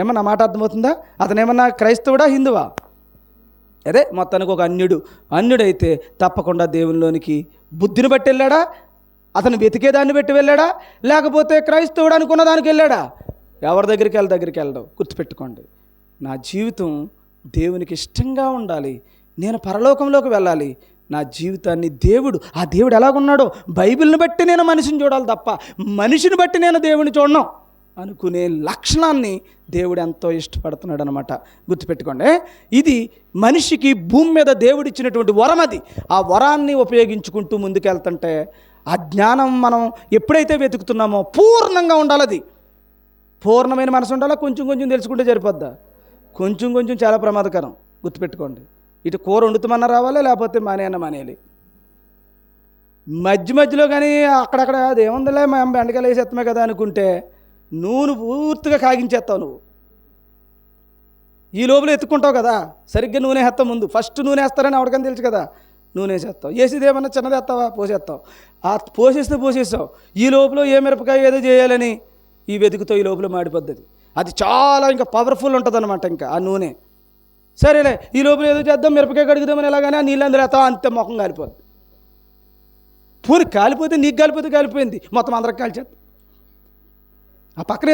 ఏమన్నా మాట అర్థమవుతుందా? అతను ఏమన్నా క్రైస్తవుడా, హిందువా? అదే మొత్తానికి ఒక అన్యుడైతే తప్పకుండా దేవునిలోనికి బుద్ధిని బట్టి వెళ్ళాడా, అతను వెతికేదాన్ని బట్టి వెళ్ళాడా, లేకపోతే క్రైస్తవుడు అనుకున్న దానికి వెళ్ళాడా? ఎవరి దగ్గరికి వెళ్ళడం గుర్తుపెట్టుకోండి. నా జీవితం దేవునికి ఇష్టంగా ఉండాలి, నేను పరలోకంలోకి వెళ్ళాలి. నా జీవితాన్ని ఆ దేవుడు ఎలాగున్నాడో బైబిల్ని బట్టి నేను మనిషిని చూడాలి తప్ప మనిషిని బట్టి నేను దేవుని చూడను అనుకునే లక్షణాన్ని దేవుడు ఎంతో ఇష్టపడుతున్నాడు అనమాట. గుర్తుపెట్టుకోండి, ఇది మనిషికి భూమి మీద దేవుడిచ్చినటువంటి వరం. అది ఆ వరాన్ని ఉపయోగించుకుంటూ ముందుకెళ్తుంటే ఆ జ్ఞానం మనం ఎప్పుడైతే వెతుకుతున్నామో పూర్ణంగా ఉండాలి. అది పూర్ణమైన మనసు ఉండాలా? కొంచెం కొంచెం తెలుసుకుంటే సరిపోద్దా? కొంచెం చాలా ప్రమాదకరం. గుర్తుపెట్టుకోండి, ఇటు కూర వండుతామన్నా రావాలి, లేకపోతే మానేయాలి. మధ్యలో కానీ అక్కడక్కడ అదేముందిలే మేము బెండకాయలు వేసేస్తామే కదా అనుకుంటే నూనె పూర్తిగా కాగించేస్తావు. నువ్వు ఈ లోపల ఎత్తుకుంటావు కదా, సరిగ్గా నూనె వేస్తావు. ముందు ఫస్ట్ నూనె వేస్తారని ఎవరికని తెలుసు కదా, నూనె వేసేస్తావు. వేసేది ఏమన్నా చిన్నది వేస్తావా, పోసేస్తావు. ఆ పోసేస్తావు. ఈ లోపల ఏ మిరపకాయ ఏదో చేయాలని ఈ వెతుకుతావు, ఈ లోపల మాడిపోద్ది. అది చాలా ఇంకా పవర్ఫుల్ ఉంటుంది అనమాట. ఇంకా ఆ నూనె సరేలే, ఈ లోపల ఏదో చేద్దాం, మిరపకాయ కడుగుదామని ఎలాగానే ఆ నీళ్ళు అందులో వేస్తావు, అంతే ముఖం కాలిపోద్ది. పూరి కాలిపోతే నీకు కాలిపోయింది, మొత్తం అందరికి కాల్చేస్తావు. ఆ పక్కన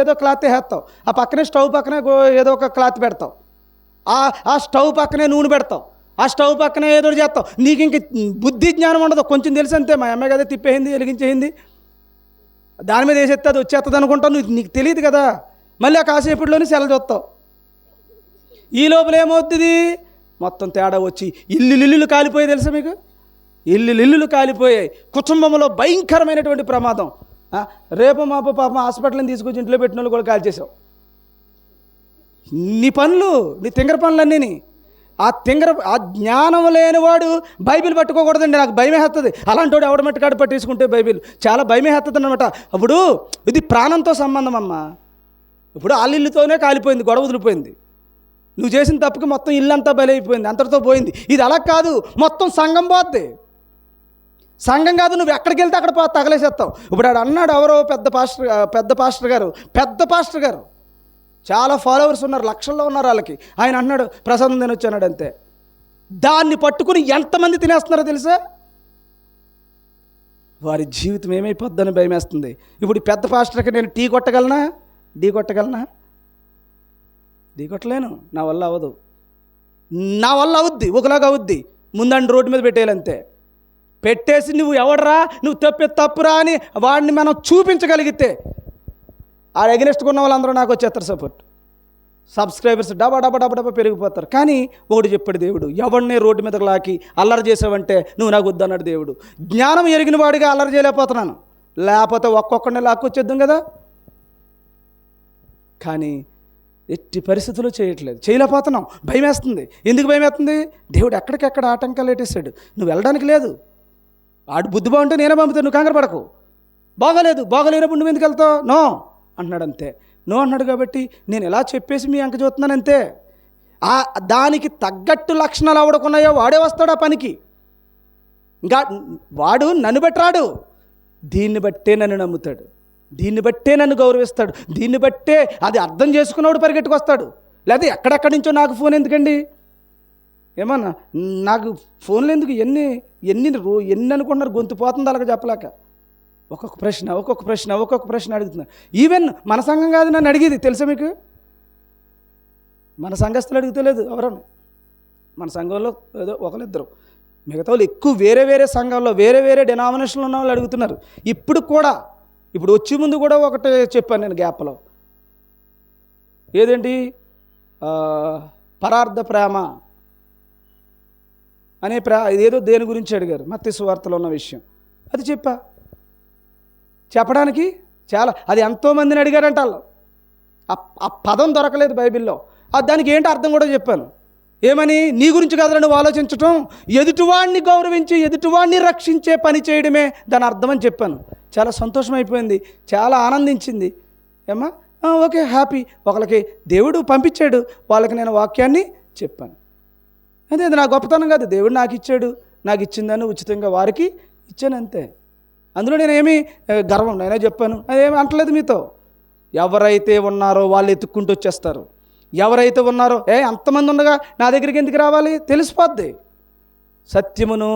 ఏదో క్లాత్ వేస్తావు, ఆ పక్కనే స్టవ్ పక్కనే ఏదో ఒక క్లాత్ పెడతావు, ఆ స్టవ్ పక్కనే నూనె పెడతావు, ఆ స్టవ్ పక్కనే ఏదో చేస్తావు. నీకు ఇంక బుద్ధి జ్ఞానం ఉండదు. కొంచెం తెలుసు అంతే, మా అమ్మాయి కదా తిప్పేసింది, వెలిగించేసింది, దాని మీద వేసేస్తే అది వచ్చేస్తుంది అనుకుంటావు. నీకు తెలియదు కదా. మళ్ళీ ఆ కాసేపట్లోనే సెల చూస్తావు. ఈ లోపల ఏమవుతుంది, మొత్తం తేడా వచ్చి ఇల్లులు కాలిపోయాయి. తెలుసా మీకు? ఇల్లులు కాలిపోయాయి. కుటుంబంలో భయంకరమైనటువంటి ప్రమాదం. రేపు మాపో పాపం హాస్పిటల్ని తీసుకొచ్చి ఇంట్లో పెట్టిన వాళ్ళు కూడా కాల్చేసావు. నీ పనులు, నీ తింగర పనులన్నీ. ఆ జ్ఞానం లేనివాడు బైబిల్ పట్టుకోకూడదండి. నాకు భయమే హత్తది. అలాంటి వాడు ఎవడమట్టుకాడు పట్టేసుకుంటే బైబిల్ చాలా భయమే హత్తది అనమాట. అప్పుడు ఇది ప్రాణంతో సంబంధం అమ్మ. ఇప్పుడు ఇల్లుతోనే కాలిపోయింది, గొడవ వదిలిపోయింది. నువ్వు చేసిన తప్పుకి మొత్తం ఇల్లంతా బలైపోయింది, అంతటితో పోయింది. ఇది అలా కాదు, మొత్తం సంఘం పోద్ది. సంఘం కాదు, నువ్వు ఎక్కడికి వెళ్తే అక్కడ తగలేసేస్తావు. ఇప్పుడు ఆడు అన్నాడు, ఎవరో పెద్ద పాస్టర్ గారు చాలా ఫాలోవర్స్ ఉన్నారు, లక్షల్లో ఉన్నారు వాళ్ళకి. ఆయన అన్నాడు ప్రసాదం తినొచ్చాడు అంతే. దాన్ని పట్టుకుని ఎంతమంది తినేస్తున్నారో తెలుసా? వారి జీవితం ఏమైపోద్దని భయమేస్తుంది. ఇప్పుడు పెద్ద పాస్టర్కి నేను టీ కొట్టగలనా? ఢీ కొట్టలేను. నా వల్ల అవ్వదు. నా వల్ల అవుద్ది, ఒకలాగా అవుద్ది. ముందండి రోడ్డు మీద పెట్టేయాలంతే. పెట్టేసి నువ్వు ఎవడరా, నువ్వు తప్పురా అని వాడిని మనం చూపించగలిగితే ఆ ఎగనెస్ట్గా ఉన్న వాళ్ళందరూ నాకు వచ్చేస్తారు సపోర్ట్. సబ్స్క్రైబర్స్ డబా పెరిగిపోతారు. కానీ ఒకటి చెప్పాడు దేవుడు, ఎవడినే రోడ్డు మీదకి లాకి అల్లరి చేసావంటే నువ్వు నాకు వద్దన్నాడు దేవుడు. జ్ఞానం ఎరిగిన వాడిగా అల్లరి చేయలేకపోతున్నాను, లేకపోతే ఒక్కొక్కడిని లాక్కొచ్చేద్దాం కదా. కానీ ఎట్టి పరిస్థితుల్లో చేయలేకపోతున్నాం. భయం వేస్తుంది. ఎందుకు భయం వేస్తుంది? దేవుడు ఎక్కడికెక్కడ ఆటంకాలు పెట్టేశాడు. నువ్వు వెళ్ళడానికి లేదు. ఆడు బుద్ధి బాగుంటే నేనే పంపుతాను, నువ్వు కంగారు పడకు. బాగలేనప్పుడు నువ్వు ఎందుకు వెళ్తావు? నో అంటున్నాడు అంతే. నో అన్నాడు కాబట్టి నేను ఎలా చెప్పేసి మీ అంక చూస్తున్నాను అంతే. దానికి తగ్గట్టు లక్షణాలు ఎవడుకున్నాయో వాడే వస్తాడు ఆ పనికి. ఇంకా వాడు నన్ను బట్టి రాడు, దీన్ని బట్టే నన్ను నమ్ముతాడు, దీన్ని బట్టే నన్ను గౌరవిస్తాడు, దీన్ని బట్టే అది అర్థం చేసుకున్నవాడు పరిగెట్టుకొస్తాడు. లేదా ఎక్కడెక్కడి నుంచో నాకు ఫోన్ ఎందుకండి, ఏమన్నా నాకు ఫోన్లు ఎందుకు, ఎన్ని అనుకుంటున్నారు, గొంతు పోతుంది అలాగ చెప్పలేక. ఒక్కొక్క ప్రశ్న అడుగుతున్నారు. ఈవెన్ మన సంఘం కాదు నన్ను అడిగేది, తెలుసా మీకు? మన సంఘస్థులు అడుగుతలేదు ఎవరన్నా. మన సంఘంలో ఏదో ఒకరిద్దరు, మిగతా వాళ్ళు ఎక్కువ వేరే సంఘాల్లో వేరే డినామినేషన్లో ఉన్న వాళ్ళు అడుగుతున్నారు. ఇప్పుడు వచ్చే ముందు కూడా ఒకటి చెప్పాను నేను గ్యాప్లో. ఏదేంటి, పరార్థ ప్రేమ అనే ఇదేదో దేని గురించి అడిగారు, మత్తయి సువార్తలో ఉన్న విషయం. అది చెప్పడానికి చాలా, అది ఎంతోమందిని అడిగారంట వాళ్ళు. ఆ పదం దొరకలేదు బైబిల్లో. దానికి ఏంటి అర్థం కూడా చెప్పాను. ఏమని? నీ గురించి కాదురా నువ్వు ఆలోచించటం, ఎదుటివాడిని గౌరవించి ఎదుటివాడిని రక్షించే పని చేయడమే దాని అర్థం అని చెప్పాను. చాలా సంతోషం అయిపోయింది, చాలా ఆనందించింది. ఏమ్మా ఓకే, హ్యాపీ. ఒకళ్ళకి దేవుడు పంపించాడు, వాళ్ళకి నేను వాక్యాన్ని చెప్పాను. అదే నా గొప్పతనం కాదు, దేవుడు నాకు ఇచ్చాడు, నాకు ఇచ్చిందని ఉచితంగా వారికి ఇచ్చాను అంతే. అందులో నేనేమి గర్వం, నేనే చెప్పాను, అదేమి అంటలేదు మీతో. ఎవరైతే ఉన్నారో వాళ్ళు ఎత్తుక్కుంటూ వచ్చేస్తారు. ఎవరైతే ఉన్నారో అంతమంది ఉండగా నా దగ్గరికి ఎందుకు రావాలి, తెలిసిపోద్ది. సత్యమును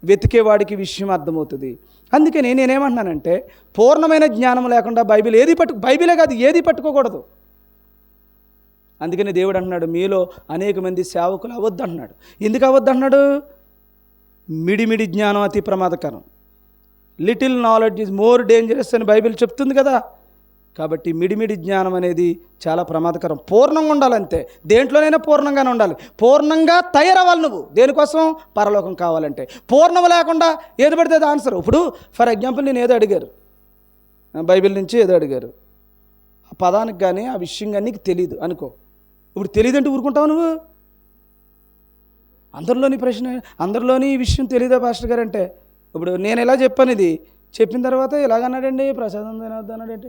వెతికేవాడికి విషయం అర్థమవుతుంది. అందుకని నేనేమంటున్నానంటే, పూర్ణమైన జ్ఞానం లేకుండా బైబిలే కాదు ఏది పట్టుకోకూడదు. అందుకని దేవుడు అంటున్నాడు, మీలో అనేక మంది సేవకులు అవ్వద్దు అంటున్నాడు. ఎందుకు అవ్వద్దు అంటున్నాడు? మిడిమిడి జ్ఞానం అతి ప్రమాదకరం. Little knowledge is more dangerous అని బైబిల్ చెప్తుంది కదా. కాబట్టి మిడిమిడి జ్ఞానం అనేది చాలా ప్రమాదకరం. పూర్ణంగా ఉండాలంతే, దేంట్లోనైనా పూర్ణంగానే ఉండాలి. పూర్ణంగా తయారవ్వాలి నువ్వు. దేనికోసం? పరలోకం కావాలంటే. పూర్ణం లేకుండా ఏది పడితే అది ఆన్సర్. ఇప్పుడు ఫర్ ఎగ్జాంపుల్ నేను ఏదో అడిగారు, బైబిల్ నుంచి ఏదో అడిగారు, ఆ పదానికి కానీ ఆ విషయం కానీ నీకు తెలియదు అనుకో. ఇప్పుడు తెలియదంటే ఊరుకుంటావు నువ్వు? అందరిలోని ప్రశ్న, అందరిలోని ఈ విషయం తెలియదా పాస్టర్ గారు అంటే, ఇప్పుడు నేను ఎలా చెప్పాను, ఇది చెప్పిన తర్వాత ఇలాగన్నాడండి, ప్రసాదం తినవద్దు అన్నాడంటే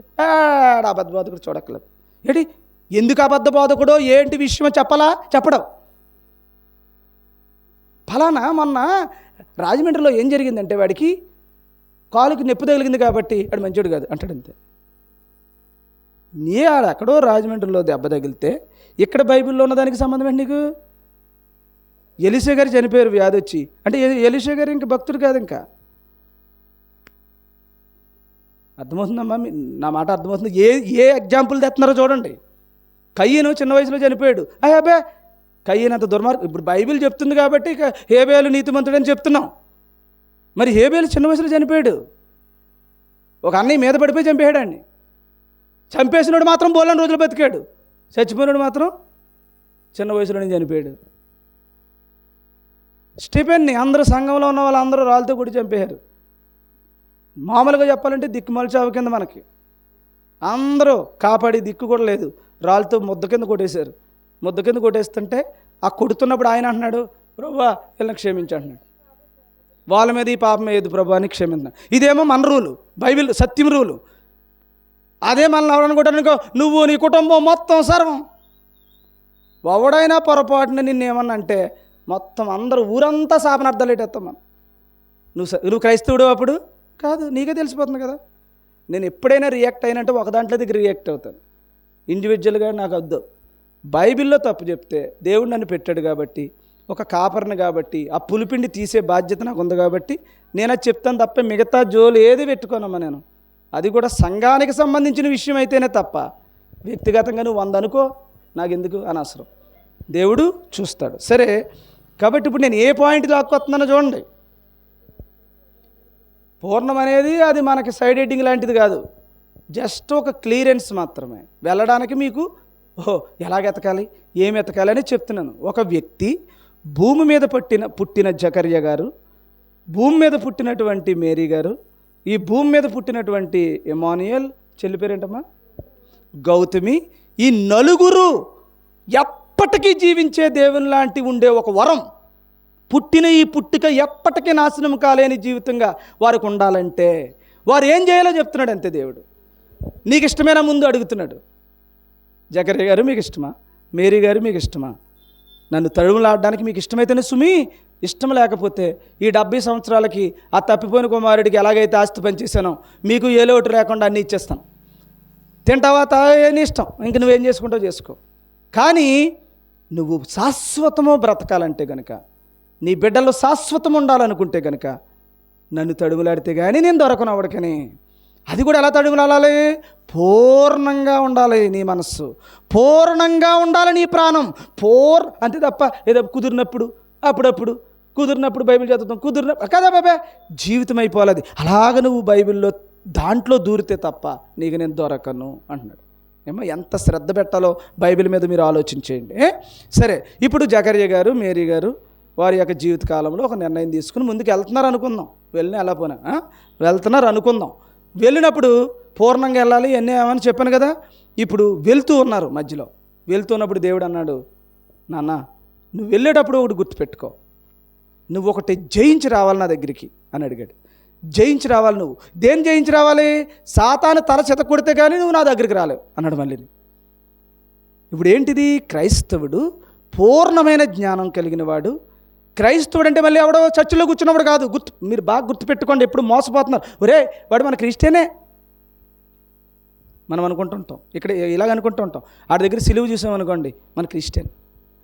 అబద్ధ బోధకుడు చూడక్కలేదు. ఏంటి ఎందుకు అబద్ధ బోధకుడో ఏంటి విషయమో చెప్పడం. ఫలానా మొన్న రాజమండ్రిలో ఏం జరిగిందంటే, వాడికి కాలుకి నొప్పి తగిలింది కాబట్టి వాడు మంచివాడు కాదు అంటాడంతే. నీ ఎక్కడో రాజమండ్రిలో దెబ్బ తగిలితే ఇక్కడ బైబిల్లో ఉన్న దానికి సంబంధం ఏంటి నీకు? ఎలీషా గారు చనిపోయారు వ్యాధి వచ్చి, అంటే ఎలీషా గారు ఇంక భక్తుడు కాదు. ఇంకా అర్థమవుతుందమ్మా? నా మాట అర్థమవుతుంది? ఏ ఎగ్జాంపుల్ తెస్తున్నారో చూడండి. కయ్యను చిన్న వయసులో చనిపోయాడు. అబ్బే కయ్యను అంత దుర్మార్గం. ఇప్పుడు బైబిల్ చెప్తుంది కాబట్టి ఇక హేబేలు నీతిమంతుడని చెప్తున్నాం. మరి హేబేలు చిన్న వయసులో చనిపోయాడు. ఒక అన్నయ్య మీద పడిపోయి చంపేయాడు అండి. చంపేసినోడు మాత్రం బోలని రోజులు బతికాడు, చచ్చిపోయినాడు మాత్రం చిన్న వయసులోనే చనిపోయాడు. స్టీఫెన్ని అందరూ సంఘంలో ఉన్న వాళ్ళందరూ రాళ్ళతో కూడా చంపేశారు. మామూలుగా చెప్పాలంటే దిక్కుమాల చావు కింద మనకి అందరూ కాపాడి దిక్కు కూడా లేదు. రాళ్ళతో ముద్ద కింద కొట్టేశారు. ముద్ద కింద కొట్టేస్తుంటే ఆ కొడుతున్నప్పుడు ఆయన అంటున్నాడు, ప్రభువా వీళ్ళని క్షమించు అంటున్నాడు. వాళ్ళ మీద ఈ పాపం ఏది ప్రభు అని క్షమించు. ఇదేమో మన రూలు, బైబిల్ సత్యం రూలు. అదే మనల్ని ఎవరనుకుంటానుకో, నువ్వు నీ కుటుంబం మొత్తం సర్వం. ఎవడైనా పొరపాటున నిన్నేమన్నా అంటే మొత్తం అందరూ ఊరంతా శాపనార్థాలు ఎట్టేస్తాం మనం. నువ్వు క్రైస్తవుడు అప్పుడు కాదు, నీకే తెలిసిపోతుంది కదా. నేను ఎప్పుడైనా రియాక్ట్ అయినంటే ఒక దాంట్లో దగ్గర రియాక్ట్ అవుతాను. ఇండివిజువల్గా నాకు వద్దు. బైబిల్లో తప్పు చెప్తే దేవుడు నన్ను పెట్టాడు కాబట్టి, ఒక కాపర్ని కాబట్టి, ఆ పులిపిండి తీసే బాధ్యత నాకు ఉంది కాబట్టి నేను అది చెప్తాను తప్ప మిగతా జోలు ఏది పెట్టుకోనమ్మా నేను. అది కూడా సంఘానికి సంబంధించిన విషయం అయితేనే తప్ప వ్యక్తిగతంగా నువ్వు 100 అనుకో, నాకెందుకు అనవసరం. దేవుడు చూస్తాడు. సరే, కాబట్టి ఇప్పుడు నేను ఏ పాయింట్ దాక్కొస్తున్నానో చూడండి. పూర్ణం అనేది అది మనకి సైడ్ హెడ్డింగ్ లాంటిది కాదు, జస్ట్ ఒక క్లియరెన్స్ మాత్రమే. వెళ్ళడానికి మీకు ఎలాగ ఎతకాలి, ఏమి ఎతకాలి అని చెప్తున్నాను. ఒక వ్యక్తి భూమి మీద పుట్టిన జకర్య గారు, భూమి మీద పుట్టినటువంటి మేరీ గారు, ఈ భూమి మీద పుట్టినటువంటి ఎమాన్యుయల్, చెల్లి పేరేంటమ్మా, గౌతమి, ఈ నలుగురు ఎప్పటికీ జీవించే దేవుని లాంటి ఉండే ఒక వరం, పుట్టిన ఈ పుట్టుక ఎప్పటికీ నాశనం కాలేని జీవితంగా వారికి ఉండాలంటే వారు ఏం చేయాలో చెప్తున్నాడు అంతే. దేవుడు నీకు ఇష్టమేనా ముందు అడుగుతున్నాడు. జకర్య గారు మీకు ఇష్టమా, మేరీ గారు మీకు ఇష్టమా, నన్ను తడుములాడడానికి మీకు ఇష్టమైతేనే సుమి, ఇష్టం లేకపోతే ఈ 70 సంవత్సరాలకి ఆ తప్పిపోయిన కుమారుడికి ఎలాగైతే ఆస్తి పనిచేసానో మీకు ఏ లోటు లేకుండా అన్నీ ఇచ్చేస్తాను. తింటావా నీ ఇష్టం, ఇంక నువ్వేం చేసుకుంటావు చేసుకో. కానీ నువ్వు శాశ్వతము బ్రతకాలంటే గనక, నీ బిడ్డల్లో శాశ్వతం ఉండాలనుకుంటే గనక నన్ను తడుములాడితే కానీ నేను దొరకను అవడికని. అది కూడా ఎలా తడుములాడాలి? పూర్ణంగా ఉండాలి నీ మనస్సు, పూర్ణంగా ఉండాలి నీ ప్రాణం, అంతే తప్ప ఏదో కుదిరినప్పుడు అప్పుడప్పుడు, కుదిరినప్పుడు బైబిల్ చదువుతాం, కుదిరినప్పుడు కదా బాబా జీవితం అయిపోవాలి. అలాగ నువ్వు బైబిల్లో దాంట్లో దూరితే తప్ప నీకు నేను దొరకను అంటున్నాడు. ఏమో ఎంత శ్రద్ధ పెట్టాలో బైబిల్ మీద మీరు ఆలోచించేయండి. సరే, ఇప్పుడు జకర్య గారు, మేరీ గారు వారి యొక్క జీవితకాలంలో ఒక నిర్ణయం తీసుకుని ముందుకు వెళ్తున్నారు అనుకుందాం. వెళ్ళినా ఎలా పోనా వెళ్తున్నారు అనుకుందాం. వెళ్ళినప్పుడు పూర్ణంగా వెళ్ళాలి అన్నీ ఏమని చెప్పాను కదా. ఇప్పుడు వెళ్తూ ఉన్నారు, మధ్యలో వెళ్తున్నప్పుడు దేవుడు అన్నాడు, నాన్న నువ్వు వెళ్ళేటప్పుడు ఒకటి గుర్తుపెట్టుకో, నువ్వు ఒకటి జయించి రావాలి నా దగ్గరికి అని అడిగాడు. జయించి రావాలి. నువ్వు దేని జయించి రావాలి? సాతాను తల చెత కొడితే కానీ నువ్వు నా దగ్గరికి రాలేవు అన్నాడు. మళ్ళీ ఇప్పుడు ఏంటిది? క్రైస్తవుడు పూర్ణమైన జ్ఞానం కలిగిన వాడు. క్రైస్తవుడు అంటే మళ్ళీ ఎవడో చర్చిలో కూర్చున్నవాడు కాదు. మీరు బాగా గుర్తుపెట్టుకోండి, ఎప్పుడు మోసపోతున్నారు. ఒరే వాడు మన క్రిస్టియనే, మనం అనుకుంటుంటాం, ఇక్కడ ఇలాగ అనుకుంటూ ఉంటాం. ఆడి దగ్గర సిలువ చూసామనుకోండి, మన క్రిస్టియన్.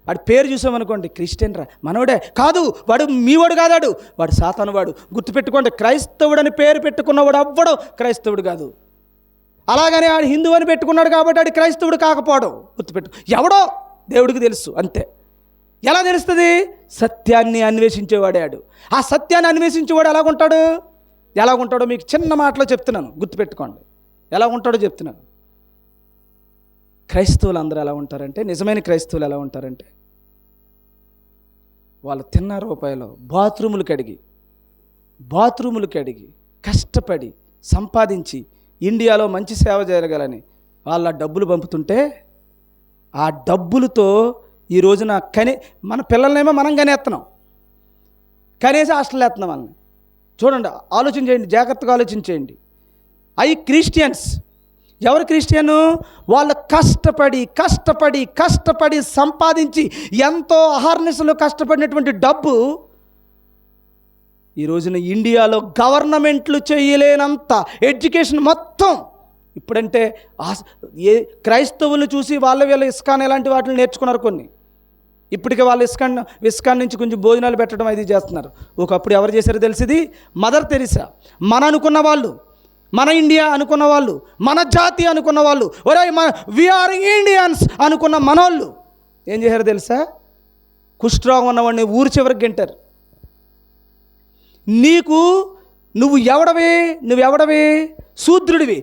ఆడి పేరు చూసామనుకోండి, క్రిస్టియన్ రా, మనోడే. కాదు, వాడు మీవాడు కాదాడు, వాడు సాతాను వాడు. గుర్తుపెట్టుకోండి, క్రైస్తవుడు అని పేరు పెట్టుకున్నవాడు అవ్వడు క్రైస్తవుడు కాదు. అలాగని ఆడు హిందూ అని పెట్టుకున్నాడు కాబట్టి ఆడు క్రైస్తవుడు కాకపోవడం. గుర్తుపెట్టు, ఎవడో దేవుడికి తెలుసు అంతే. ఎలా తెలుస్తుంది? సత్యాన్ని అన్వేషించేవాడే ఆడు. ఆ సత్యాన్ని అన్వేషించేవాడు ఎలాగుంటాడో మీకు చిన్న మాటలో చెప్తున్నాను, గుర్తుపెట్టుకోండి. ఎలా ఉంటాడో చెప్తున్నాను. క్రైస్తవులు అందరూ ఎలా ఉంటారంటే, నిజమైన క్రైస్తవులు ఎలా ఉంటారంటే, వాళ్ళు తిన్న రూపాయలు బాత్రూములు కడిగి కష్టపడి సంపాదించి ఇండియాలో మంచి సేవ జరగాలని వాళ్ళ డబ్బులు పంపుతుంటే, ఆ డబ్బులతో ఈ రోజున మన పిల్లలనేమో మనం కనేస్తున్నాం, కనేసి హాస్టల్ వేస్తున్నాం వాళ్ళని. చూడండి, ఆలోచన చేయండి, జాగ్రత్తగా ఆలోచించేయండి. అవి క్రిస్టియన్స్. ఎవరు క్రిస్టియను? వాళ్ళు కష్టపడి సంపాదించి ఎంతో అహర్నిశలు కష్టపడినటువంటి డబ్బు ఈ రోజున ఇండియాలో గవర్నమెంట్లు చేయలేనంత ఎడ్యుకేషన్ మొత్తం. ఇప్పుడంటే క్రైస్తవులు చూసి వీళ్ళ ఇస్కాన్ ఇలాంటి వాటిని నేర్చుకున్నారు కొన్ని. ఇప్పటికే వాళ్ళు ఇస్కాన్ నుంచి కొంచెం భోజనాలు పెట్టడం అది చేస్తున్నారు. ఒకప్పుడు ఎవరు చేశారో తెలిసింది? Mother Teresa. అనుకున్న వాళ్ళు, మన ఇండియా అనుకున్న వాళ్ళు, మన జాతి అనుకున్న వాళ్ళు, వీఆర్ ఇండియన్స్ అనుకున్న మనోళ్ళు ఏం చేశారో తెలుసా? కుష్ఠరోగం ఉన్నవాడిని ఊరి చివరికి గెంటారు. నువ్వెవడవి? శూద్రుడివి,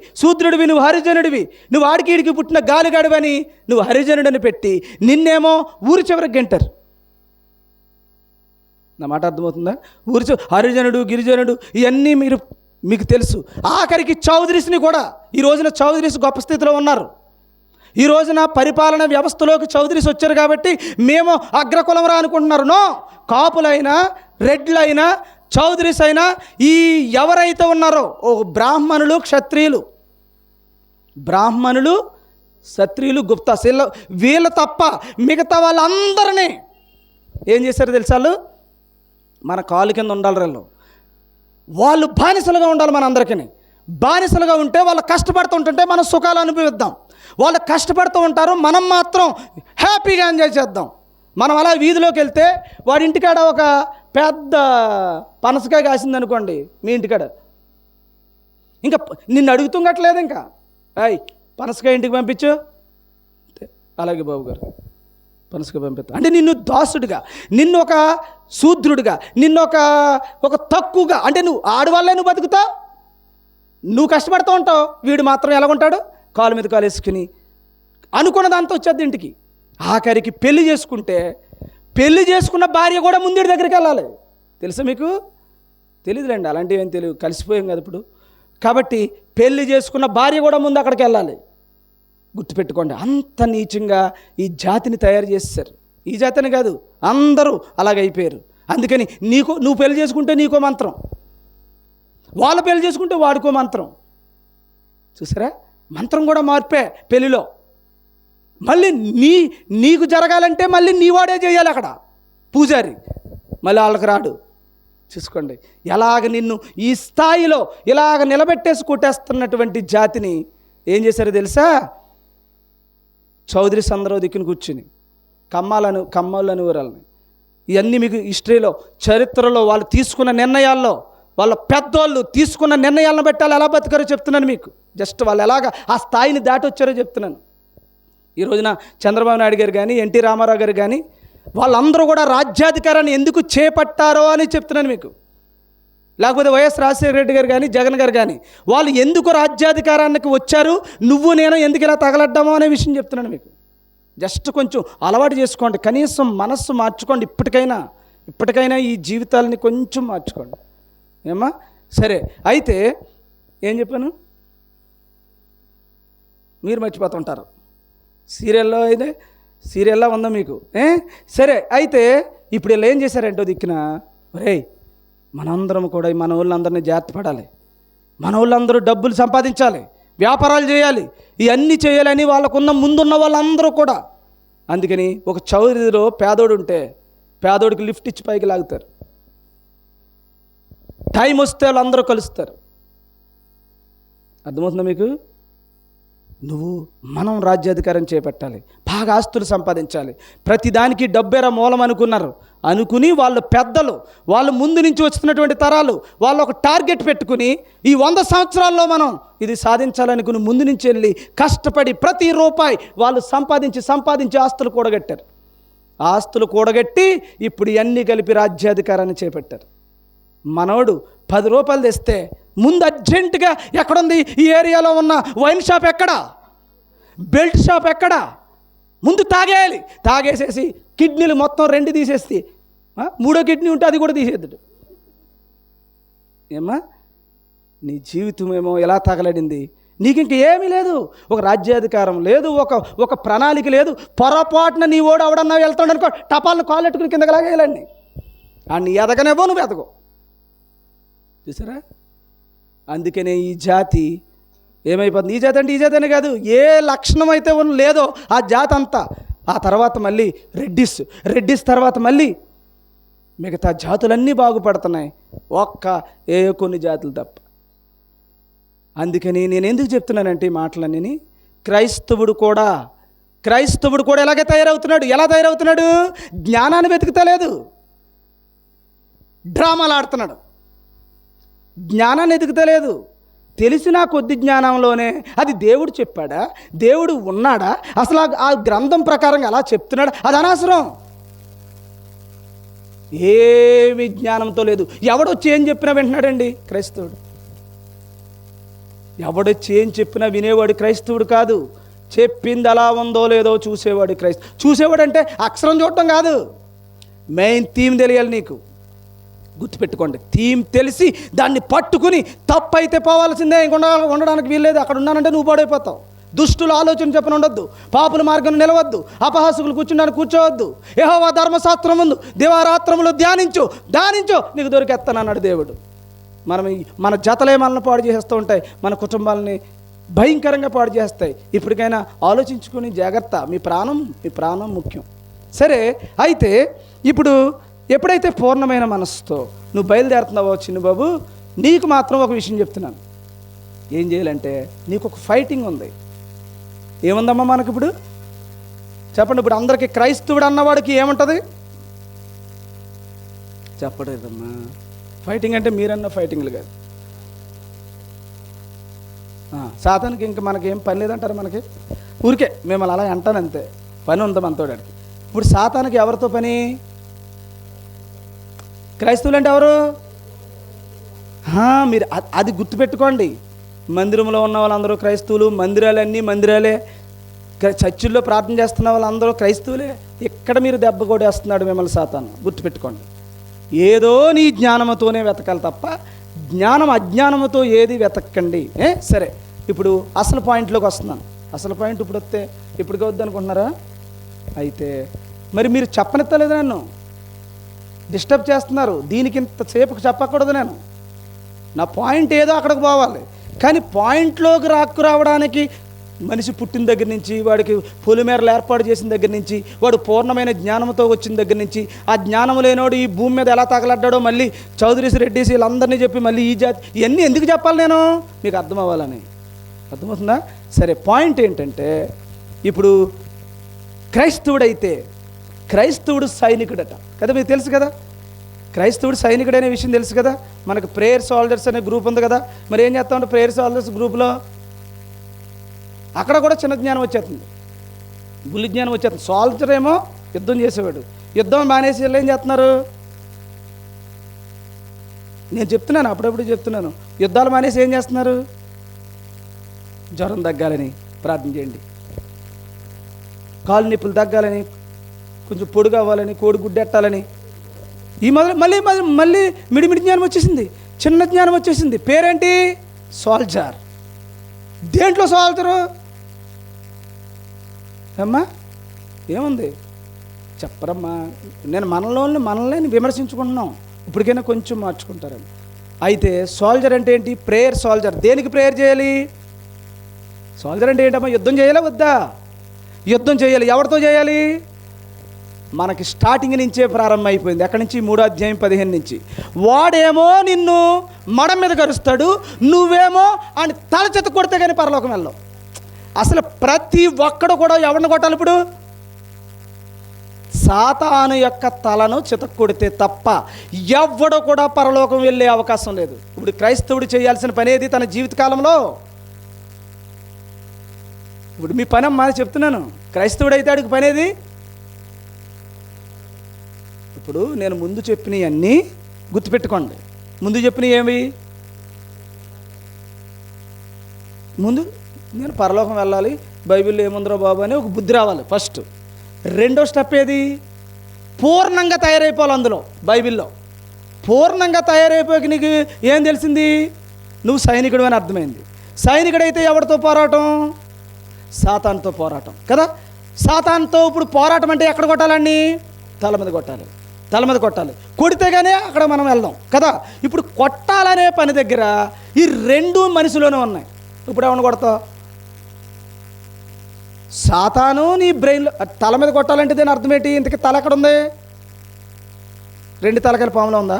నువ్వు హరిజనుడివి, నువ్వు ఆడికీడికి పుట్టిన గాలిగాడివని నువ్వు హరిజనుడని పెట్టి నిన్నేమో ఊరి చివరికి గెంటారు. నా మాట అర్థమవుతుందా? హరిజనుడు, గిరిజనుడు ఇవన్నీ మీకు తెలుసు. ఆఖరికి చౌదరీస్ని కూడా, ఈ రోజున చౌదరీస్ గొప్ప స్థితిలో ఉన్నారు. ఈ రోజున పరిపాలన వ్యవస్థలోకి చౌదరీస్ వచ్చారు కాబట్టి మేము అగ్రకులంరా అనుకుంటున్నారు. నో, కాపులైనా, రెడ్లైనా, చౌదరీస్ అయినా ఈ ఎవరైతే ఉన్నారో బ్రాహ్మణులు, క్షత్రియులు, గుప్తా వీళ్ళు తప్ప మిగతా వాళ్ళందరినీ ఏం చేశారో తెలుసా? మన కాలు కింద ఉండాలి. వాళ్ళు బానిసలుగా ఉండాలి. మన అందరికీ బానిసలుగా ఉంటే వాళ్ళు కష్టపడుతుంటుంటే మనం సుఖాలు అనుభవిద్దాం. వాళ్ళు కష్టపడుతూ ఉంటారు, మనం మాత్రం హ్యాపీగా ఎంజాయ్ చేద్దాం. మనం అలా వీధిలోకి వెళ్తే వాడి ఇంటికాడ ఒక పెద్ద పనసకాయ కాసిందనుకోండి, మీ ఇంటికాడ ఇంకా నిన్ను అడుగుతుంగట్లేదు, ఇంకా పనసకాయ ఇంటికి పంపించు, అలాగే బాబు గారు పనసకాయ పంపిస్తా అంటే నిన్ను దాసుడిగా, నిన్ను ఒక శూద్రుడిగా, నిన్ను ఒక తక్కువగా, అంటే నువ్వు ఆడవాళ్ళే నువ్వు బతుకుతావు, నువ్వు కష్టపడుతూ ఉంటావు. వీడు మాత్రం ఎలాగుంటాడు? కాలు మీద కాలు వేసుకుని అనుకున్న దాంతో వచ్చేది ఇంటికి. ఆఖరికి పెళ్లి చేసుకున్న భార్య కూడా ముందుడి దగ్గరికి వెళ్ళాలి. తెలుసా మీకు? తెలియదులేండి, అలాంటివి ఏం తెలియదు, కలిసిపోయాం కదా ఇప్పుడు. కాబట్టి పెళ్లి చేసుకున్న భార్య కూడా ముందు అక్కడికి వెళ్ళాలి. గుర్తుపెట్టుకోండి, అంత నీచంగా ఈ జాతిని తయారు చేశారు. ఈ జాతిని కాదు, అందరూ అలాగైపోయారు. అందుకని నువ్వు పెళ్లి చేసుకుంటే నీకో మంత్రం, వాళ్ళు పెళ్లి చేసుకుంటే వాడికో మంత్రం. చూసారా? మంత్రం కూడా మార్పే పెళ్లిలో. మళ్ళీ నీకు జరగాలంటే మళ్ళీ నీ వాడే చేయాలి అక్కడ పూజారి, మళ్ళీ వాళ్ళకి రాడు. చూసుకోండి ఎలాగ నిన్ను ఈ స్థాయిలో ఇలాగ నిలబెట్టేసి కొట్టేస్తున్నటువంటి జాతిని ఏం చేశారో తెలుసా? చౌదరి సందరో దిక్కుని కూర్చుని కమ్మాలని ఊరాలని ఇవన్నీ మీకు హిస్టరీలో, చరిత్రలో వాళ్ళు తీసుకున్న నిర్ణయాల్లో, వాళ్ళ పెద్దోళ్ళు తీసుకున్న నిర్ణయాలను బట్టి వాళ్ళు ఎలా బతికారో చెప్తున్నాను మీకు. జస్ట్ వాళ్ళు ఎలాగ ఆ స్థాయిని దాటి వచ్చారో చెప్తున్నాను. ఈ రోజున చంద్రబాబు నాయుడు గారు కానీ, ఎన్టీ రామారావు గారు కానీ, వాళ్ళందరూ కూడా రాజ్యాధికారాన్ని ఎందుకు చేపట్టారో అని చెప్తున్నాను మీకు. లేకపోతే వైఎస్ రాజశేఖర రెడ్డి గారు కానీ, జగన్ గారు కానీ, వాళ్ళు ఎందుకు రాజ్యాధికారానికి వచ్చారు, నువ్వు నేను ఎందుకు ఇలా తగలడ్డామో అనే విషయం చెప్తున్నాను మీకు. జస్ట్ కొంచెం అలవాటు చేసుకోండి, కనీసం మనస్సు మార్చుకోండి. ఇప్పటికైనా ఈ జీవితాలని కొంచెం మార్చుకోండి. ఏమ్మా? సరే, అయితే ఏం చెప్పాను? మీరు మర్చిపోతుంటారు. సీరియల్లో ఉందా మీకు? సరే, అయితే ఇప్పుడు వీళ్ళు ఏం చేశారంటో దిక్కున, మనందరం కూడా మన వాళ్ళందరినీ జాగ్రత్త పడాలి, మన వాళ్ళందరూ డబ్బులు సంపాదించాలి, వ్యాపారాలు చేయాలి, ఇవన్నీ చేయాలని వాళ్ళకున్న ముందున్న వాళ్ళందరూ కూడా. అందుకని ఒక చౌదరిలో పేదోడు ఉంటే పేదోడికి లిఫ్ట్ ఇచ్చి పైకి లాగుతారు. టైం వస్తే వాళ్ళందరూ కలుస్తారు. అర్థమవుతుందా మీకు? మనం రాజ్యాధికారం చేపట్టాలి, బాగా ఆస్తులు సంపాదించాలి, ప్రతిదానికి డబ్బేరా మూలం అనుకుని వాళ్ళ పెద్దలు, వాళ్ళు ముందు నుంచి వస్తున్నటువంటి తరాలు, వాళ్ళు ఒక టార్గెట్ పెట్టుకుని ఈ 100 సంవత్సరాల్లో మనం ఇది సాధించాలనుకుని ముందు నుంచి వెళ్ళి కష్టపడి ప్రతి రూపాయి వాళ్ళు సంపాదించి ఆస్తులు కూడగట్టారు. ఆస్తులు కూడగట్టి ఇప్పుడు ఇవన్నీ కలిపి రాజ్యాధికారాన్ని చేపట్టారు. మనోడు 10 రూపాయలు తెస్తే ముందు అర్జెంటుగా ఎక్కడుంది ఈ ఏరియాలో ఉన్న వైన్ షాప్ ఎక్కడా, బెల్ట్ షాప్ ఎక్కడా, ముందు తాగేయాలి, తాగేసేసి కిడ్నీలు మొత్తం 2 తీసేస్తే 3వ కిడ్నీ ఉంటే అది కూడా తీసేద్దాడు. ఏమ్మా నీ జీవితం ఏమో ఎలా తగలడింది, నీకు ఇంక ఏమీ లేదు, ఒక రాజ్యాధికారం లేదు, ఒక ప్రణాళిక లేదు. పొరపాటున నీ ఓడు అవడన్నా వెళ్తాడు అనుకో, టపాలను కాలెట్టుకుని కిందకి లాగేయాలండి. అన్ని ఎదగనేవో నువ్వు ఎదగో. చూసారా, అందుకనే ఈ జాతి ఏమైపోతుంది. ఈ జాతి అంటే ఈ జాతి అనే కాదు, ఏ లక్షణం అయితే లేదో ఆ జాతి అంతా. ఆ తర్వాత మళ్ళీ రెడ్డిస్ తర్వాత మళ్ళీ మిగతా జాతులన్నీ బాగుపడుతున్నాయి, కొన్ని జాతులు తప్ప. అందుకని నేను ఎందుకు చెప్తున్నానంటే ఈ మాటలన్నీ, క్రైస్తవుడు కూడా ఎలా తయారవుతున్నాడు, జ్ఞానాన్ని వెతుకుతలేదు, డ్రామాలు ఆడుతున్నాడు. జ్ఞానాన్ని ఎదుగుతలేదు. తెలిసిన కొద్ది జ్ఞానంలోనే అది దేవుడు చెప్పాడా, దేవుడు ఉన్నాడా, అసలు ఆ గ్రంథం ప్రకారంగా అలా చెప్తున్నాడా, అది అనవసరం. ఏమి జ్ఞానంతో లేదు. ఎవడొచ్చి ఏం చెప్పినా వింటున్నాడండి క్రైస్తవుడు. ఎవడొచ్చి ఏం చెప్పినా వినేవాడు క్రైస్తవుడు కాదు. చెప్పింది అలా ఉందో లేదో చూసేవాడు క్రైస్తవుడు. చూసేవాడు అంటే అక్షరం చూడటం కాదు, మెయిన్ థీమ్ తెలియాలి నీకు. గుర్తుపెట్టుకోండి, థీమ్ తెలిసి దాన్ని పట్టుకుని తప్పు అయితే పోవాల్సిందే, ఉండడానికి వీల్లేదు. అక్కడ ఉన్నానంటే నువ్వు పాడైపోతావు. దుష్టుల ఆలోచన చెప్పని ఉండొద్దు, పాపుల మార్గం నిలవద్దు, అపహాసకులు కూర్చోవద్దు. యెహోవా ధర్మశాస్త్రం ముందు దివారాత్రములు ధ్యానించు నీకు దొరికేస్తానన్నాడు దేవుడు. మన జతలే మనల్ని పాడు చేస్తూ ఉంటాయి, మన కుటుంబాలని భయంకరంగా పాడు చేస్తాయి. ఇప్పటికైనా ఆలోచించుకొని జాగ్రత్త. మీ ప్రాణం ముఖ్యం. సరే, అయితే ఇప్పుడు ఎప్పుడైతే పూర్ణమైన మనసుతో నువ్వు బయలుదేరుతున్నావో చిన్నబాబు, నీకు మాత్రం ఒక విషయం చెప్తున్నాను. ఏం చేయాలంటే, నీకు ఒక ఫైటింగ్ ఉంది. ఏముందమ్మా మనకి ఇప్పుడు చెప్పండి. ఇప్పుడు అందరికీ క్రైస్తవుడు అన్నవాడికి ఏముంటుంది చెప్పలేదమ్మా. ఫైటింగ్ అంటే మీరన్న ఫైటింగ్లు కాదు. సాతానికి ఇంకా మనకేం పని లేదంటారు. మనకి ఊరికే మిమ్మల్ని అలా అంటాను అంతే, పని ఉంది మనతోడానికి. ఇప్పుడు సాతానికి ఎవరితో పని? క్రైస్తవులు అంటే ఎవరు? మీరు అది గుర్తుపెట్టుకోండి. మందిరంలో ఉన్న వాళ్ళందరూ క్రైస్తవులు, మందిరాలే, చర్చిల్లో ప్రార్థన చేస్తున్న వాళ్ళందరూ క్రైస్తవులే. ఇక్కడ మీరు దెబ్బ కొడేస్తున్నాడు మిమ్మల్ని సాతాను. గుర్తుపెట్టుకోండి. ఏదో నీ జ్ఞానముతోనే వెతకాలి తప్ప అజ్ఞానముతో ఏది వెతకండి. సరే, ఇప్పుడు అసలు పాయింట్లోకి వస్తున్నాను. అసలు పాయింట్ ఇప్పటికే వద్దనుకుంటున్నారా? అయితే మరి మీరు చెప్పనెత్తలేదు, నన్ను డిస్టర్బ్ చేస్తున్నారు. దీనికి ఇంతసేపు చెప్పకూడదు. నా పాయింట్ ఏదో అక్కడికి పోవాలి. కానీ పాయింట్లోకి రావడానికి మనిషి పుట్టిన దగ్గర నుంచి, వాడికి పొలిమేరలు ఏర్పాటు చేసిన దగ్గర నుంచి, వాడు పూర్ణమైన జ్ఞానంతో వచ్చిన దగ్గర నుంచి, ఆ జ్ఞానం లేనోడు ఈ భూమి మీద ఎలా తగలడ్డాడో మళ్ళీ చౌదరీస్, రెడ్డిస్ వీళ్ళందరినీ చెప్పి మళ్ళీ ఈ జాతి ఇవన్నీ ఎందుకు చెప్పాలి నేను? మీకు అర్థం అవ్వాలని. అర్థమవుతుందా? సరే, పాయింట్ ఏంటంటే, ఇప్పుడు క్రైస్తవుడు సైనికుడట కదా, మీకు తెలుసు కదా. క్రైస్తవుడు సైనికుడు అనే విషయం తెలుసు కదా. మనకు ప్రేయర్ సోల్జర్స్ అనే గ్రూప్ ఉంది కదా. మరి ఏం చేస్తామంటే ప్రేయర్ సోల్జర్స్ గ్రూప్లో అక్కడ కూడా చిన్న జ్ఞానం వచ్చేస్తుంది, బుల్లి జ్ఞానం వచ్చేస్తుంది. సోల్జర్ ఏమో యుద్ధం చేసేవాడు, యుద్ధం మానేసి వీళ్ళు ఏం చేస్తున్నారు? నేను చెప్తున్నాను, అప్పుడప్పుడు చెప్తున్నాను. యుద్ధాలు మానేసి ఏం చేస్తున్నారు? జ్వరం తగ్గాలని ప్రార్థన చేయండి, కాలు నొప్పులు తగ్గాలని, కొంచెం పొడుగు అవ్వాలని, కోడి గుడ్డెట్టాలని, ఈ మళ్ళీ మిడిమిడి జ్ఞానం వచ్చేసింది, చిన్న జ్ఞానం వచ్చేసింది. పేరేంటి? సోల్జర్. దేంట్లో సోల్జరు అమ్మా? ఏముంది చెప్పరమ్మా. నేను మనల్ని విమర్శించుకుంటున్నాం. ఇప్పటికైనా కొంచెం మార్చుకుంటారని. అయితే సోల్జర్ అంటే ఏంటి? Prayer soldier. దేనికి ప్రేయర్ చేయాలి? సోల్జర్ అంటే ఏంటమ్మా? యుద్ధం చేయాలా వద్దా? యుద్ధం చేయాలి. ఎవరితో చేయాలి? మనకి స్టార్టింగ్ నుంచే ప్రారంభం అయిపోయింది. ఎక్కడి నుంచి? 3వ అధ్యాయం 15 నుంచి. వాడేమో నిన్ను మడం మీద కరుస్తాడు, నువ్వేమో అని తల చెత్త కొడితే కానీ పరలోకం వెళ్ళవు. అసలు ప్రతి ఒక్కడు కూడా ఎవరిని కొట్టాలి ఇప్పుడు? సాతాను యొక్క తలను చితక్కొడితే తప్ప ఎవ్వడు కూడా పరలోకం వెళ్ళే అవకాశం లేదు. ఇప్పుడు క్రైస్తవుడు చేయాల్సిన పని ఏది తన జీవితకాలంలో? ఇప్పుడు మీ పని అమ్మా చెప్తున్నాను, క్రైస్తవుడు అయితే అడిగి పనేది. ఇప్పుడు నేను ముందు చెప్పినవి అన్నీ గుర్తుపెట్టుకోండి. ముందు చెప్పినవి ఏమి? ముందు నేను పరలోకం వెళ్ళాలి, బైబిల్లో ఏముందిరో బాబు అని ఒక బుద్ధి రావాలి ఫస్ట్. రెండో స్టెప్ ఏది? పూర్ణంగా తయారైపోవాలి. అందులో బైబిల్లో పూర్ణంగా తయారైపోయి నీకు ఏం తెలిసింది? నువ్వు సైనికుడు అని అర్థమైంది. సైనికుడైతే ఎవరితో పోరాటం? సాతానుతో పోరాటం కదా. సాతానుతో ఇప్పుడు పోరాటం అంటే ఎక్కడ కొట్టాలండి? తల మీద కొట్టాలి, తల మీద కొట్టాలి. కొడితే కానీ అక్కడ మనం వెళ్దాం కదా. ఇప్పుడు కొట్టాలనే పని దగ్గర ఈ రెండు మనిషిలోనే ఉన్నాయి. ఇప్పుడు ఏమన్నా కొడతావు? సాతాను నీ బ్రెయిన్లో తల మీద కొట్టాలంటే దీని అర్థం ఏంటి? ఇంతకీ తల ఎక్కడ ఉంది? రెండు తలకాయల పాములో ఉందా?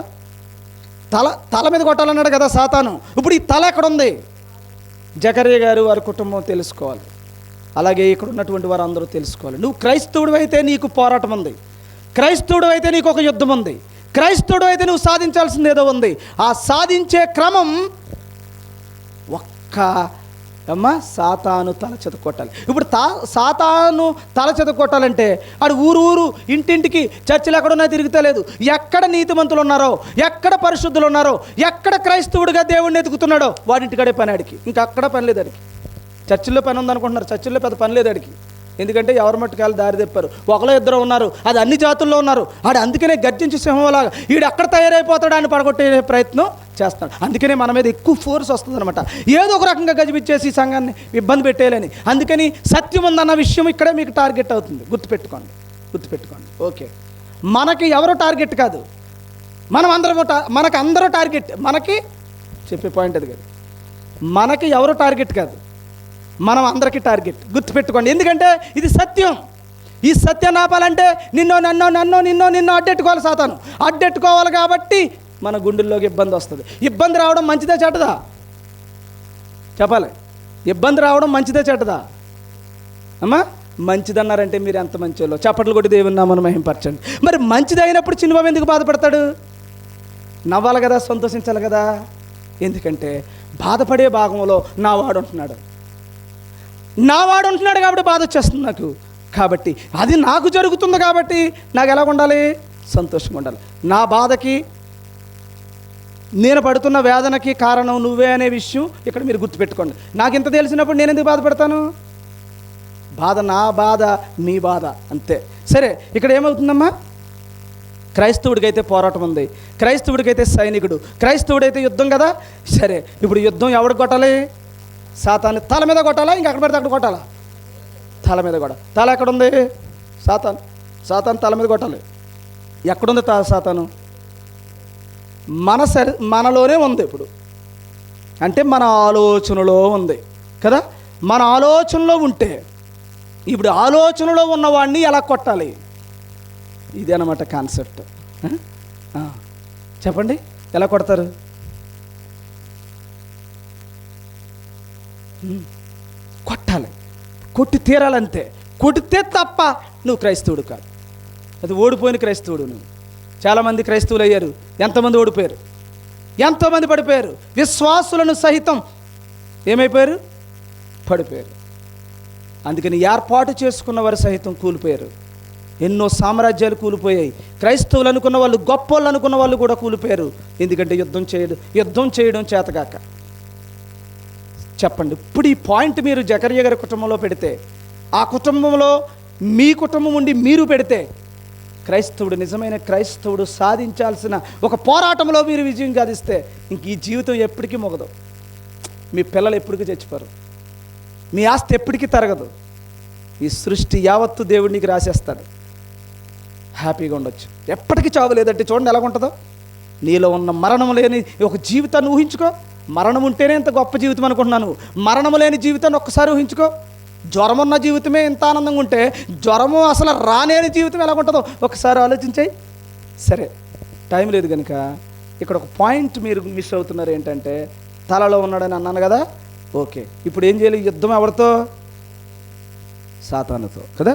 తల మీద కొట్టాలన్నాడు కదా సాతాను. ఇప్పుడు ఈ తల ఎక్కడ ఉంది? జకర్యా గారు వారి కుటుంబం తెలుసుకోవాలి, అలాగే ఇక్కడ ఉన్నటువంటి వారు అందరూ తెలుసుకోవాలి. నువ్వు క్రైస్తవుడు అయితే నీకు పోరాటం ఉంది, క్రైస్తవుడు అయితే నీకు ఒక యుద్ధం ఉంది, క్రైస్తవుడు అయితే నువ్వు సాధించాల్సింది ఏదో ఉంది. ఆ సాధించే క్రమం సాతాను తల చెత కొట్టాలి. ఇప్పుడు సాతాను తల చెత కొట్టాలంటే ఆడు ఊరు ఇంటింటికి చర్చిలు ఎక్కడున్నా తిరుగుతలేదు. ఎక్కడ నీతిమంతులు ఉన్నారో, ఎక్కడ పరిశుద్ధులు ఉన్నారో, ఎక్కడ క్రైస్తవుడిగా దేవుడిని ఎదుగుతున్నాడో వాడింటికాడే పని ఆడికి. ఇంకా అక్కడ పని లేదు ఆడికి. చర్చిల్లో పని ఉందనుకుంటున్నారు, చర్చిల్లో పెద్ద పని లేదు ఆడికి. ఎందుకంటే ఎవరి మట్టుకాలు దారి తెప్పారు. ఒకలో ఇద్దరు ఉన్నారు, అది అన్ని జాతుల్లో ఉన్నారు. ఆడు అందుకనే గర్జించి సింహంలాగా వీడు ఎక్కడ తయారైపోతాడు అని పడగొట్టే ప్రయత్నం చేస్తాడు. అందుకనే మన మీద ఎక్కువ ఫోర్స్ వస్తుంది అనమాట, ఏదో ఒక రకంగా గజిబిచ్చేసి ఈ సంఘాన్ని ఇబ్బంది పెట్టేయాలని. అందుకని సత్యం ఉందన్న విషయం ఇక్కడే మీకు టార్గెట్ అవుతుంది. గుర్తుపెట్టుకోండి. ఓకే, మనకి ఎవరు టార్గెట్ కాదు, మనకు అందరూ టార్గెట్. మనకి చెప్పే పాయింట్ అది కాదు, మనకి ఎవరు టార్గెట్ కాదు, మనం అందరికీ టార్గెట్. గుర్తుపెట్టుకోండి. ఎందుకంటే ఇది సత్యం. ఈ సత్యం ఆపాలంటే నిన్ను అడ్డెట్టుకోవాలి. సాతాను అడ్డెట్టుకోవాలి. కాబట్టి మన గుండెల్లోకి ఇబ్బంది వస్తుంది. ఇబ్బంది రావడం మంచిదే చెడ్డదా? చెప్పాలి. ఇబ్బంది రావడం మంచిదే చెడ్డదా అమ్మా? మంచిదన్నారంటే మీరు ఎంత మంచోళ్ళో. చప్పట్లు కొట్టి దేవుని నామమును మహింపరచండి. మరి మంచిది అయినప్పుడు చిన్నబాబు ఎందుకు బాధపడతాడు? నవ్వాలి కదా, సంతోషించాలి కదా. ఎందుకంటే బాధపడే భాగంలో నా వాడు ఉంటున్నాడు కాబట్టి బాధ వచ్చేస్తుంది నాకు. కాబట్టి అది నాకు జరుగుతుంది కాబట్టి నాకు ఎలా ఉండాలి? సంతోషంగా ఉండాలి. నా బాధకి, నేను పడుతున్న వేదనకి కారణం నువ్వే అనే విషయం ఇక్కడ మీరు గుర్తుపెట్టుకోండి. నాకు ఇంత తెలిసినప్పుడు నేను ఎందుకు బాధపడతాను? బాధ నా బాధ, మీ బాధ అంతే. సరే, ఇక్కడ ఏమవుతుందమ్మా? క్రైస్తవుడికైతే పోరాటం ఉంది, క్రైస్తవుడికైతే సైనికుడు, క్రైస్తవుడైతే యుద్ధం కదా. సరే, ఇప్పుడు యుద్ధం ఎవరికి కొట్టాలి? సాతాను తల మీద కొట్టాలా? ఇంకా అక్కడ పడితే అక్కడ కొట్టాలా? తల మీద కొట్టాలి. తల ఎక్కడుంది? సాతాను తల మీద కొట్టాలి. ఎక్కడుంది సాతాను? మనలోనే ఉంది. ఇప్పుడు అంటే మన ఆలోచనలో ఉంది కదా. మన ఆలోచనలో ఉంటే ఇప్పుడు ఆలోచనలో ఉన్నవాడిని ఎలా కొట్టాలి? ఇది అన్నమాట కాన్సెప్ట్. చెప్పండి, ఎలా కొడతారు? కొట్టాలి, కొట్టి తీరాలంతే. కొడితే తప్ప నువ్వు క్రైస్తవుడు కాదు. అది ఓడిపోయిన క్రైస్తవుడు నువ్వు. చాలామంది క్రైస్తవులు అయ్యారు, ఎంతమంది ఓడిపోయారు, ఎంతోమంది పడిపోయారు. విశ్వాసులను సహితం ఏమైపోయారు? పడిపోయారు. అందుకని ఏర్పాటు చేసుకున్న వారు సహితం కూలిపోయారు. ఎన్నో సామ్రాజ్యాలు కూలిపోయాయి. క్రైస్తవులు అనుకున్న వాళ్ళు, గొప్ప వాళ్ళు అనుకున్న వాళ్ళు కూడా కూలిపోయారు. ఎందుకంటే యుద్ధం చేయడం చేతగాక. చెప్పండి, ఇప్పుడు ఈ పాయింట్ మీరు జకర్యా గారి కుటుంబంలో పెడితే, ఆ కుటుంబంలో మీ కుటుంబం ఉండి మీరు పెడితే, క్రైస్తవుడు, నిజమైన క్రైస్తవుడు సాధించాల్సిన ఒక పోరాటంలో మీరు విజయం సాధిస్తే ఇంక ఈ జీవితం ఎప్పటికీ మొగదు. మీ పిల్లలు ఎప్పటికీ చచ్చిపోరు, మీ ఆస్తి ఎప్పటికీ తరగదు. ఈ సృష్టి యావత్తు దేవుడు నీకు రాసేస్తాడు. హ్యాపీగా ఉండొచ్చు, ఎప్పటికీ చావు లేదంటే. చూడండి ఎలా ఉంటుందో. నీలో ఉన్న మరణం లేని ఒక జీవితాన్ని ఊహించుకో. మరణం ఉంటేనే ఇంత గొప్ప జీవితం అనుకుంటున్నాను. మరణం లేని జీవితాన్ని ఒక్కసారి ఊహించుకో. జ్వరం ఉన్న జీవితమే ఎంత ఆనందంగా ఉంటే, జ్వరము అసలు రానేని జీవితం ఎలా ఉంటుందో ఒకసారి ఆలోచించాయి. సరే, టైం లేదు కనుక ఇక్కడ ఒక పాయింట్ మీరు మిస్ అవుతున్నారు. ఏంటంటే తలలో ఉన్నాడని అన్నాను కదా. ఓకే, ఇప్పుడు ఏం చేయాలి? యుద్ధం ఎవరితో? సాతానుతో కదా.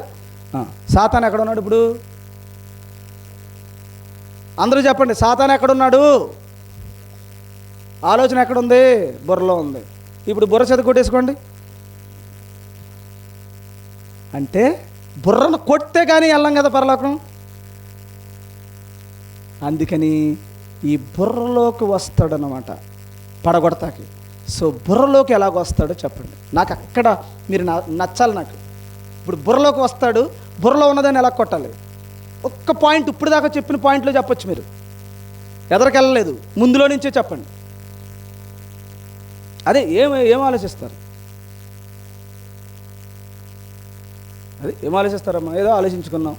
సాతాను ఎక్కడ ఉన్నాడు ఇప్పుడు? అందరూ చెప్పండి, సాతాను ఎక్కడున్నాడు? ఆలోచన ఎక్కడుంది? బుర్రలో ఉంది. ఇప్పుడు బుర్ర చెద కొట్టేసుకోండి. అంటే బుర్రను కొడితే కానీ వెళ్ళం కదా పరలోకం. అందుకని ఈ బుర్రలోకి వస్తాడనమాట పడగొడతాకి. సో బుర్రలోకి ఎలాగ వస్తాడో చెప్పండి నాకు. అక్కడ మీరు నచ్చాలి నాకు. ఇప్పుడు బుర్రలోకి వస్తాడు, బుర్రలో ఉన్నదాన్ని ఎలా కొట్టాలి? ఒక్క పాయింట్ ఇప్పుడు దాకా చెప్పిన పాయింట్లో చెప్పొచ్చు మీరు. ఎదరికెళ్ళలేదు, ముందులో నుంచే చెప్పండి. అదే ఏం ఆలోచిస్తారు? అదే ఏం ఆలోచిస్తారమ్మా? ఏదో ఆలోచించుకున్నాం,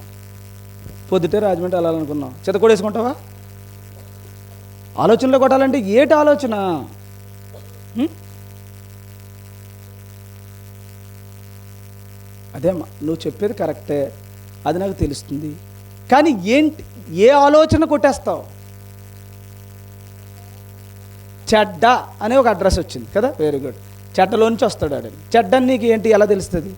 పొద్దుటే రాజమండ్రి వెళ్ళాలనుకున్నాం, చెత్త కొడేసుకుంటావా? ఆలోచనలో కొట్టాలంటే ఏటి ఆలోచన? అదేమ్మా, నువ్వు చెప్పేది కరెక్టే, అది నాకు తెలుస్తుంది. కానీ ఏంటి, ఏ ఆలోచన కొట్టేస్తావు? చెడ్డ అనే ఒక అడ్రస్ వచ్చింది కదా, వెరీ గుడ్. చెడ్డలో నుంచి వస్తాడు ఆడని. చెడ్డ నీకు ఏంటి, ఎలా తెలుస్తుంది?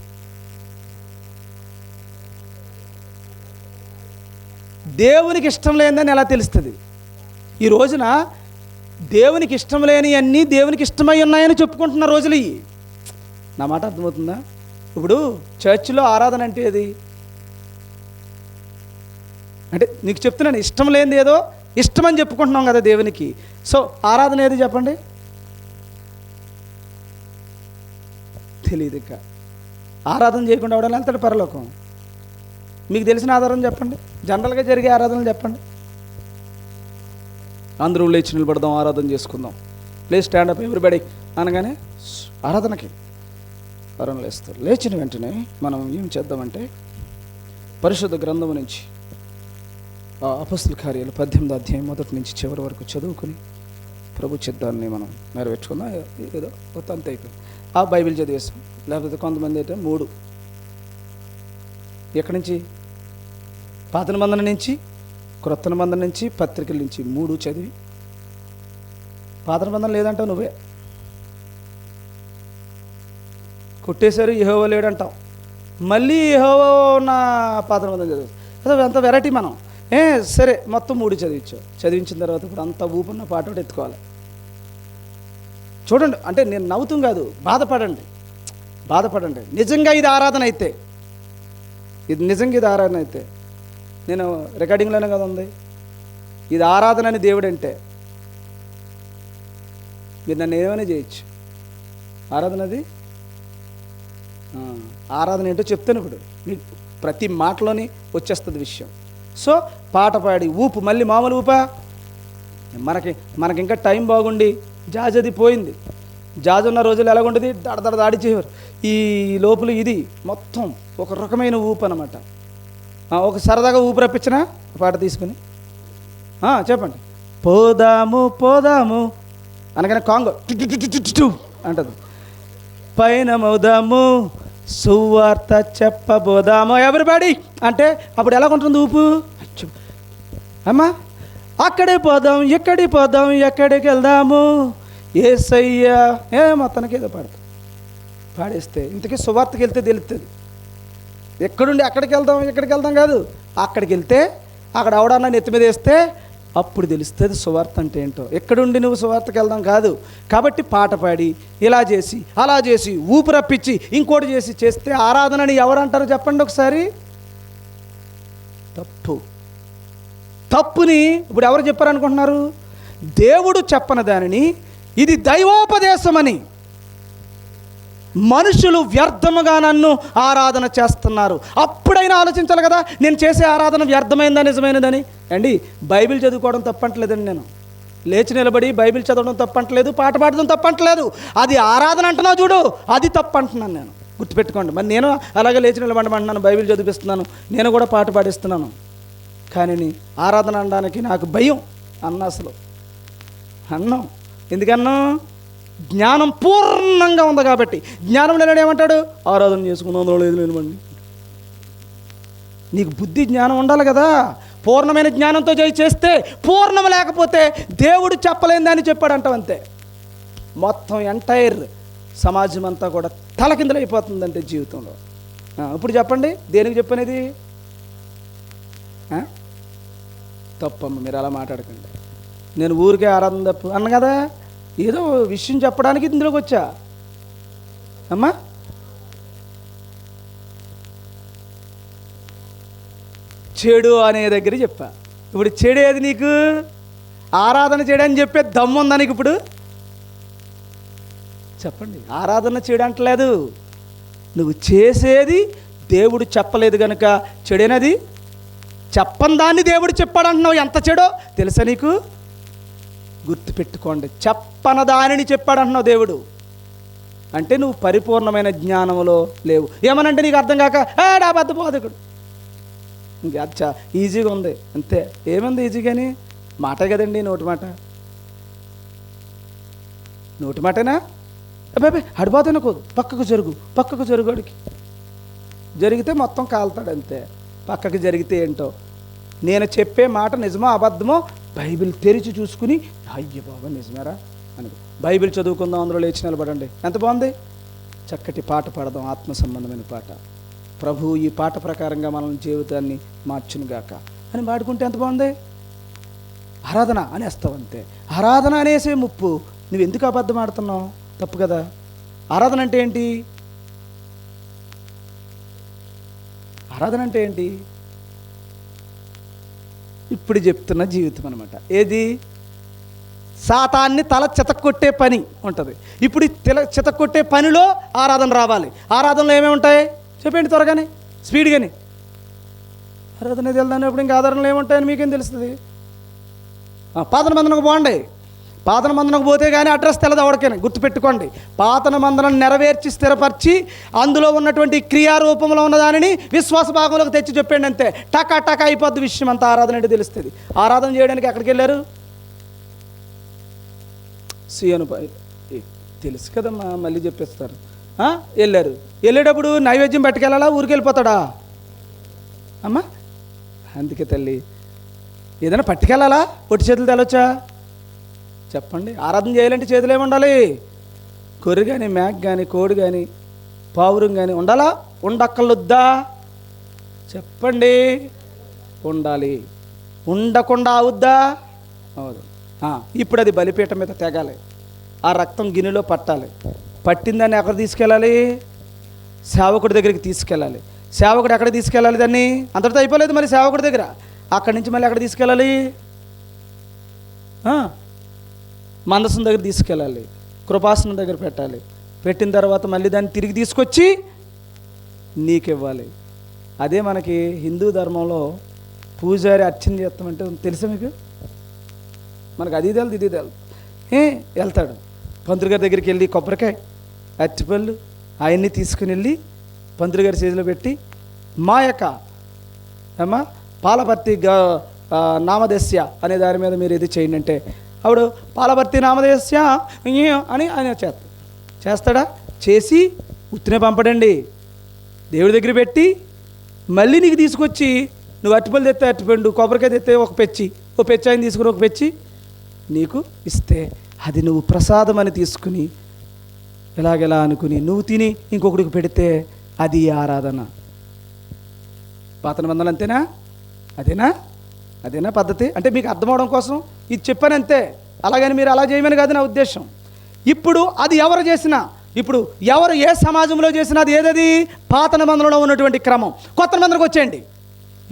దేవునికి ఇష్టం లేనిదని ఎలా తెలుస్తుంది? ఈ రోజున దేవునికి ఇష్టం లేని అన్నీ దేవునికి ఇష్టమై ఉన్నాయని చెప్పుకుంటున్న రోజులు ఇవి. నా మాట అర్థమవుతుందా? ఇప్పుడు చర్చిలో ఆరాధన అంటే ఏది? అంటే నీకు చెప్తున్నాను, ఇష్టం లేనిది ఏదో ఇష్టమని చెప్పుకుంటున్నాం కదా దేవునికి. సో ఆరాధన ఏది చెప్పండి? తెలియదు. ఇక ఆరాధన చేయకుండా ఎవడని వెళ్తాడు పరలోకం? మీకు తెలిసిన ఆధారం చెప్పండి, జనరల్గా జరిగే ఆరాధనలు చెప్పండి. అందరూ లేచి నిలబడదాం, ఆరాధన చేసుకుందాం, ప్లీజ్ స్టాండ్ అప్ ఎవ్రీబడి అనగానే ఆరాధనకి ఎవరైనా లేస్తారు. లేచిన వెంటనే మనం ఏం చేద్దామంటే పరిశుద్ధ గ్రంథం నుంచి అపొస్తలుల కార్యాలు 18వ అధ్యాయం మొదటి నుంచి చివరి వరకు చదువుకుని ప్రభు చిత్తాన్ని మనం నెరవేర్చుకుందాం. ఏదో కొత్త అంత అయిపోయింది. ఆ బైబిల్ చదివేస్తాం. లేకపోతే కొంతమంది అయితే 3 ఎక్కడి నుంచి, పాత నిబంధన నుంచి, క్రొత్త నిబంధన నుంచి, పత్రికల నుంచి 3 చదివి, పాత నిబంధన లేదంటావు నువ్వే, కొట్టేశారు యెహోవా లేడంటావు, మళ్ళీ యెహోవా ఉన్న పాత నిబంధన చదివి. అదే అంత వెరైటీ మనం. సరే మొత్తం 3 చదివించావు. చదివించిన తర్వాత ఇప్పుడు అంత ఊపున్న పాట ఒకటి ఎత్తుకోవాలి. చూడండి, అంటే నేను నవ్వుతాం కాదు, బాధపడండి. నిజంగా ఇది ఆరాధన అయితే, ఇది ఆరాధన అయితే, నేను రికార్డింగ్లోనే కదా ఉంది, ఇది ఆరాధన అని దేవుడు అంటే మీరు నన్ను ఏమైనా చేయొచ్చు. ఆరాధన ఏంటో చెప్తాను ఇప్పుడు. మీకు ప్రతి మాటలోని వచ్చేస్తుంది విషయం. సో పాట పాడి ఊపు, మళ్ళీ మామూలు ఊపా. మనకి ఇంకా టైం బాగుండి జాజది పోయింది. జాజ్ ఉన్న రోజులు ఎలాగుంటుంది, దాడిచేవారు. ఈ లోపల ఇది మొత్తం ఒక రకమైన ఊపు అనమాట. ఒక సరదాగా ఊపు రప్పించిన పాట తీసుకుని చెప్పండి. పోదాము అనగానే కాంగో అంటది. పైన మోదాము సువార్త చెప్పబోదాము ఎవరిబడి అంటే అప్పుడు ఎలాగుంటుంది ఊపు? అమ్మా అక్కడే పోదాం, ఎక్కడికి పోదాం, ఎక్కడికి వెళ్దాము, యేసయ్యా మొత్తానికి ఏదో పాడేస్తే ఇంతకీ సువార్తకి వెళ్తే తెలుస్తుంది. ఎక్కడుండి ఎక్కడికి వెళ్దాం కాదు, అక్కడికి వెళ్తే అక్కడ ఎవడన్నా నెత్తి మీద వేస్తే అప్పుడు తెలుస్తుంది సువార్త అంటే ఏంటో. ఎక్కడుండి నువ్వు సువార్తకి వెళ్దాం కాదు. కాబట్టి పాట పాడి ఇలా చేసి అలా చేసి ఊపు రప్పించి ఇంకోటి చేస్తే ఆరాధనని ఎవరంటారు చెప్పండి ఒకసారి? తప్పుని ఇప్పుడు ఎవరు చెప్పారనుకుంటున్నారు? దేవుడు చెప్పని దానిని ఇది దైవోపదేశమని మనుషులు వ్యర్థముగా నన్ను ఆరాధన చేస్తున్నారు. అప్పుడైనా ఆలోచించాలి కదా, నేను చేసే ఆరాధన వ్యర్థమైందా నిజమైనదని. అండి బైబిల్ చదువుకోవడం తప్పంటలేదండి, నేను లేచి నిలబడి బైబిల్ చదవడం తప్పంటలేదు, పాట పాడడం తప్పంటలేదు. అది ఆరాధన అంటున్నావు చూడు, అది తప్పంటున్నాను నేను. గుర్తుపెట్టుకోండి. మరి నేను అలాగే లేచి నిలబడమంటున్నాను, బైబిల్ చదివిస్తున్నాను, నేను కూడా పాట పాడిస్తున్నాను. కానీ ఆరాధన అనడానికి నాకు భయం అసలు అన్నం. ఎందుకన్నా? జ్ఞానం పూర్ణంగా ఉంది కాబట్టి. జ్ఞానం లేనాడు ఏమంటాడు? ఆరాధన చేసుకుందాం లేదు లేనివ్వండి. నీకు బుద్ధి జ్ఞానం ఉండాలి కదా. పూర్ణమైన జ్ఞానంతో చేస్తే, పూర్ణం లేకపోతే దేవుడు చెప్పలేందని చెప్పాడంటావు అంతే. మొత్తం ఎంటైర్ సమాజం అంతా కూడా తలకిందులైపోతుందంటే జీవితంలో. ఇప్పుడు చెప్పండి, దేనికి చెప్పనేది? తప్పమ్మ, మీరు అలా మాట్లాడకండి. నేను ఊరికే ఆరాధన తప్పు అన్న కదా, ఏదో విషయం చెప్పడానికి ఇందులోకి వచ్చా అమ్మా. చెడు అనే దగ్గర చెప్పా. ఇప్పుడు చెడు ఏది నీకు? ఆరాధన చేయడని చెప్పే దమ్ము ఉందా నీకు ఇప్పుడు? చెప్పండి. ఆరాధన చేయడంటలేదు, నువ్వు చేసేది దేవుడు చెప్పలేదు కనుక చెడేనది. చెప్పని దాన్ని దేవుడు చెప్పాడంటున్నావు, ఎంత చెడో తెలుసా నీకు? గుర్తుపెట్టుకోండి, చెప్పన దానిని చెప్పాడంటున్నావు దేవుడు. అంటే నువ్వు పరిపూర్ణమైన జ్ఞానంలో లేవు. ఏమనంటే నీకు అర్థం కాక అబద్ధ బోధకుడు, ఇంకా అచ్చా ఈజీగా ఉంది అంతే. ఏముంది ఈజీగాని? మాటే కదండి, నోటి మాట. నోటి మాటేనా? అబ్బాయి అడిపోతానుకోదు, పక్కకు జరుగు అడిగి జరిగితే మొత్తం కాలుతాడు అంతే. పక్కకు జరిగితే ఏంటో, నేను చెప్పే మాట నిజమో అబద్ధమో బైబిల్ తెరిచి చూసుకుని అయ్య బాబా నిజమేరా అని బైబిల్ చదువుకుందాం, అందులో లేచి నిలబడండి. ఎంత బాగుంది! చక్కటి పాట పాడదాం, ఆత్మ సంబంధమైన పాట. ప్రభు ఈ పాట ప్రకారంగా మన జీవితాన్ని మార్చునుగాక అని పాడుకుంటే ఎంత బాగుంది. ఆరాధన అనేస్తావు అంతే. ఆరాధన అనేసే ముప్పు. నువ్వు ఎందుకు అబద్ధం ఆడుతున్నావు? తప్పు కదా. ఆరాధన అంటే ఏంటి? ఆరాధన అంటే ఏంటి? ఇప్పుడు చెప్తున్న జీవితం అనమాట. ఏది? సాతాన్ని తల చితక్కొట్టే పని ఉంటుంది. ఇప్పుడు చితక్కొట్టే పనిలో ఆరాధన రావాలి. ఆరాధనలో ఏమేమి ఉంటాయి చెప్పండి త్వరగానే, స్పీడ్గాని. ఆరాధన వెళ్దానప్పుడు ఇంకా ఆధారణలు ఏముంటాయని మీకేం తెలుస్తుంది? పాతన మందనకు పోండి. పాతన మందనకు పోతే కానీ అడ్రస్ తెలదు ఎవరికైనా. గుర్తుపెట్టుకోండి, పాతన మందనం నెరవేర్చి స్థిరపరిచి అందులో ఉన్నటువంటి క్రియారూపంలో ఉన్న దానిని విశ్వాస భాగంలోకి తెచ్చి చెప్పండి అంతే. టకా అయిపోద్ది విషయం అంతా. ఆరాధన అంటే తెలుస్తుంది. ఆరాధన చేయడానికి ఎక్కడికి వెళ్ళారు? సియోను తెలుసు కదమ్మా, మళ్ళీ చెప్పేస్తారు. వెళ్ళారు. వెళ్ళేటప్పుడు నైవేద్యం పట్టుకెళ్ళాలా, ఊరికి వెళ్ళిపోతాడా అమ్మా? అందుకే తల్లి, ఏదైనా పట్టుకెళ్ళాలా, ఒట్టి చేతులు తెలవచ్చా చెప్పండి? ఆరాధన చేయాలంటే చేతులు ఏమి ఉండాలి? కొర్రె కానీ, మేక కానీ, కోడి కానీ, పావురం కానీ ఉండాలా? ఉండక్కర్లొద్దా చెప్పండి? ఉండాలి. ఉండకుండా అవుద్దా? అవదు. ఇప్పుడు అది బలిపీఠం మీద తెగాలి. ఆ రక్తం గిన్నెలో పట్టాలి. పట్టిందాన్ని ఎక్కడ తీసుకెళ్ళాలి? సేవకుడి దగ్గరికి తీసుకెళ్ళాలి. సేవకుడు ఎక్కడ తీసుకెళ్ళాలి? దాన్ని అంతటితో అయిపోలేదు మరి సేవకుడి దగ్గర. అక్కడి నుంచి మళ్ళీ ఎక్కడ తీసుకెళ్ళాలి? మందసం దగ్గర తీసుకెళ్ళాలి. కృపాసనం దగ్గర పెట్టాలి. పెట్టిన తర్వాత మళ్ళీ దాన్ని తిరిగి తీసుకొచ్చి నీకు ఇవ్వాలి. అదే మనకి హిందూ ధర్మంలో పూజారి అర్చన చేస్తామంటే తెలుసా మీకు? మనకు అది తెలదు, ఇది తెలదు. వెళ్తాడు పంతులు గారి దగ్గరికి వెళ్ళి కొబ్బరికాయ, అరటిపళ్ళు అవన్నీ తీసుకుని వెళ్ళి పంతులు గారి చేతిలో పెట్టి మా యొక్క పాలపర్తి నామదస్య అనే దాని మీద మీరు ఇది చేయండి అంటే అప్పుడు పాలపర్తి నామదస్య అని ఆయన చేస్తాడా? చేసి ఉత్తినే పంపడండి. దేవుడి దగ్గర పెట్టి మళ్ళీ నీకు తీసుకొచ్చి నువ్వు అరటిపళ్ళు తెస్తే అరటిపండు, కొబ్బరికాయ తెస్తే ఒక పెచ్చి, ఓ పెచ్చి ఆయన తీసుకుని ఒక పెచ్చి నీకు ఇస్తే అది నువ్వు ప్రసాదం అని తీసుకుని ఎలాగెలా అనుకుని నువ్వు తిని ఇంకొకటికి పెడితే అది ఆరాధన. పాత నిబంధనలు అంతేనా? అదేనా పద్ధతి? అంటే మీకు అర్థమవడం కోసం ఇది చెప్పానంతే. అలాగని మీరు అలా చేయమని కాదు నా ఉద్దేశం. ఇప్పుడు అది ఎవరు చేసినా, ఇప్పుడు ఎవరు ఏ సమాజంలో చేసినా అది ఏదది పాత నిబంధనలో ఉన్నటువంటి క్రమం. కొత్త నిబంధనకు వచ్చేయండి.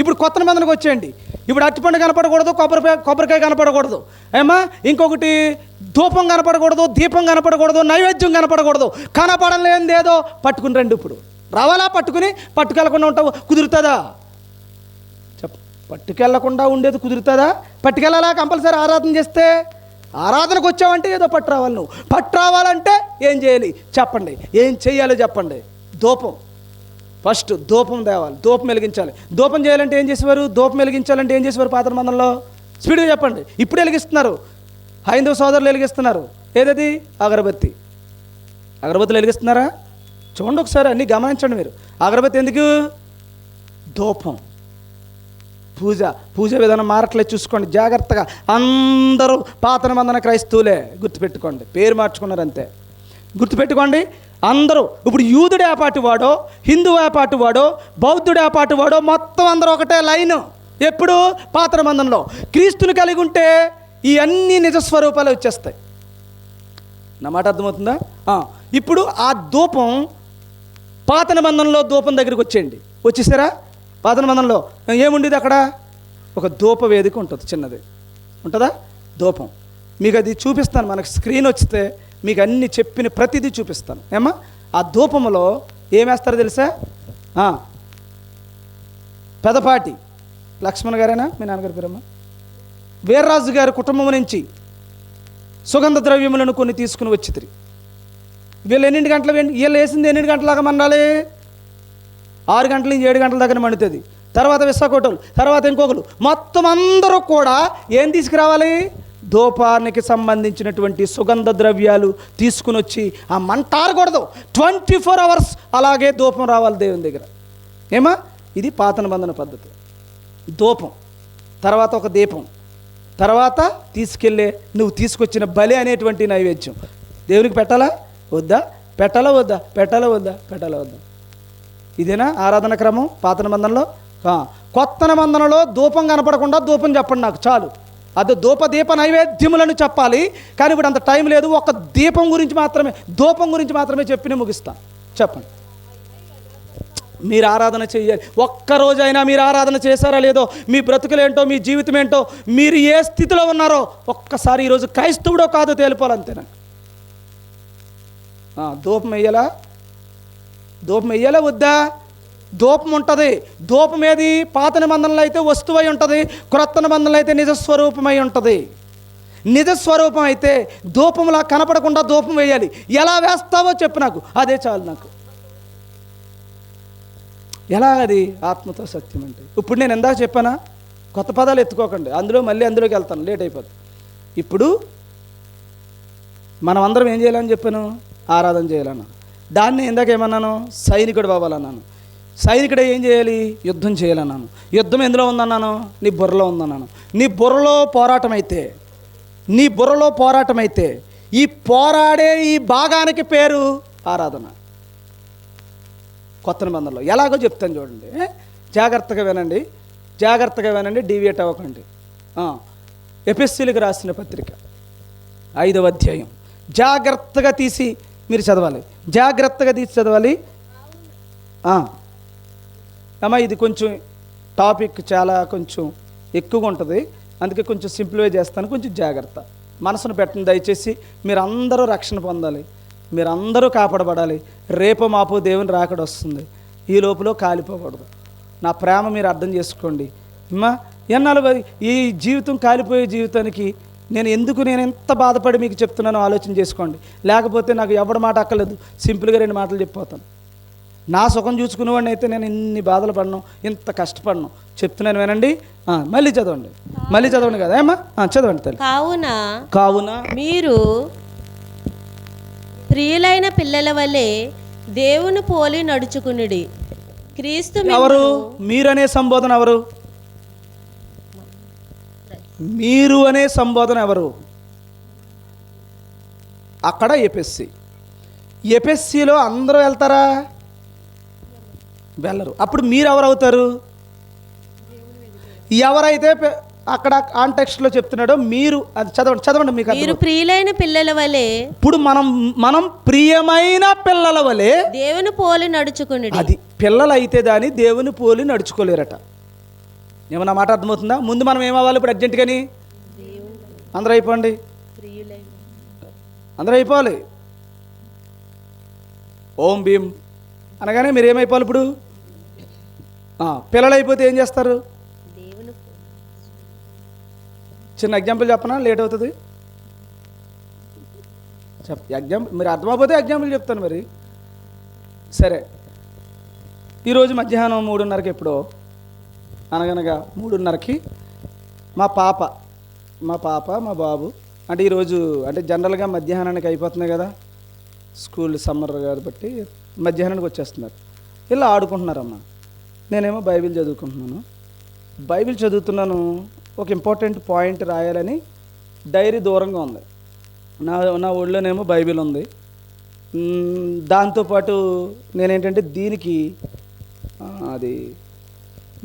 ఇప్పుడు కొత్త నిబంధనకు వచ్చేయండి. ఇప్పుడు అరటిపండు కనపడకూడదు, కొబ్బరికాయ కనపడకూడదు, ఇంకొకటి ధూపం కనపడకూడదు, దీపం కనపడకూడదు, నైవేద్యం కనపడకూడదు. కనపడలేనిది ఏదో పట్టుకుని రండి. ఇప్పుడు రావాలా? పట్టుకెళ్ళకుండా ఉంటావు కుదురుతుందా? పట్టుకెళ్లకుండా ఉండేది కుదురుతుందా? పట్టుకెళ్ళాలా కంపల్సరీ ఆరాధన చేస్తే? ఆరాధనకు వచ్చావంటే ఏదో పట్టు రావాలి. నువ్వు పట్టు రావాలంటే ఏం చేయాలి చెప్పండి? ఏం చేయాలో చెప్పండి? ధూపం, ఫస్ట్ ధూపం తేవాలి, ధూపం వెలిగించాలి. ధూపం చేయాలంటే ఏం చేసేవారు? ధూపం వెలిగించాలంటే ఏం చేసేవారు పాత మందంలో? స్పీడ్గా చెప్పండి. ఇప్పుడు వెలిగిస్తున్నారు, హైందవ సోదరులు వెలిగిస్తున్నారు. ఏదది? అగరబత్తులు వెలిగిస్తున్నారా? చూడండి ఒకసారి, అన్నీ గమనించండి మీరు. అగరబత్తి ఎందుకు? ధూపం. పూజ విధానం మారట్లేదు చూసుకోండి జాగ్రత్తగా. అందరూ పాత నిబంధన క్రైస్తవులే, గుర్తుపెట్టుకోండి. పేరు మార్చుకున్నారు అంతే. గుర్తుపెట్టుకోండి. అందరూ ఇప్పుడు యూదుడు ఏ పాటి వాడో, హిందువు ఏ పాటి వాడో, బౌద్ధుడు ఏ పాటి వాడో మొత్తం అందరూ ఒకటే లైను. ఎప్పుడు? పాత నిబంధనలో. క్రీస్తుని కలిగి ఉంటే ఈ అన్ని నిజస్వరూపాలు వచ్చేస్తాయి. నా మాట అర్థమవుతుందా? ఇప్పుడు ఆ ధూపం పాత నిబంధనలో ధూపం దగ్గరికి వచ్చేయండి. వచ్చేసారా? పాత నిబంధనలో ఏముండేది? అక్కడ ఒక ధూప వేదిక ఉంటుంది, చిన్నది ఉంటుందా? ధూపం మీకు అది చూపిస్తాను. మనకు స్క్రీన్ వచ్చితే మీకు అన్ని చెప్పిన ప్రతిదీ చూపిస్తాను. ఏమా ఆ ధూపంలో ఏమేస్తారో తెలుసా? పెదపాటి లక్ష్మణ్ గారేనా మీ నాన్నగారి పేరమ్మా? వీర్రాజు గారి కుటుంబం నుంచి సుగంధ ద్రవ్యములను కొన్ని తీసుకుని వచ్చితిరి. వీళ్ళు ఎన్నింటి గంటలు వీళ్ళు వేసింది ఎన్నింటి గంటలాగా మండాలి? 6 గంటల నుంచి 7 గంటల దాకా మండుతుంది. తర్వాత విశాఖోటోలు, తర్వాత ఇంకొకరు, మొత్తం అందరూ కూడా ఏం తీసుకురావాలి? ధూపానికి సంబంధించినటువంటి సుగంధ ద్రవ్యాలు తీసుకుని వచ్చి ఆ మంట ఆరకూడదు. 24 hours అలాగే ధూపం రావాలి దేవుని దగ్గర. ఏమా ఇది పాత నిబంధన పద్ధతి. ధూపం తర్వాత ఒక దీపం, తర్వాత తీసుకెళ్ళే నువ్వు తీసుకొచ్చిన బలి అనేటువంటి నైవేద్యం దేవునికి పెట్టాలా వద్దా? పెట్టాలా వద్దా? పెట్టాలా వద్దా? పెట్టాలా వద్దా? ఇదేనా ఆరాధన క్రమం పాత నిబంధనలో? కొత్త నిబంధనలో ధూపం కనపడకుండా ధూపం చెప్పండి నాకు చాలు. అది దీప నైవేద్యములను చెప్పాలి. కానీ ఇప్పుడు అంత టైం లేదు. ఒక దీపం గురించి మాత్రమే, ధూపం గురించి మాత్రమే చెప్పి ముగిస్తాను. చెప్పండి. మీరు ఆరాధన చేయాలి. ఒక్కరోజైనా మీరు ఆరాధన చేశారా లేదో, మీ బ్రతుకులేంటో, మీ జీవితం ఏంటో, మీరు ఏ స్థితిలో ఉన్నారో ఒక్కసారి ఈరోజు క్రైస్తవుడో కాదో తేలిపోవాలంతేనా? ధూపం వేయాలా? ధూపం వేయాలా వద్దా? ధూపం ఉంటుంది. ధూపం ఏది? పాత నిబంధనలు అయితే వస్తువై ఉంటుంది, క్రొత్త నిబంధనలు అయితే నిజస్వరూపమై ఉంటుంది. నిజస్వరూపం అయితే ధూపంలా కనపడకుండా ధూపం వేయాలి. ఎలా వేస్తావో చెప్పు నాకు, అదే చాలు నాకు. ఎలా? అది ఆత్మతో సత్యం అంటే. ఇప్పుడు నేను ఎందాక చెప్పానా? కొత్త పదాలు ఎత్తుకోకండి, అందులోకి వెళ్తాను, లేట్ అయిపోతుంది. ఇప్పుడు మనం అందరం ఏం చేయాలని చెప్పాను? ఆరాధన చేయాలన్నాను. దాన్ని ఇందాక ఏమన్నాను? సైనికుడు అవ్వాలన్నాను. సైనికుడే ఏం చేయాలి? యుద్ధం చేయాలన్నాను. యుద్ధం ఎందులో ఉందన్నాను? నీ బుర్రలో ఉందన్నాను. నీ బుర్రలో పోరాటం అయితే ఈ పోరాడే ఈ భాగానికి పేరు ఆరాధన. కొత్త నిబంధనలో ఎలాగో చెప్తాను చూడండి, జాగ్రత్తగా వినండి, డీవియేట్ అవ్వకండి. ఎఫెసీయులకు రాసిన పత్రిక 5వ అధ్యాయం జాగ్రత్తగా తీసి మీరు చదవాలి. అమ్మా ఇది కొంచెం టాపిక్ చాలా కొంచెం ఎక్కువగా ఉంటుంది, అందుకే కొంచెం సింప్లిఫై చేస్తాను. కొంచెం జాగ్రత్త మనసును పెట్టండి దయచేసి. మీరు అందరూ రక్షణ పొందాలి, మీరు అందరూ కాపాడబడాలి. రేపో మాపో దేవుని రాకడ వస్తుంది, ఈ లోపల కాలిపోకూడదు. నా ప్రేమ మీరు అర్థం చేసుకోండి. అమ్మా ఎన్నాళ్ళు ఈ జీవితం కాలిపోయే జీవితానికి నేను ఎంత బాధపడి మీకు చెప్తున్నానో ఆలోచన చేసుకోండి. లేకపోతే నాకు ఎవరి మాట అక్కర్లేదు, సింపుల్గా 2 మాటలు చెప్పిపోతాను. నా సుఖం చూసుకునేవాడిని అయితే నేను ఇన్ని బాధలు పడను, ఇంత కష్టపడను. చెప్తున్నాను వినండి. మళ్ళీ చదవండి కదా ఏమ్మా? చదవండి తల్లి. కావున మీరు ప్రియులైన పిల్లల వలె దేవుని పోలి నడుచుకునుడి. క్రీస్తు ఎవరు? మీరు అనే సంబోధన ఎవరు? మీరు అనే సంబోధన ఎవరు? అక్కడ ఎపిఎస్సిలో అందరూ వెళ్తారా? వెళ్ళరు. అప్పుడు మీరు ఎవరు అవుతారు? ఎవరైతే అక్కడ కాంటెక్స్ట్లో చెప్తున్నాడో మీరు అది చదవండి మీకు. మీరు ప్రియులైన పిల్లల వలె, ఇప్పుడు మనం ప్రియమైన పిల్లల వలె దేవుని పోలి నడుచుకునుడి. అది పిల్లలు అయితే దాన్ని దేవుని పోలి నడుచుకోలేరట. ఏమన్నా మాట అర్థమవుతుందా? ముందు మనం ఏమవ్వాలి ఇప్పుడు అర్జెంటుగాని? అందరూ అయిపోండి, అందరూ అయిపోవాలి. ఓం భీం అనగానే మీరు ఏమైపోవాలి ఇప్పుడు? పిల్లలు అయిపోతే ఏం చేస్తారు? చిన్న ఎగ్జాంపుల్ చెప్పనా? లేట్ అవుతుంది. ఎగ్జాంపుల్ మీరు అర్థమైపోతే ఎగ్జాంపుల్ చెప్తాను. మరి సరే, ఈరోజు మధ్యాహ్నం 3:30కి ఎప్పుడో అనగనగా 3:30కి మా పాప మా బాబు అంటే ఈరోజు అంటే జనరల్గా మధ్యాహ్నానికి అయిపోతున్నాయి కదా, స్కూల్ సమ్మర్ కాబట్టి మధ్యాహ్నానికి వచ్చేస్తున్నారు. ఇలా ఆడుకుంటున్నారమ్మా. నేనేమో బైబిల్ చదువుతున్నాను. ఒక ఇంపార్టెంట్ పాయింట్ రాయాలని డైరీ దూరంగా ఉంది. నా ఒళ్ళోనేమో బైబిల్ ఉంది. దాంతోపాటు నేనేంటంటే దీనికి అది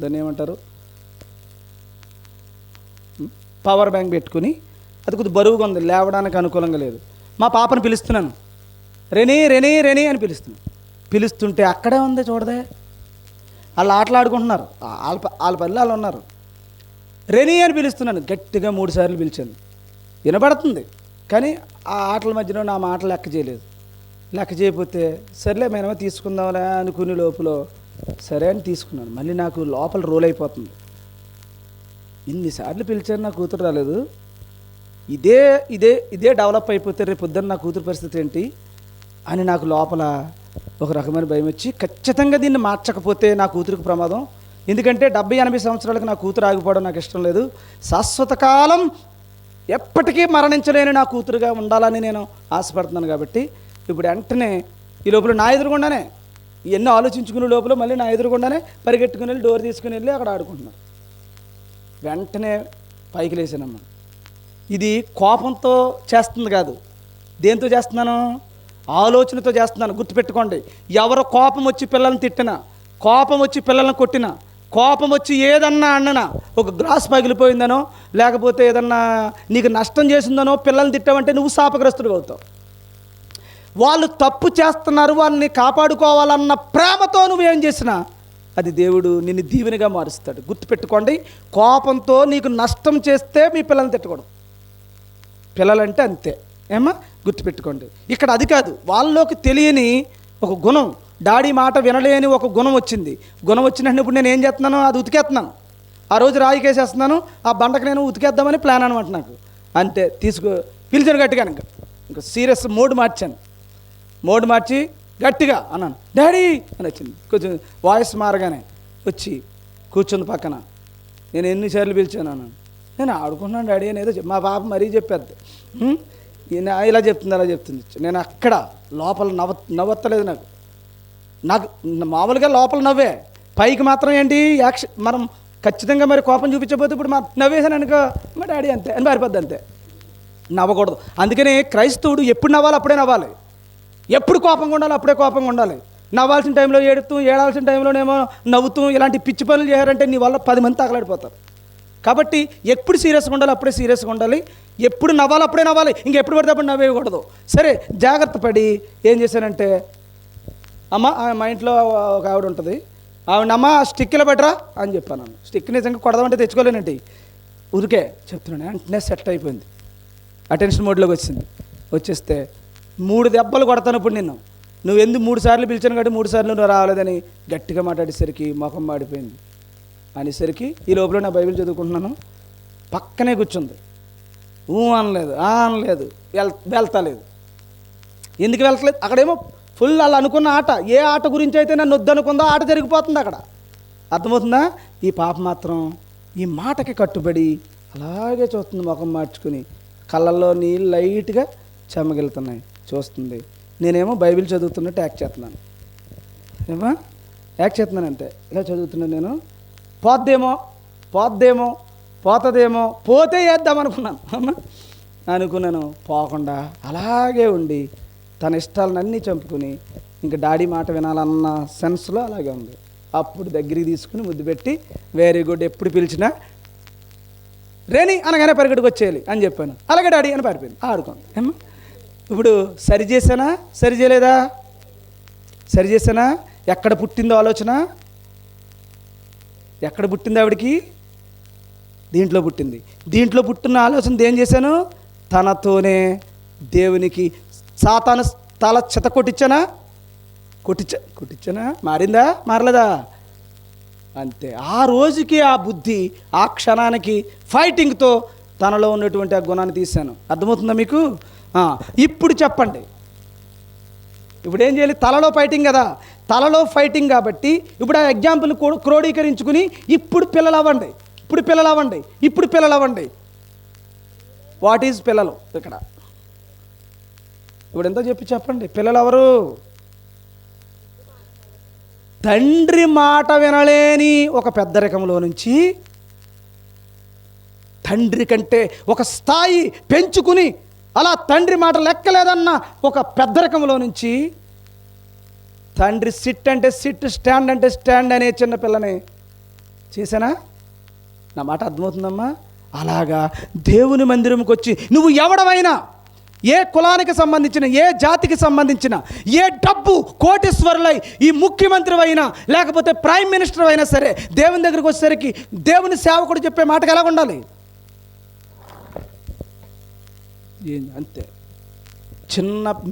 దాన్ని ఏమంటారు, పవర్ బ్యాంక్ పెట్టుకుని, అది కొద్దిగా బరువుగా ఉంది, లేవడానికి అనుకూలంగా లేదు. మా పాపను పిలుస్తున్నాను, రెనీ రెనీ రెనీ అని పిలుస్తుంటే అక్కడే ఉంది చూడదే, వాళ్ళు ఆటలాడుకుంటున్నారు, వాళ్ళ పల్లె వాళ్ళు ఉన్నారు. రెనీ అని పిలుస్తున్నాను, గట్టిగా 3 సార్లు పిలిచాను, వినబడుతుంది కానీ ఆ ఆటల మధ్యలో నా మాటలు లెక్క చేయలేదు. లెక్క చేయకపోతే సర్లే మేమేమో తీసుకుందాంలే అనుకునే లోపల సరే అని తీసుకున్నాను. మళ్ళీ నాకు లోపల రోల్ అయిపోతుంది, ఇన్నిసార్లు పిలిచాను నా కూతురు రాలేదు, ఇదే ఇదే ఇదే డెవలప్ అయిపోతే రేపు పొద్దున్న నా కూతురు పరిస్థితి ఏంటి అని నాకు లోపల ఒక రకమైన భయం వచ్చి, ఖచ్చితంగా దీన్ని మార్చకపోతే నా కూతురికి ప్రమాదం. ఎందుకంటే 70-80 సంవత్సరాలకు నా కూతురు ఆగిపోవడం నాకు ఇష్టం లేదు. శాశ్వత కాలం ఎప్పటికీ మరణించలేని నా కూతురుగా ఉండాలని నేను ఆశపడుతున్నాను. కాబట్టి ఇప్పుడు వెంటనే ఈ లోపల నా ఎదురుగుండానే ఇవన్నీ ఆలోచించుకునే లోపల మళ్ళీ నా ఎదురుగుండానే పరిగెట్టుకుని వెళ్ళి డోర్ తీసుకుని వెళ్ళి అక్కడ ఆడుకుంటున్నాను. వెంటనే పైకి లేచానమ్మా. ఇది కోపంతో చేస్తుంది కాదు, దేంతో చేస్తున్నాను, ఆలోచనతో చేస్తున్నాను. గుర్తుపెట్టుకోండి, ఎవరు కోపం వచ్చి పిల్లల్ని తిట్టినా, కోపం వచ్చి పిల్లల్ని కొట్టినా, కోపం వచ్చి ఏదన్నా అన్ననా, ఒక గ్లాస్ పగిలిపోయిందనో లేకపోతే ఏదన్నా నీకు నష్టం చేసిందనో పిల్లల్ని తిట్టావంటే నువ్వు శాపగ్రస్తుడిగా అవుతావు. వాళ్ళు తప్పు చేస్తున్నారు, వాళ్ళని కాపాడుకోవాలన్న ప్రేమతో నువ్వేం చేసినా అది దేవుడు నిన్ను దీవెనగా మారుస్తాడు. గుర్తుపెట్టుకోండి, కోపంతో నీకు నష్టం చేస్తే మీ పిల్లల్ని తిట్టకూడదు. పిల్లలంటే అంతే ఏమా, గుర్తుపెట్టుకోండి. ఇక్కడ అది కాదు, వాళ్ళలోకి తెలియని ఒక గుణం, డాడీ మాట వినలేని ఒక గుణం వచ్చింది. గుణం వచ్చినప్పుడు ఇప్పుడు నేను ఏం చేస్తున్నాను, అది ఉతికేస్తున్నాను. ఆ రోజు రాయికేసేస్తున్నాను, ఆ బండకు నేను ఉతికేద్దామని ప్లాన్ అనమాట నాకు. అంతే పిలిచాను గట్టిగా, ఇంకా సీరియస్ మోడ్ మార్చి గట్టిగా అన్నాను, డాడీ అని వచ్చింది. కొంచెం వాయిస్ మారగానే వచ్చి కూర్చుంది పక్కన. నేను ఎన్నిసార్లు పిలిచాను అన్నాను, నేను ఆడుకున్నాను డాడీ అని ఏదో మా పాప మరీ చెప్పేద్ది, ఇలా చెప్తుంది అలా చెప్తుంది. నేను అక్కడ లోపల నవ్వత్తలేదు. నాకు మామూలుగా లోపల నవ్వే, పైకి మాత్రం ఏంటి యాక్షన్. మనం ఖచ్చితంగా మరి కోపం చూపించబోతే ఇప్పుడు నవ్వేసాను అనుకో, మా డాడీ అంతే అని పారిపోద్ది, అంతే. నవ్వకూడదు. అందుకని క్రైస్తవుడు ఎప్పుడు నవ్వాలి అప్పుడే నవ్వాలి, ఎప్పుడు కోపంగా ఉండాలి అప్పుడే కోపంగా ఉండాలి. నవ్వాల్సిన టైంలో ఏడాల్సిన టైంలోనేమో నవ్వుతూ ఇలాంటి పిచ్చి పనులు చేయాలంటే నీ వల్ల 10 మంది తగలాడిపోతారు. కాబట్టి ఎప్పుడు సీరియస్గా ఉండాలి అప్పుడే సీరియస్గా ఉండాలి, ఎప్పుడు నవ్వాలి అప్పుడే నవ్వాలి, ఇంకెప్పుడు పడితే అప్పుడు నవ్వేయకూడదు. సరే జాగ్రత్త పడి ఏం చేశానంటే, అమ్మ మా ఇంట్లో ఒక ఆవిడ ఉంటుంది, ఆవిడమ్మ స్టిక్లో పెట్టరా అని చెప్పాను. స్టిక్ నిజంగా కొడదామంటే తెచ్చుకోలేనండి, ఉరికే చెప్తున్నాను. వెంటనే సెట్ అయిపోయింది, అటెన్షన్ మోడ్లోకి వచ్చేస్తే 3 దెబ్బలు కొడతాను ఇప్పుడు నువ్వు ఎందుకు 3 సార్లు పిలిచాను కాబట్టి 3 సార్లు నువ్వు రాలేదని గట్టిగా మాట్లాడేసరికి ముఖం మాడిపోయింది. అనేసరికి ఈ లోపల నా బైబిల్ చదువుకుంటున్నాను, పక్కనే కూర్చుంది, అనలేదు, వెళ్తలేదు. ఎందుకు వెళ్తలేదు, అక్కడేమో ఫుల్ వాళ్ళు అనుకున్న ఆట, ఏ ఆట గురించి అయితే నన్ను వద్దనుకుందో ఆట జరిగిపోతుంది అక్కడ, అర్థమవుతుందా. ఈ పాప మాత్రం ఈ మాటకి కట్టుబడి అలాగే చూస్తుంది, ముఖం మార్చుకుని, కళ్ళల్లో నీళ్ళు లైట్గా చెమ్మగిలుతున్నాయి, చూస్తుంది. నేనేమో బైబిల్ చదువుతున్నట్టు యాక్ట్ చేస్తున్నాను, యాక్ట్ చేస్తున్నానంటే ఇలా చదువుతున్నాను. నేను పోతుందేమో పోతే అనుకున్నాను. పోకుండా అలాగే ఉండి తన ఇష్టాలను అన్నీ చంపుకుని ఇంకా డాడీ మాట వినాలన్న సెన్స్లో అలాగే ఉంది. అప్పుడు దగ్గరికి తీసుకుని ముద్దు పెట్టి, వెరీ గుడ్, ఎప్పుడు పిలిచినా రేణి అనగానే పరిగెట్టుకు వచ్చేయాలి అని చెప్పాను. అలాగే డాడీ అని పారిపోయింది, ఆడుకోండి. ఇప్పుడు సరి చేశానా, సరి చేయలేదా, సరి చేశానా. ఎక్కడ పుట్టిందో ఆలోచన, ఎక్కడ పుట్టింది ఆవిడికి, దీంట్లో పుట్టింది. దీంట్లో పుట్టిన ఆలోచన ఏం చేశాను, తనతోనే దేవునికి సాతాను తల చెత్త కొట్టించానా, మారిందా మారలేదా, అంతే. ఆ రోజుకి ఆ బుద్ధి, ఆ క్షణానికి ఫైటింగ్తో తనలో ఉన్నటువంటి ఆ గుణాన్ని తీశాను. అర్థమవుతుందా మీకు. ఇప్పుడు చెప్పండి, ఇప్పుడు ఏం చేయాలి, తలలో ఫైటింగ్ కదా, తలలో ఫైటింగ్ కాబట్టి ఇప్పుడు ఆ ఎగ్జాంపుల్ క్రోడీకరించుకుని ఇప్పుడు పిల్లలు అవ్వండి. వాట్ ఈజ్ పిల్లలు ఇక్కడ, ఇప్పుడు ఎంతో చెప్పండి, పిల్లలు ఎవరు, తండ్రి మాట వినలేని ఒక పెద్దరికంలో నుంచి తండ్రి కంటే ఒక స్థాయి పెంచుకుని అలా తండ్రి మాట లెక్కలేదన్న ఒక పెద్దరికంలో నుంచి తండ్రి సిట్ అంటే సిట్, స్టాండ్ అంటే స్టాండ్ అనే చిన్న పిల్లని చేశానా? నా మాట అర్థమవుతుందమ్మా? అలాగా దేవుని మందిరంకి వచ్చి నువ్వు ఎవడవైనా, ఏ కులానికి సంబంధించిన, ఏ జాతికి సంబంధించిన, ఏ డబ్బు కోటీశ్వరులై ఈ ముఖ్యమంత్రి అయినా లేకపోతే ప్రైమ్ మినిస్టర్ అయినా సరే దేవుని దగ్గరికి వచ్చేసరికి దేవుని సేవకుడు చెప్పే మాటకు ఎలా ఉండాలి? అంతే.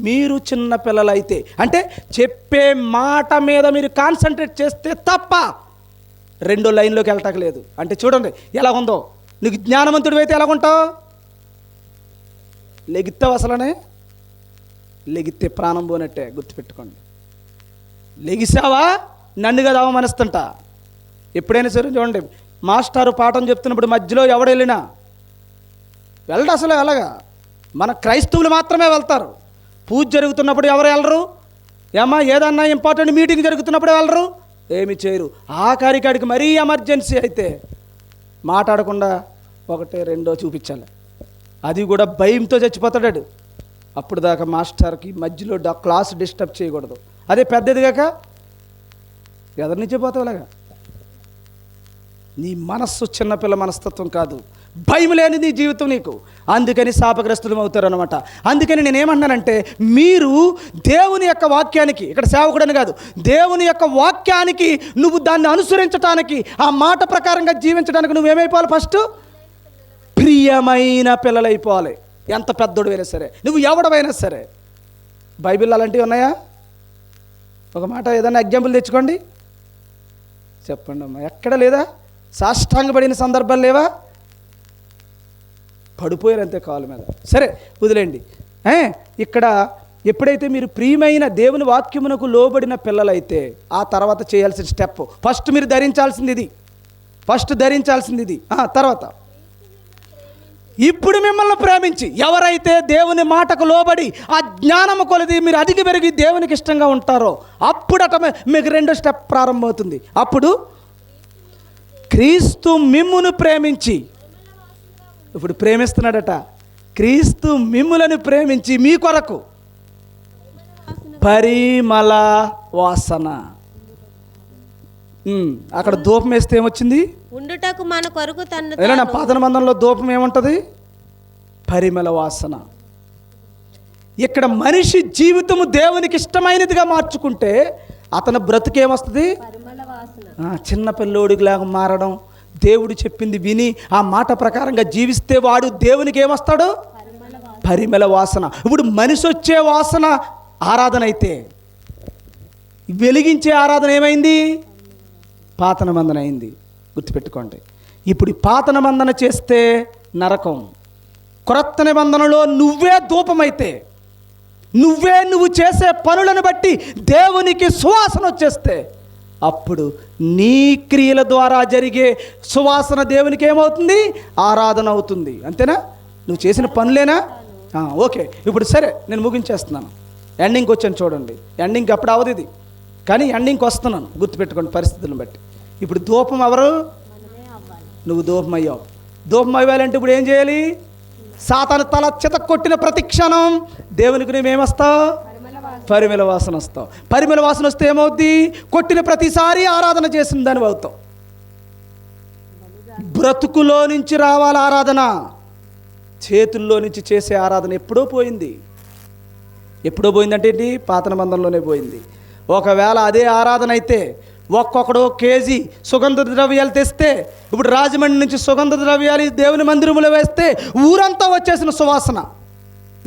మీరు చిన్న పిల్లలైతే అంటే చెప్పే మాట మీద మీరు కాన్సన్ట్రేట్ చేస్తే తప్ప రెండో లైన్లోకి వెళ్ళటలేదు. అంటే చూడండి ఎలా ఉందో. నీకు జ్ఞానవంతుడు అయితే ఎలాగుంటావు? లెగిస్తావు అసలనే, లెగిస్తే ప్రాణం పోనట్టే, గుర్తుపెట్టుకోండి. లెగిసావా నన్ను కదా అవమానిస్తుంట. ఎప్పుడైనా సరే చూడండి, మాస్టారు పాఠం చెప్తున్నప్పుడు మధ్యలో ఎవడు వెళ్ళినా వెళ్ళడు అసలు. అలాగా మన క్రైస్తవులు మాత్రమే వెళ్తారు. పూజ జరుగుతున్నప్పుడు ఎవరు వెళ్ళరు? ఏమా ఏదన్నా ఇంపార్టెంట్ మీటింగ్ జరుగుతున్నప్పుడు వెళ్ళరు, ఏమి చేయరు. ఆఖరికాడికి మరీ ఎమర్జెన్సీ అయితే మాట్లాడకుండా ఒకటే రెండో చూపించాలి. అది కూడా భయంతో చచ్చిపోతాడు. అప్పుడు దాకా మాస్టర్కి మధ్యలో క్లాస్ డిస్టర్బ్ చేయకూడదు. అదే పెద్దదిగాక ఎదరి నుంచే పోతావులాగా. నీ మనస్సు చిన్నపిల్ల మనస్తత్వం కాదు, భయం లేని నీ జీవితం నీకు. అందుకని శాపగ్రస్తులం అవుతారనమాట. అందుకని నేనేమన్నానంటే, మీరు దేవుని యొక్క వాక్యానికి, ఇక్కడ సేవకుడని కాదు, దేవుని యొక్క వాక్యానికి నువ్వు దాన్ని అనుసరించడానికి, ఆ మాట ప్రకారంగా జీవించడానికి నువ్వేమైపోవాలి? ఫస్ట్ ప్రియమైన పిల్లలైపోవాలి. ఎంత పెద్దోడు అయినా సరే, నువ్వు ఎవడవైనా సరే. బైబిల్ అలాంటివి ఉన్నాయా? ఒక మాట ఏదైనా ఎగ్జాంపుల్ తెచ్చుకోండి, చెప్పండి అమ్మా. ఎక్కడ లేదా? సాష్టాంగపడిన సందర్భాలు లేవా? పడిపోయారు అంతే కాళ్ళ మీద. సరే వదిలేండి. ఇక్కడ ఎప్పుడైతే మీరు ప్రియమైన దేవుని వాక్యమునకు లోబడిన పిల్లలైతే ఆ తర్వాత చేయాల్సిన స్టెప్ ఫస్ట్ మీరు ధరించాల్సింది ఇది. తర్వాత ఇప్పుడు మిమ్మల్ని ప్రేమించి ఎవరైతే దేవుని మాటకు లోబడి ఆ జ్ఞానము కొలది మీరు అధిక పెరిగి దేవునికి ఇష్టంగా ఉంటారో అప్పుడట మీకు రెండో స్టెప్ ప్రారంభమవుతుంది. అప్పుడు క్రీస్తు మిమ్మును ప్రేమించి, ఇప్పుడు ప్రేమిస్తున్నాడట, క్రీస్తు మిమ్ములను ప్రేమించి మీ కొరకు పరిమళ వాసన. అక్కడ ధూపం వేస్తే ఏమొచ్చింది? ఉండుటకు మన కొరకు నా పాత నిబంధనలో ధూపం ఏముంటుంది? పరిమళ వాసన. ఇక్కడ మనిషి జీవితము దేవునికి ఇష్టమైనదిగా మార్చుకుంటే అతని బ్రతుకేమొస్తుంది? చిన్న పిల్లోడిలాగా మారడం, దేవుడు చెప్పింది విని ఆ మాట ప్రకారంగా జీవిస్తే వాడు దేవునికి ఏమొస్తాడు? పరిమళ వాసన. ఇప్పుడు మనిషి వచ్చే వాసన ఆరాధన అయితే, వెలిగించే ఆరాధన ఏమైంది? పాత నిబంధన అయింది. గుర్తుపెట్టుకోండి. ఇప్పుడు పాత నిబంధన చేస్తే నరకం, క్రొత్త నిబంధనలో నువ్వే ధూపమైతే, నువ్వు చేసే పనులను బట్టి దేవునికి సువాసన వచ్చేస్తే అప్పుడు నీ క్రియల ద్వారా జరిగే సువాసన దేవునికి ఏమవుతుంది? ఆరాధన అవుతుంది. అంతేనా? నువ్వు చేసిన పనులేనా? ఓకే. ఇప్పుడు సరే నేను ముగించేస్తున్నాను, ఎండింగ్కి వచ్చాను. చూడండి, ఎండింగ్కి అప్పుడు అవ్వదు ఇది, కానీ ఎండింగ్కి వస్తున్నాను. గుర్తుపెట్టుకోండి పరిస్థితులను బట్టి. ఇప్పుడు ధూపం ఎవరు? నువ్వు ధూపం అయ్యావు. ధూపం అవ్వాలంటే ఇప్పుడు ఏం చేయాలి? సాతాను తల చిత కొట్టిన ప్రతి క్షణం దేవునికి నువ్వేమొస్తావు? పరిమళ వాసన వస్తావు. పరిమళ వాసన వస్తే ఏమవుద్ది? కొట్టిన ప్రతిసారి ఆరాధన చేసిన దాని అవుతావు. బ్రతుకులో నుంచి రావాలి ఆరాధన, చేతుల్లో నుంచి చేసే ఆరాధన ఎప్పుడో పోయింది. ఎప్పుడో పోయిందంటే ఏంటి? పాత నిబంధనలోనే పోయింది. ఒకవేళ అదే ఆరాధన అయితే ఒక్కొక్కడు కేజీ సుగంధ ద్రవ్యాలు తెస్తే, ఇప్పుడు రాజమండ్రి నుంచి సుగంధ ద్రవ్యాలు దేవుని మందిరములో వేస్తే ఊరంతా వచ్చేసిన సువాసన.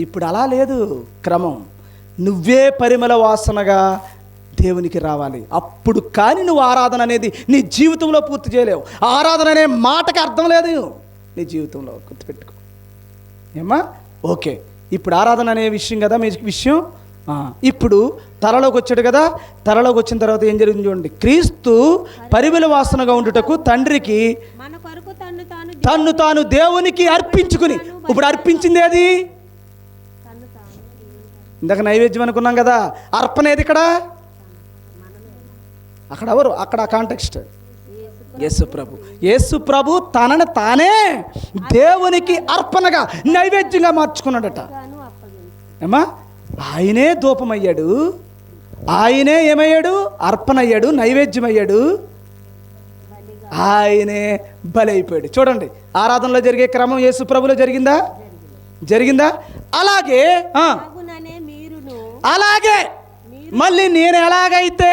ఇప్పుడు అలా లేదు క్రమం. నువ్వే పరిమళ వాసనగా దేవునికి రావాలి. అప్పుడు కానీ నువ్వు ఆరాధన అనేది నీ జీవితంలో పూర్తి చేయలేవు. ఆరాధన అనే మాటకి అర్థం లేదు నీ జీవితంలో. గుర్తుపెట్టుకో ఏమ్మా. ఓకే, ఇప్పుడు ఆరాధన అనే విషయం కదా మీ విషయం. ఇప్పుడు తలలోకి వచ్చాడు కదా. తలలోకి వచ్చిన తర్వాత ఏం జరిగింది చూడండి. క్రీస్తు పరిమళ వాసనగా ఉండుటకు తండ్రికి తన్ను తాను దేవునికి అర్పించుకుని, ఇప్పుడు అర్పించింది ఏది? ఇందాక నైవేద్యం అనుకున్నాం కదా. అర్పణ ఏది ఇక్కడ? అక్కడ ఎవరు? అక్కడ కాంటెక్స్ట్ యేసు ప్రభు తనని తానే దేవునికి అర్పణగా నైవేద్యంగా మార్చుకున్నాడట. ఏమా, ఆయనే ధూపమయ్యాడు, ఆయనే ఏమయ్యాడు, అర్పణ అయ్యాడు, నైవేద్యం అయ్యాడు, ఆయనే బలైపోయాడు. చూడండి, ఆరాధనలో జరిగే క్రమం యేసు ప్రభులో జరిగిందా? అలాగే అలాగే మళ్ళీ నేను ఎలాగైతే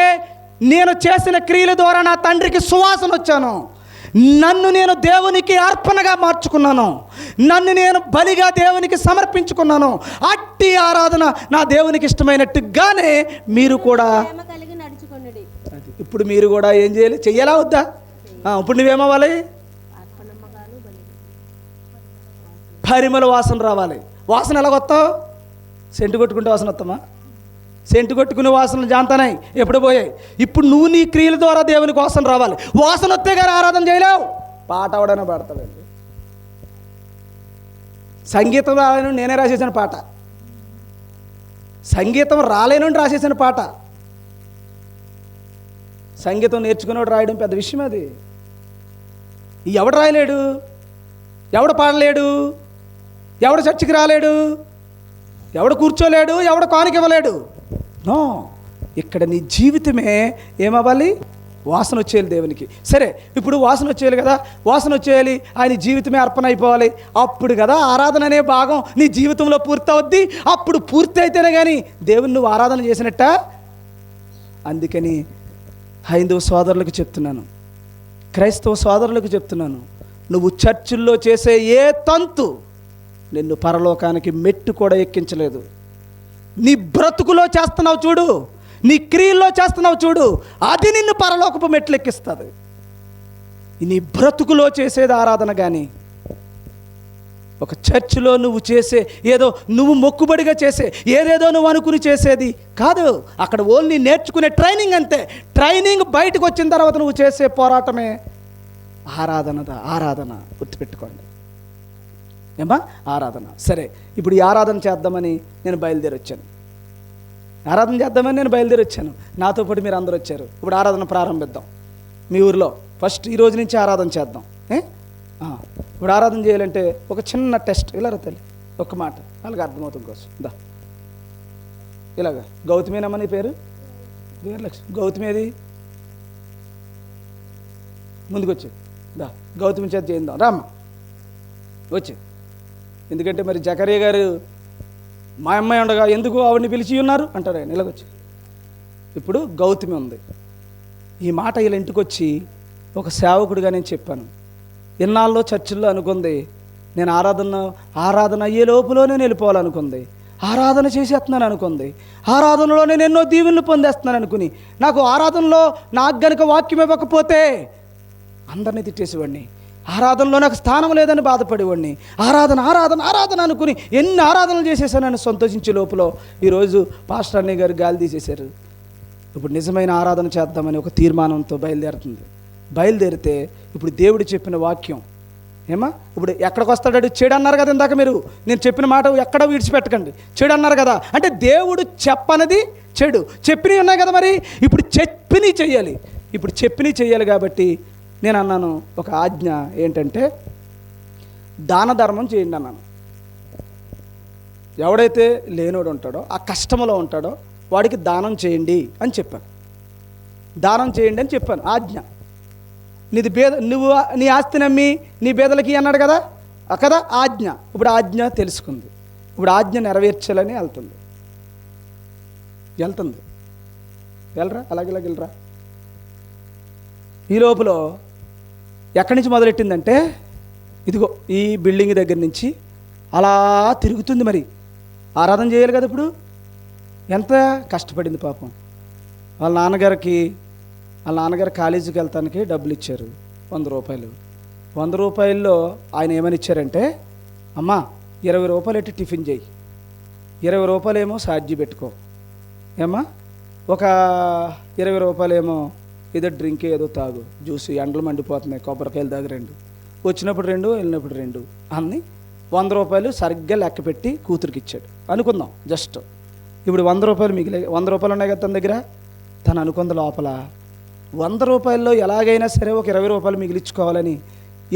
నేను చేసిన క్రియల ద్వారా నా తండ్రికి సువాసన వచ్చాను, నన్ను నేను దేవునికి అర్పణగా మార్చుకున్నాను, నన్ను నేను బలిగా దేవునికి సమర్పించుకున్నాను, అట్టి ఆరాధన నా దేవునికి ఇష్టమైనట్టుగానే మీరు కూడా ఇప్పుడు మీరు కూడా ఏం చేయాలి, చెయ్యాలా వద్దా? ఇప్పుడు నువ్వేమవ్వాలి, పరిమళ వాసన రావాలి. వాసన ఎలాగొస్తావు? సెంటు కొట్టుకుంటే వాసన వస్తామా? సెంటు కొట్టుకునే వాసనలు జాంతనాయి, ఎప్పుడు పోయాయి. ఇప్పుడు నువ్వు నీ క్రియల ద్వారా దేవునికి వాసన రావాలి. వాసన వస్తే కానీ ఆరాధన చేయలేవు. పాట అవడనే పాడతాడండి. సంగీతం రాలేను నేనే రాసేసిన పాట, సంగీతం రాలేను రాసేసిన పాట. సంగీతం నేర్చుకునేవాడు రాయడం పెద్ద విషయం. అది ఎవడు రాయలేడు, ఎవడు పాడలేడు, ఎవడు చర్చికి రాలేడు, ఎవడు కూర్చోలేడు, ఎవడు కానుక ఇవ్వలేడు. నో, ఇక్కడ నీ జీవితమే ఏమవ్వాలి, వాసన వచ్చేయాలి దేవునికి. సరే, ఇప్పుడు వాసన వచ్చేయాలి కదా, వాసన వచ్చేయాలి, ఆయన జీవితమే అర్పణ అయిపోవాలి. అప్పుడు కదా ఆరాధన అనే భాగం నీ జీవితంలో పూర్తవుద్ది. అప్పుడు పూర్తి అయితేనే కానీ దేవుని నువ్వు ఆరాధన చేసినట్ట. అందుకని హైందవ సోదరులకు చెప్తున్నాను, క్రైస్తవ సోదరులకు చెప్తున్నాను, నువ్వు చర్చిల్లో చేసే ఏ తంతు నిన్ను పరలోకానికి మెట్టు కూడా ఎక్కించలేదు. నీ బ్రతుకులో చేస్తున్నావు చూడు, నీ క్రియల్లో చేస్తున్నావు చూడు, అది నిన్ను పరలోకపు మెట్లు ఎక్కిస్తుంది. నీ బ్రతుకులో చేసేది ఆరాధన. కానీ ఒక చర్చిలో నువ్వు చేసే ఏదో నువ్వు మొక్కుబడిగా చేసే ఏదేదో నువ్వు అనుకుని చేసేది కాదు. అక్కడ ఓన్లీ నేర్చుకునే ట్రైనింగ్ అంతే. ట్రైనింగ్ బయటకు వచ్చిన తర్వాత నువ్వు చేసే పోరాటమే ఆరాధన. గుర్తుపెట్టుకోండి ఏమా, ఆరాధన. సరే, ఇప్పుడు ఈ ఆరాధన చేద్దామని నేను బయలుదేరి వచ్చాను. నాతో పాటు మీరు అందరూ వచ్చారు. ఇప్పుడు ఆరాధన ప్రారంభిద్దాం. మీ ఊరిలో ఫస్ట్ ఈ రోజు నుంచి ఆరాధన చేద్దాం. ఇప్పుడు ఆరాధన చేయాలంటే ఒక చిన్న టెస్ట్. ఇలా తల్లి ఒక మాట వాళ్ళకి అర్థమవుతుంది కోసం. ఇలాగా గౌతమేనమ్మ నీ పేరు? గౌతమి ఏది? ముందుకొచ్చి గౌతమి చేత చేద్దాం. రామ్మ వచ్చి. ఎందుకంటే మరి జకరియా గారు మా అమ్మాయి ఉండగా ఎందుకు ఆవిడని పిలిచి ఉన్నారు అంటారు ఆయన. ఇలాగొచ్చి ఇప్పుడు గౌతమి ఉంది. ఈ మాట వీళ్ళ ఇంటికి వచ్చి ఒక సేవకుడిగా నేను చెప్పాను. ఇన్నాళ్ళలో చర్చిల్లో అనుకుంది నేను ఆరాధన అయ్యే లోపులోనే వెళ్ళిపోవాలనుకుంది, ఆరాధన చేసేస్తున్నాను అనుకుంది, ఆరాధనలో నేను ఎన్నో దీవెనలు పొందేస్తున్నాను అనుకుని, నాకు ఆరాధనలో నాకు గనుక వాక్యం ఇవ్వకపోతే అందరినీ తిట్టేసేవాడిని, ఆరాధనలో నాకు స్థానం లేదని బాధపడేవాడిని, ఆరాధన అనుకుని ఎన్ని ఆరాధనలు చేసేసానని సంతోషించే లోపల ఈరోజు పాస్టర్ అన్నయ్య గారు గాలి తీసేశారు. ఇప్పుడు నిజమైన ఆరాధన చేద్దామని ఒక తీర్మానంతో బయలుదేరితే ఇప్పుడు దేవుడు చెప్పిన వాక్యం ఏమా, ఇప్పుడు ఎక్కడికి వస్తాడు? చెడు అన్నారు కదా ఇందాక మీరు, నేను చెప్పిన మాట ఎక్కడ విడిచిపెట్టకండి. చెడు అన్నారు కదా, అంటే దేవుడు చెప్పనది చెడు, చెప్పినవి ఉన్నాయి కదా, మరి ఇప్పుడు చెప్పినవి చెయ్యాలి. కాబట్టి నేను అన్నాను ఒక ఆజ్ఞ ఏంటంటే దాన ధర్మం చేయండి అన్నాను. ఎవడైతే లేనోడు ఉంటాడో, ఆ కష్టంలో ఉంటాడో వాడికి దానం చేయండి అని చెప్పాను. ఆజ్ఞ. నువ్వు నీ ఆస్తి నమ్మి నీ బేదలకి అన్నాడు కదా ఆజ్ఞ. ఇప్పుడు ఆజ్ఞ తెలుసుకుంది, ఇప్పుడు ఆజ్ఞ నెరవేర్చాలని వెళ్తుంది. వెళ్ళరా, అలాగే వెళ్ళరా. ఈ లోపల ఎక్కడి నుంచి మొదలెట్టిందంటే ఇదిగో ఈ బిల్డింగ్ దగ్గర నుంచి అలా తిరుగుతుంది. మరి ఆరాధన చేయాలి కదా. ఇప్పుడు ఎంత కష్టపడింది పాపం. వాళ్ళ నాన్నగారు కాలేజీకి వెళ్తానికి డబ్బులు ఇచ్చారు, 100 రూపాయలు. 100 రూపాయల్లో ఆయన ఏమని ఇచ్చారంటే, అమ్మా 20 రూపాయలు ఎట్టి టిఫిన్ చేయి, 20 రూపాయలేమో ఛార్జీ పెట్టుకో, ఏమ్మా ఒక 20 రూపాయలేమో ఏదో డ్రింక్ ఏదో తాగు, జ్యూస్, ఎండలు మండిపోతున్నాయి, కొబ్బరికాయలు తాగు 2, వచ్చినప్పుడు 2 వెళ్ళినప్పుడు 2 అన్ని 100 రూపాయలు సరిగ్గా లెక్క పెట్టి కూతురికి ఇచ్చాడు అనుకుందాం. జస్ట్ ఇప్పుడు 100 రూపాయలు మిగిలే, 100 రూపాయలు ఉన్నాయి కదా తన దగ్గర. తను అనుకుంది లోపల రూపాయల్లో ఎలాగైనా సరే ఒక 20 రూపాయలు మిగిలించుకోవాలని,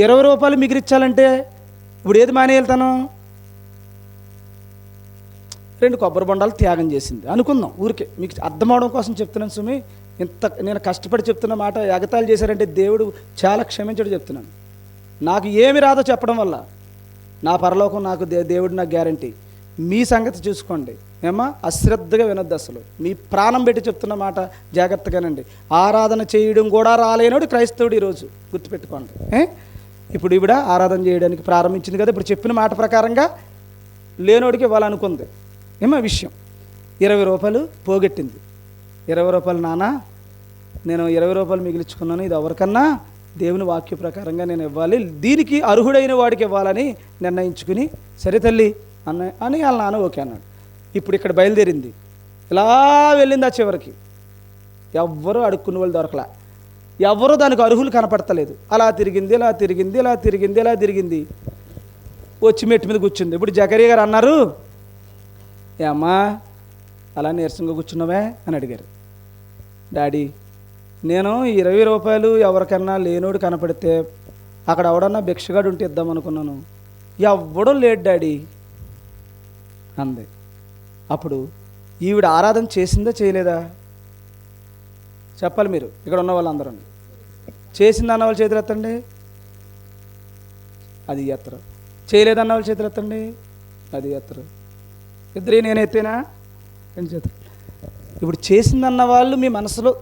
20 రూపాయలు మిగిలించాలంటే ఇప్పుడు ఏది మానేళ్తాను? 2 కొబ్బరి బొండాలు త్యాగం చేసింది అనుకుందాం. ఊరికే మీకు అర్థమవడం కోసం చెప్తున్నాను సుమి. ఇంత నేను కష్టపడి చెప్తున్న మాట ఎగతాళి చేశారంటే దేవుడు చాలా క్షమించడు చెప్తున్నాను. నాకు ఏమి రాదో చెప్పడం వల్ల నా పరలోకం నాకు దేవుడు నాకు గ్యారంటీ. మీ సంగతి చూసుకోండి ఏమా, అశ్రద్ధగా వినొద్దు. అసలు మీ ప్రాణం పెట్టి చెప్తున్న మాట జాగ్రత్తగానండి. ఆరాధన చేయడం కూడా రాలేనోడు క్రైస్తవుడు ఈరోజు, గుర్తుపెట్టుకోండి. ఇప్పుడు ఈవిడ ఆరాధన చేయడానికి ప్రారంభించింది కదా, ఇప్పుడు చెప్పిన మాట ప్రకారంగా లేనోడికి ఇవ్వాలనుకుంది ఏమో విషయం. 20 రూపాయలు పోగొట్టింది. 20 రూపాయలు నాన్న నేను 20 రూపాయలు మిగిలించుకున్నాను, ఇది ఎవరికన్నా దేవుని వాక్య ప్రకారంగా నేను ఇవ్వాలి, దీనికి అర్హుడైన వాడికి ఇవ్వాలని నిర్ణయించుకుని సరే తల్లి అని వాళ్ళ నాన్న ఓకే అన్నాడు. ఇప్పుడు ఇక్కడ బయలుదేరింది, ఇలా వెళ్ళింది. ఆ చివరికి ఎవ్వరూ అడుక్కున్న వాళ్ళు దొరకలా, ఎవరూ దానికి అర్హులు కనపడతలేదు. అలా తిరిగింది, ఇలా తిరిగింది, ఇలా తిరిగింది, ఇలా తిరిగింది, వచ్చి మెట్టు మీద కూర్చుంది. ఇప్పుడు జకరియా గారు అన్నారు, ఏ అమ్మా అలా నీరసంగా కూర్చున్నావే అని అడిగారు. డాడీ నేను 20 రూపాయలు ఎవరికన్నా లేనోడు కనపడితే అక్కడ ఎవడన్నా భిక్షగాడు ఉంటే ఇద్దాం అనుకున్నాను, ఎవ్వడూ లేడు డాడీ అంది. అప్పుడు ఈవిడ ఆరాధన చేసిందా చేయలేదా చెప్పాలి మీరు. ఇక్కడ ఉన్న వాళ్ళందరూ చేసింది అన్న వాళ్ళు చేతులు ఎత్తండి, అది ఎత్తరు. చేయలేదన్న వాళ్ళు చేతులు ఎత్తండి, అది ఎత్తరు. ఇద్దరే నేను ఎత్తేనా 2 చేతులు. ఇప్పుడు చేసిందన్న వాళ్ళు మీ మనసులో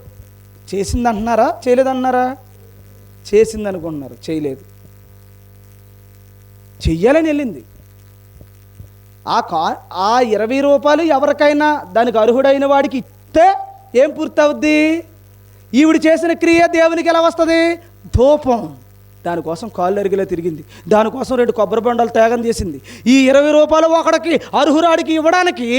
చేసింది అంటున్నారా చేయలేదన్నారా? చేసింది అనుకుంటున్నారు, చేయలేదు. చెయ్యాలని వెళ్ళింది. ఆ 20 రూపాయలు ఎవరికైనా దానికి అర్హుడైన వాడికి ఇస్తే ఏం పూర్తవుద్ది? ఈవిడ చేసిన క్రియ దేవునికి ఎలా వస్తుంది? ధూపం. దానికోసం కాళ్ళు అరిగిలా తిరిగింది, దానికోసం 2 కొబ్బరి బొండాలు త్యాగం చేసింది. ఈ 20 రూపాయలు ఒకడికి అర్హురాడికి ఇవ్వడానికి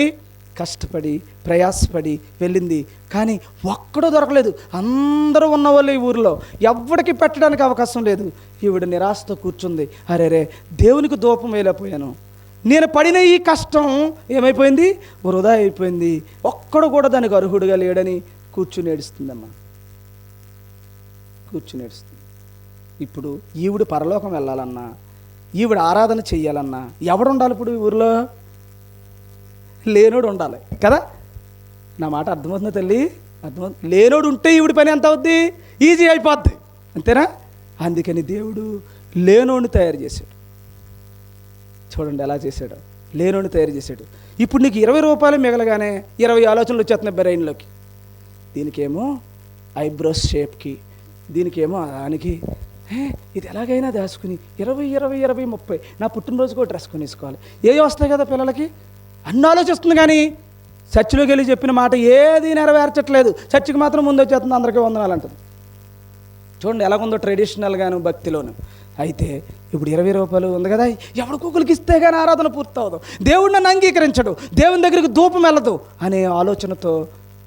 కష్టపడి ప్రయాసపడి వెళ్ళింది. కానీ ఒక్కడో దొరకలేదు. అందరూ ఉన్న వాళ్ళు ఈ ఊరిలో ఎవరికి పెట్టడానికి అవకాశం లేదు. ఈవిడ నిరాశతో కూర్చుంది. అరే దేవునికి ధూపం వేయలేకపోయాను, నేను పడిన ఈ కష్టం ఏమైపోయింది? వృధా అయిపోయింది. ఒక్కడు కూడా దానికి అర్హుడుగా లేడని కూర్చుని ఏడుస్తుందమ్మా, కూర్చుని ఏడుస్తుంది. ఇప్పుడు ఈవిడ పరలోకం వెళ్ళాలన్నా, ఈవిడ ఆరాధన చెయ్యాలన్నా ఎవడు ఉండాలి? ఇప్పుడు ఈ ఊరిలో లేనోడు ఉండాలి కదా. నా మాట అర్థమవుతుందా తల్లి? అర్థమవుతుంది. లేనోడు ఉంటే ఈవిడ పని ఎంత అవుద్ది? ఈజీ అయిపోద్ది, అంతేనా? అందుకని దేవుడు లేనోడిని తయారు చేశాడు. చూడండి ఎలా చేశాడు, లేనోడిని తయారు చేశాడు. ఇప్పుడు నీకు 20 రూపాయలు మిగలగానే 20 ఆలోచనలు వచ్చేస్తున్నాయి బ్రెయిన్లోకి. దీనికేమో ఐబ్రోస్ షేప్కి, దీనికేమో దానికి, ఇది ఎలాగైనా దాచుకుని 20 20 20 30 నా పుట్టినరోజుకో డ్రెస్ కొనేసుకోవాలి, ఏవి వస్తాయి కదా పిల్లలకి అన్నీ ఆలోచిస్తుంది. కానీ చర్చిలోకి వెళ్ళి చెప్పిన మాట ఏది నెరవేర్చట్లేదు. చర్చికి మాత్రం ముందు వచ్చేస్తుంది, అందరికీ వందనాలు అంటుంది. చూడండి ఎలాగుందో ట్రెడిషనల్గాను భక్తిలోను. అయితే ఇప్పుడు 20 రూపాయలు ఉంది కదా, ఎవరికొకరికి ఇస్తే కానీ ఆరాధన పూర్తవదు, దేవుడు నన్ను అంగీకరించడు, దేవుని దగ్గరికి ధూపం వెళ్ళదు అనే ఆలోచనతో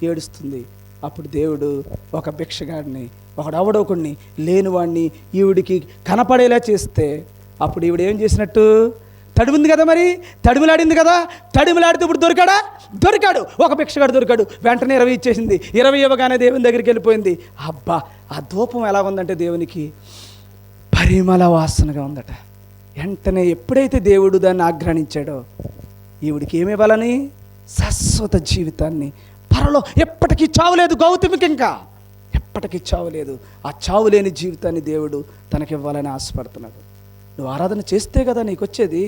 ఏడుస్తుంది. అప్పుడు దేవుడు ఒక భిక్షగాడిని, ఒకడవడొకడిని, లేనివాడిని ఈవిడికి కనపడేలా చేస్తే అప్పుడు ఈవిడ ఏం చేసినట్టు? తడిమింది కదా, మరి తడిమిలాడింది కదా, తడిమిలాడితే ఇప్పుడు దొరికాడు ఒక భిక్షగాడు దొరికాడు. వెంటనే 20 ఇచ్చేసింది. 20 ఇవ్వగానే దేవుని దగ్గరికి వెళ్ళిపోయింది. అబ్బా, ఆ ధూపం ఎలా ఉందంటే దేవునికి పరిమళ వాసనగా ఉందట. వెంటనే ఎప్పుడైతే దేవుడు దాన్ని ఆగ్రహించాడో ఈవిడికి ఏమి ఇవ్వాలని? శాశ్వత జీవితాన్ని, పరలో ఎప్పటికీ చావులేదు. గౌతమికి ఇంకా ఎప్పటికీ చావులేదు. ఆ చావు లేని జీవితాన్ని దేవుడు తనకివ్వాలని ఆశపడుతున్నాడు. నువ్వు ఆరాధన చేస్తే కదా నీకు వచ్చేది.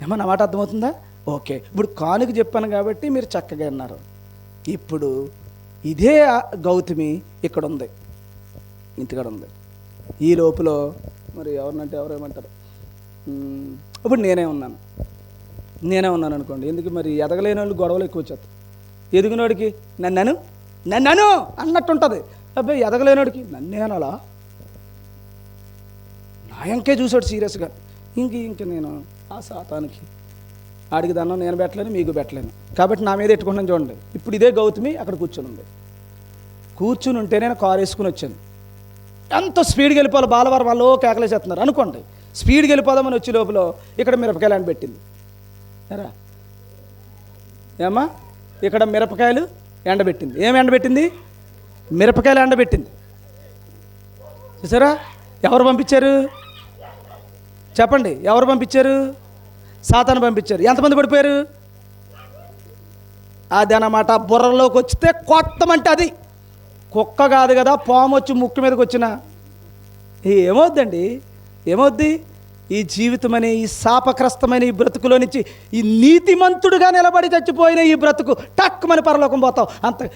ఏమన్నా మాట అర్థమవుతుందా? ఓకే, ఇప్పుడు కానుక చెప్పాను కాబట్టి మీరు చక్కగా అన్నారు. ఇప్పుడు ఇదే గౌతమి ఇక్కడ ఉంది, ఇంటికాడ ఉంది. ఈ లోపల మరి ఎవరినంటే ఎవరేమంటారు? ఇప్పుడు నేనే ఉన్నాను అనుకోండి. ఎందుకు మరి ఎదగలేని వాళ్ళు గొడవలు ఎక్కువ వచ్చేస్తాయి. ఎదిగినోడికి నన్ను అన్నట్టు ఉంటుంది. అబ్బాయి ఎదగలేనోడికి నన్నే అనాలా? నాయంకే చూసాడు సీరియస్గా. ఇంక నేను ఆ శాతానికి ఆడికి దండం నేను పెట్టలేను, మీకు పెట్టలేను కాబట్టి నా మీద ఎట్టుకుంటాను. చూడండి ఇప్పుడు ఇదే గౌతమి అక్కడ కూర్చుని ఉంటే నేను కారు వేసుకుని వచ్చాను. ఎంతో స్పీడ్కి వెళ్ళిపోవాలి. బాలవారు వాళ్ళు కేకలేసేస్తున్నారు అనుకోండి. స్పీడ్కి వెళ్ళిపోదామని వచ్చే లోపల ఇక్కడ మిరపకాయలు ఎండబెట్టింది. సరే ఏమ్మా, ఇక్కడ మిరపకాయలు ఎండబెట్టింది. ఏమి ఎండబెట్టింది? మిరపకాయలు ఎండబెట్టింది. చూసారా? ఎవరు పంపించారు చెప్పండి? ఎవరు పంపించారు? సాతాను పంపించారు. ఎంతమంది పడిపోయారు? అదనమాట. బుర్రలోకి వచ్చితే కొట్టమంటే అది కుక్క కాదు కదా, పాము వచ్చి ముక్కు మీదకి వచ్చిన ఏమవుద్దండి? ఏమవుద్ది? ఈ జీవితమనే ఈ శాపగ్రస్తమైన ఈ బ్రతుకులో నుంచి ఈ నీతిమంతుడుగా నిలబడి చచ్చిపోయిన ఈ బ్రతుకు టక్కుమని పరలోకం పోతావు అంత.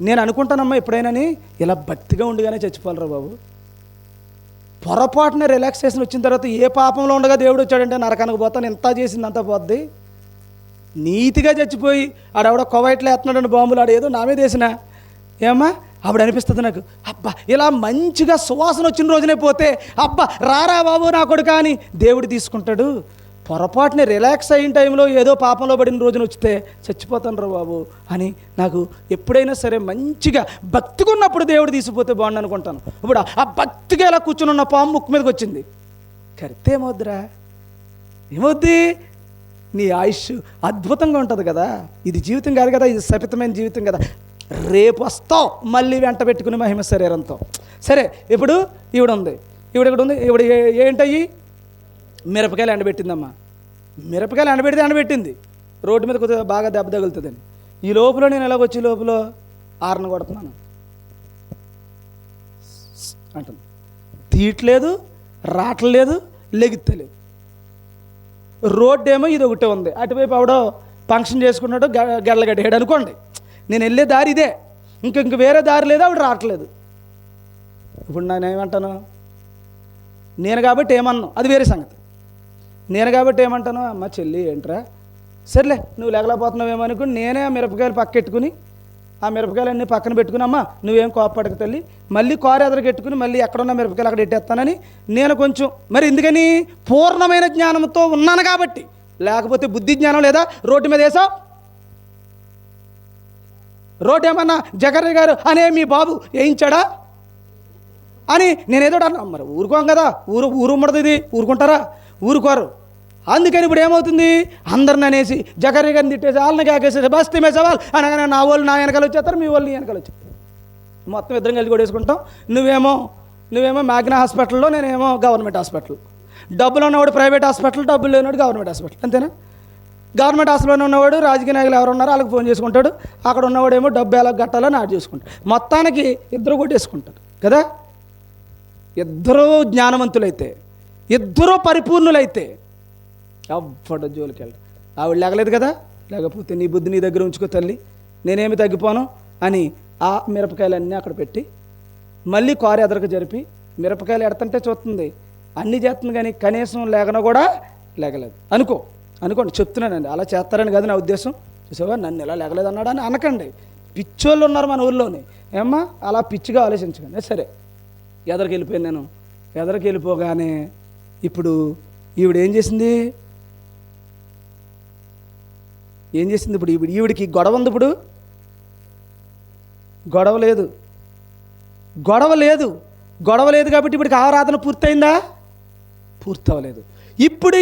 నేను అనుకుంటానమ్మా ఎప్పుడైనాని ఇలా భక్తిగా ఉండిగానే చచ్చిపోవాలరా బాబు. పొరపాటున రిలాక్సేషన్ వచ్చిన తర్వాత ఏ పాపంలో ఉండగా దేవుడు వచ్చాడంటే నరకానికి పోతాను, ఇంత చేసింది అంతా పోద్ది. నీతిగా చచ్చిపోయి ఆడెవడో కొవైట్లో ఎత్తున్నాడని బాంబులు ఆడేదో నా మీద వేసిన ఏమ్మా అప్పుడు అనిపిస్తుంది నాకు, అబ్బా ఇలా మంచిగా సువాసన వచ్చిన రోజునే పోతే అబ్బా రారా బాబు నా కొడుకా అని దేవుడు తీసుకుంటాడు. పొరపాటుని రిలాక్స్ అయిన టైంలో ఏదో పాపంలో పడిన రోజున వచ్చితే చచ్చిపోతాను రా బాబు అని నాకు ఎప్పుడైనా సరే మంచిగా భక్తిగా ఉన్నప్పుడు దేవుడు తీసిపోతే బాగుండు అనుకుంటాను. ఇప్పుడు ఆ భక్తిగా ఇలా కూర్చుని ఉన్న పాము ముక్కు మీదకి వచ్చింది, కరితే ఏమవుద్దిరా? ఏమవుద్ది? నీ ఆయుష్ అద్భుతంగా ఉంటుంది కదా. ఇది జీవితం కాదు కదా, ఇది శపితమైన జీవితం కదా. రేపు వస్తావు మళ్ళీ వెంట పెట్టుకుని మహిమ శరీరంతో. సరే, ఇప్పుడు ఈవిడ ఉంది, ఇక్కడ ఉంది. ఈవిడ ఏంటయ్యి? మిరపకాయలు ఎండబెట్టిందమ్మా. మిరపకాయలు ఎండబెట్టింది రోడ్డు మీద కొద్దిగా బాగా దెబ్బ తగులుతుందని. ఈ లోపల నేను ఎలాగొచ్చి లోపల ఆరన కొడుతున్నాను అంటుంది. తీయట్లేదు, రావట్లేదు, లెగిత్తలేదు. రోడ్డు ఏమో ఇది ఒకటే ఉంది, అటువైపు ఆవిడో ఫంక్షన్ చేసుకున్నాడు గెడలగడ్డాడు అనుకోండి. నేను వెళ్ళే దారి ఇదే, ఇంక వేరే దారి లేదు, ఆవిడ రావట్లేదు. ఇప్పుడు నేను ఏమంటాను? నేను కాబట్టి ఏమన్నాను అది వేరే సంగతి. నేను కాబట్టి ఏమంటాను, అమ్మ చెల్లి ఏంట్రా, సర్లే నువ్వు లేగలేకపోతున్నావేమో అనుకుని నేనే ఆ మిరపకాయలు పక్కెట్టుకుని ఆ మిరపకాయలన్నీ పక్కన పెట్టుకుని, అమ్మ నువ్వేం కోపడక తల్లి, మళ్ళీ కారు ఎదురుకెట్టుకుని మళ్ళీ ఎక్కడున్న మిరపకాయలు అక్కడ ఎట్టేస్తానని నేను కొంచెం మరి ఎందుకని పూర్ణమైన జ్ఞానంతో ఉన్నాను కాబట్టి. లేకపోతే బుద్ధి జ్ఞానం లేదా? రోడ్డు మీద వేసావు. రోడ్డు ఏమన్నా జగన్ గారు అనే మీ బాబు వేయించాడా అని నేనేదో అన్నా. మరి ఊరుకోం కదా, ఊరు ఉమ్మడదు, ఇది ఊరుకుంటారా? ఊరుకోరు. అందుకని ఇప్పుడు ఏమవుతుంది, అందరిని అనేసి జగన్ గారిని తిట్టేసి వాళ్ళని కాకేసేసి బస్తీ మే సవాల్ అనగానే నా వాళ్ళు నా వెనకాల వచ్చేస్తారు, మీ వాళ్ళు నీ వెనకాల వచ్చేస్తారు. మొత్తం ఇద్దరం కలిసి కూడా వేసుకుంటాం. నువ్వేమో మ్యాగ్నా హాస్పిటల్లో, నేనేమో గవర్నమెంట్ హాస్పిటల్. డబ్బులు ఉన్నవాడు ప్రైవేట్ హాస్పిటల్, డబ్బులు లేనివాడు గవర్నమెంట్ హాస్పిటల్. అంతేనా? గవర్నమెంట్ హాస్పిటల్లో ఉన్నవాడు రాజకీయ నాయకులు ఎవరు ఉన్నారో వాళ్ళకి ఫోన్ చేసుకుంటాడు, అక్కడ ఉన్నవాడేమో డబ్బు ఎలా కట్టాలని ఆడ చేసుకుంటాడు. మొత్తానికి ఇద్దరు కొట్టేసుకుంటారు కదా. ఇద్దరూ జ్ఞానవంతులైతే, ఇద్దరూ పరిపూర్ణులైతే ఎవ్వడు జోలికి వెళ్ళడు. ఆవిడ లేగలేదు కదా, లేకపోతే నీ బుద్ధి నీ దగ్గర ఉంచుకో తల్లి, నేనేమి తగ్గిపోను అని ఆ మిరపకాయలన్నీ అక్కడ పెట్టి మళ్ళీ కారు ఎదరకు జరిపి మిరపకాయలు ఎడతంటే చూస్తుంది, అన్నీ చేస్తుంది, కానీ కనీసం లేకనా కూడా లేగలేదు అనుకోండి. చెప్తున్నానండి, అలా చేస్తారని కాదు నా ఉద్దేశం. చూసావా నన్ను ఎలా లేగలేదు అన్నాడు అని అనకండి. పిచ్చోళ్ళు ఉన్నారు మన ఊళ్ళోని, ఏమ్మా అలా పిచ్చిగా ఆలోచించకండి. సరే, ఎదరికి వెళ్ళిపోయాను నేను. ఎదరికి వెళ్ళిపోగానే ఇప్పుడు ఈవిడ ఏం చేసింది? ఇప్పుడు ఈవిడికి గొడవ ఉంది. ఇప్పుడు గొడవ లేదు కాబట్టి ఇప్పటికి ఆరాధన పూర్తయిందా? పూర్తవలేదు. ఇప్పుడు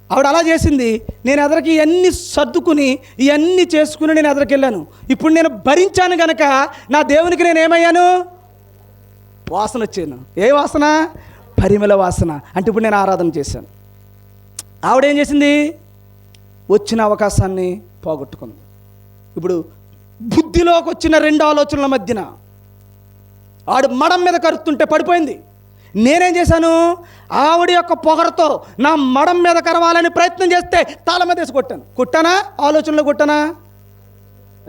ఆవిడ అలా చేసింది. నేను ఎదరికి ఇవన్నీ సర్దుకుని ఇవన్నీ చేసుకుని నేను ఎదరికి వెళ్ళాను. ఇప్పుడు నేను భరించాను కనుక నా దేవునికి నేను ఏమయ్యాను? వాసన వచ్చాను. ఏ వాసన? పరిమళ వాసన. అంటే ఇప్పుడు నేను ఆరాధన చేశాను. ఆవిడేం చేసింది? వచ్చిన అవకాశాన్ని పోగొట్టుకుంది. ఇప్పుడు బుద్ధిలోకి వచ్చిన రెండు ఆలోచనల మధ్యన ఆడు మడం మీద కరుతుంటే పడిపోయింది. నేనేం చేశాను? ఆవిడ యొక్క పొగరతో నా మడం మీద కరవాలని ప్రయత్నం చేస్తే తాళ మీద వేసి కొట్టానా? ఆలోచనలో కొట్టానా?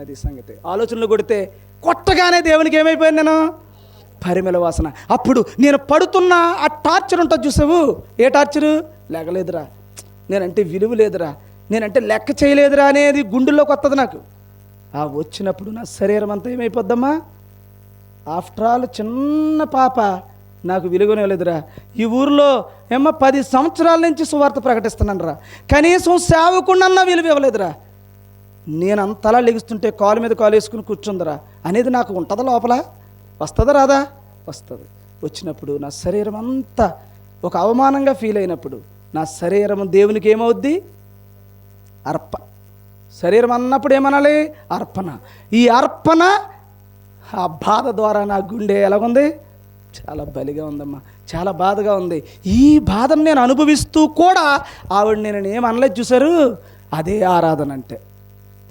అది సంగతి. ఆలోచనలో కొడితే కొట్టగానే దేవునికి ఏమైపోయాను నేను? పరిమళ వాసన. అప్పుడు నేను పడుతున్న ఆ టార్చర్ ఉంటుంది చూసావు, ఏ టార్చరు? లేగలేదురా, నేనంటే విలువ లేదురా, నేనంటే లెక్క చేయలేదురా అనేది గుండెల్లోకి వస్తుంది నాకు. ఆ వచ్చినప్పుడు నా శరీరం అంతా ఏమైపోద్దమ్మా? ఆఫ్టర్ ఆల్ చిన్న పాప, నాకు విలువనే లేదురా. ఈ ఊరిలో 10 సంవత్సరాల నుంచి సువార్త ప్రకటిస్తున్నాను రా, కనీసం సేవకున్నన్నా విలువ ఇవ్వలేదురా. నేను అంతలా లెగుస్తుంటే కాలు మీద కాలు వేసుకుని కూర్చుందిరా అనేది నాకు ఉంటుందా? లోపల వస్తుందా రాదా? వస్తుంది. వచ్చినప్పుడు నా శరీరం అంతా ఒక అవమానంగా ఫీల్ అయినప్పుడు నా శరీరం దేవునికి ఏమవుద్ది? శరీరం అన్నప్పుడు ఏమనాలి? అర్పణ. ఈ అర్పణ ఆ బాధ ద్వారా నా గుండె ఎలాగుంది, చాలా బలిగా ఉందమ్మా, చాలా బాధగా ఉంది. ఈ బాధను నేను అనుభవిస్తూ కూడా ఆవిడ నేను ఏమనలేదు చూశారు. అదే ఆరాధన అంటే.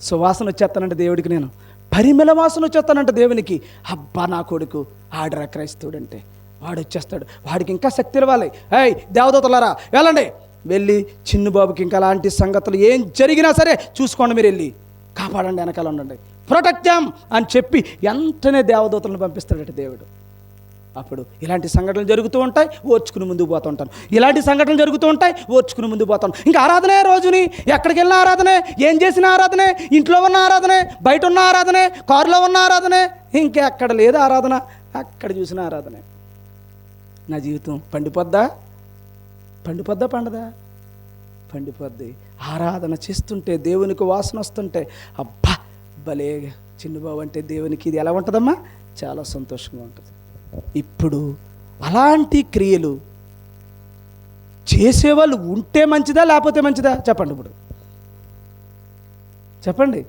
సువాసన వచ్చేస్తానంటే దేవుడికి, నేను పరిమళ వాసన వచ్చేస్తానంటే దేవునికి. అబ్బా నా కొడుకు ఆడరా క్రైస్తవుడంటే, వాడు వచ్చేస్తాడు, వాడికి ఇంకా శక్తి ఇవ్వాలి. ఏయ్ దేవదూతలారా వెళ్ళండి, వెళ్ళి చిన్నుబాబుకి ఇంకా అలాంటి సంగతులు ఏం జరిగినా సరే చూసుకోండి, మీరు వెళ్ళి కాపాడండి, వెనకాల ఉండండి, ప్రొటెక్ట్ దెమ్ అని చెప్పి వెంటనే దేవదూతలను పంపిస్తాడట దేవుడు. అప్పుడు ఇలాంటి సంఘటనలు జరుగుతూ ఉంటాయి, ఓర్చుకుని ముందుకు పోతూ ఉంటాను. ఇలాంటి సంఘటనలు జరుగుతూ ఉంటాయి, ఓర్చుకుని ముందుకు పోతాను. ఇంకా ఆరాధనే రోజుని, ఎక్కడికి వెళ్ళిన ఆరాధనే, ఏం చేసిన ఆరాధనే, ఇంట్లో ఉన్న ఆరాధనే, బయట ఉన్న ఆరాధనే, కారులో ఉన్న ఆరాధనే, ఇంకెక్కడ లేదు ఆరాధన, అక్కడ చూసిన ఆరాధనే. నా జీవితం పండిపోద్దా పండదా? పండిపోద్ది. ఆరాధన చేస్తుంటే, దేవునికి వాసన వస్తుంటే, అబ్బా భలే చిన్నుబాబు అంటే దేవునికి ఇది ఎలా ఉంటుందమ్మా, చాలా సంతోషంగా ఉంటుంది. ఇప్పుడు అలాంటి క్రియలు చేసేవాళ్ళు ఉంటే మంచిదా లేకపోతే మంచిదా చెప్పండి. ఇప్పుడు చెప్పండి.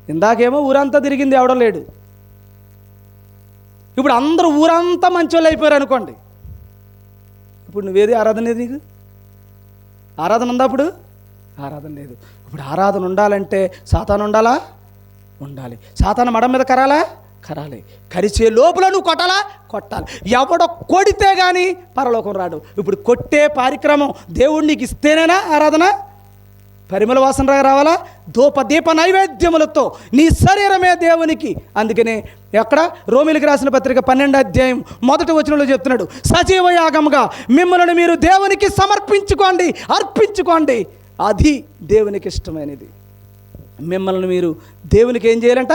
ఇందాకేమో ఊరంతా తిరిగింది, ఎవడో లేడు. ఇప్పుడు అందరూ ఊరంతా మంచోళ్ళు అయిపోయారు అనుకోండి. ఇప్పుడు నువ్వేది ఆరాధన లేదు, నీకు ఆరాధన ఉందా? అప్పుడు ఆరాధన లేదు. ఇప్పుడు ఆరాధన ఉండాలంటే సాతాను ఉండాలా? ఉండాలి. సాతాను మడం మీద కరాలి. కరిచే లోపల నువ్వు కొట్టాలి. ఎవడో కొడితే కానీ పరలోకం రాడు. ఇప్పుడు కొట్టే కార్యక్రమం దేవుడు నీకు ఇస్తేనేనా ఆరాధన? పరిమళ వాసన రావాలా? దీప నైవేద్యములతో నీ శరీరమే దేవునికి. అందుకనే ఎక్కడ రోమిలికి రాసిన పత్రిక 12వ అధ్యాయం 1వ వచనంలో చెప్తున్నాడు, సజీవ యాగముగా మిమ్మల్ని మీరు దేవునికి అర్పించుకోండి. అది దేవునికి ఇష్టమైనది. మిమ్మల్ని మీరు దేవునికి ఏం చేయాలంట?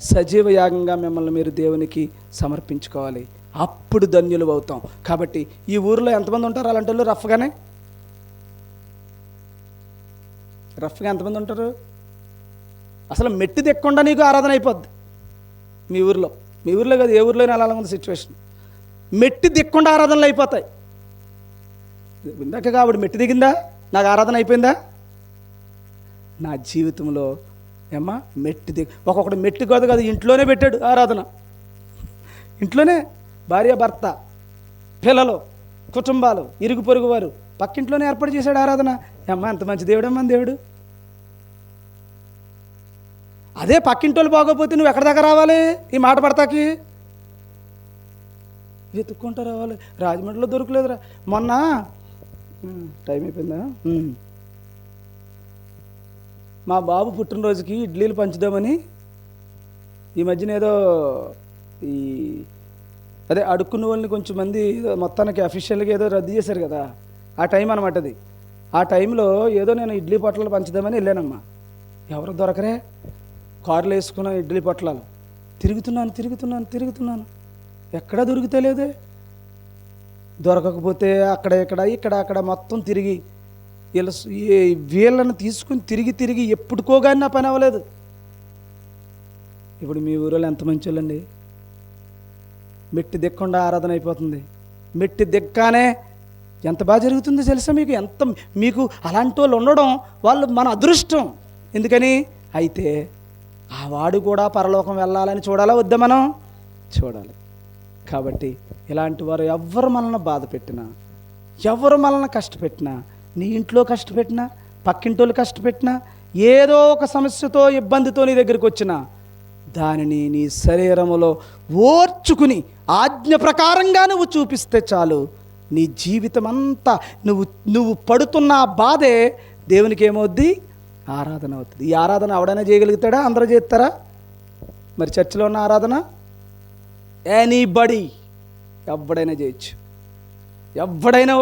సజీవ యాగంగా మిమ్మల్ని మీరు దేవునికి సమర్పించుకోవాలి. అప్పుడు ధన్యులు అవుతాం. కాబట్టి ఈ ఊరిలో ఎంతమంది ఉంటారు అలాంటి వాళ్ళు? రఫ్గా ఎంతమంది ఉంటారు? అసలు మెట్టి దిక్కుండా నీకు ఆరాధన అయిపోద్ది మీ ఊర్లో కాదు, ఏ ఊర్లో అలా ఉంది సిచ్యువేషన్. మెట్టి దిక్కుండా ఆరాధనలు అయిపోతాయి. ఇందాక కాబట్టి మెట్టి దిగిందా, నాకు ఆరాధన అయిపోయిందా? నా జీవితంలో ఏమ్మా ఒక్కొక్కడు మెట్టి కాదు, ఇంట్లోనే పెట్టాడు ఆరాధన. ఇంట్లోనే భార్య, భర్త, పిల్లలు, కుటుంబాలు, ఇరుగు పొరుగు వారు పక్కింట్లోనే ఏర్పాటు చేశాడు ఆరాధన. అమ్మా ఎంత మంచి దేవుడమ్మా దేవుడు. అదే పక్కింటోళ్ళు బాగోపోతే నువ్వు ఎక్కడి దాకా రావాలి? ఈ మాట పడతాకి వెతుక్కుంటూ రావాలి. రాజమండ్రిలో దొరకలేదురా. మొన్న టైం అయిపోయిందా? మా బాబు పుట్టినరోజుకి ఇడ్లీలు పంచుదామని ఈ మధ్యన ఏదో అదే అడుక్కున్న వాళ్ళని కొంచెం మంది మొత్తానికి అఫీషియల్గా ఏదో రద్దు చేశారు కదా, ఆ టైం అనమాట అది. ఆ టైంలో ఏదో నేను ఇడ్లీ పొట్లాలు పంచుదామని వెళ్ళానమ్మా. ఎవరు దొరకరే. కారులో వేసుకున్న ఇడ్లీ పొట్లాలు తిరుగుతున్నాను, ఎక్కడా దొరుకుతలేదే. దొరకకపోతే ఇక్కడ మొత్తం తిరిగి వీళ్ళని తీసుకుని తిరిగి ఎప్పుడుకోగాని నా పని అవ్వలేదు. ఇప్పుడు మీ ఊరిలో ఎంత మంచి వాళ్ళండి. మెట్టి దిక్కుండా ఆరాధన అయిపోతుంది. మెట్టి దిక్కానే ఎంత బాగా జరుగుతుందో తెలుసా మీకు? మీకు అలాంటి వాళ్ళు ఉండడం వాళ్ళు మన అదృష్టం. ఎందుకని అయితే ఆ వాడు కూడా పరలోకం వెళ్ళాలని చూడాలా వద్దా? మనం చూడాలి. కాబట్టి ఇలాంటి వారు ఎవరు మనల్ని బాధ పెట్టినా, ఎవరు మనల్ని కష్టపెట్టినా, నీ ఇంట్లో కష్టపెట్టినా, పక్కింటోళ్ళు కష్టపెట్టినా, ఏదో ఒక సమస్యతో ఇబ్బందితో నీ దగ్గరికి వచ్చినా దానిని నీ శరీరములో ఓర్చుకుని ఆజ్ఞ ప్రకారంగా నువ్వు చూపిస్తే చాలు. నీ జీవితం అంతా నువ్వు పడుతున్న బాధే దేవునికి ఏమవుద్ది? ఆరాధన అవుతుంది. ఈ ఆరాధన ఎవడైనా చేయగలుగుతాడా? అందరూ చేస్తారా? మరి చర్చిలో ఉన్న ఆరాధన ఎనీబడి ఎవడైనా చేయొచ్చు, ఎవడైనా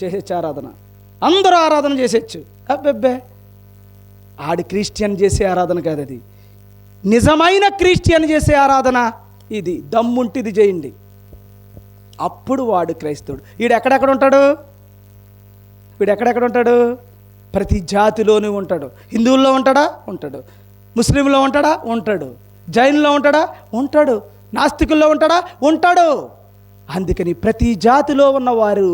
చేసేచ్చు ఆరాధన. అందరూ ఆరాధన చేసేచ్చు. అబ్బెబ్బే ఆడి క్రిస్టియన్ చేసే ఆరాధన కాదు అది. నిజమైన క్రిస్టియన్ చేసే ఆరాధన ఇది. దమ్ముంటి ఇది చేయండి, అప్పుడు వాడు క్రైస్తవుడు. వీడు ఎక్కడెక్కడ ఉంటాడు? ప్రతి జాతిలోనూ ఉంటాడు. హిందువుల్లో ఉంటాడు, ముస్లింలో ఉంటాడు, జైన్లో ఉంటాడు, నాస్తికుల్లో ఉంటాడు. అందుకని ప్రతి జాతిలో ఉన్నవారు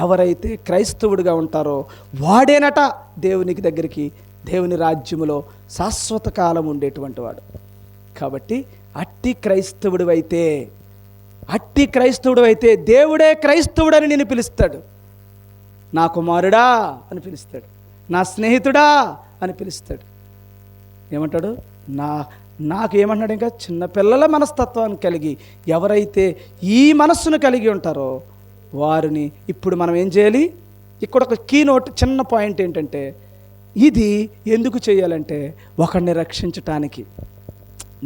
ఎవరైతే క్రైస్తవుడిగా ఉంటారో వాడేనట దేవునికి దగ్గరికి, దేవుని రాజ్యములో శాశ్వత కాలం ఉండేటువంటి వాడు. కాబట్టి అట్టి క్రైస్తవుడు అయితే దేవుడే క్రైస్తవుడని నేను పిలుస్తాడు. నా కుమారుడా అని పిలుస్తాడు, నా స్నేహితుడా అని పిలుస్తాడు. ఏమంటాడు? నాకు ఏమంటున్నాడు? ఇంకా చిన్నపిల్లల మనస్తత్వాన్ని కలిగి ఎవరైతే ఈ మనస్సును కలిగి ఉంటారో వారిని ఇప్పుడు మనం ఏం చేయాలి? ఇక్కడ ఒక కీ నోట్, చిన్న పాయింట్ ఏంటంటే, ఇది ఎందుకు చేయాలంటే ఒకరిని రక్షించటానికి.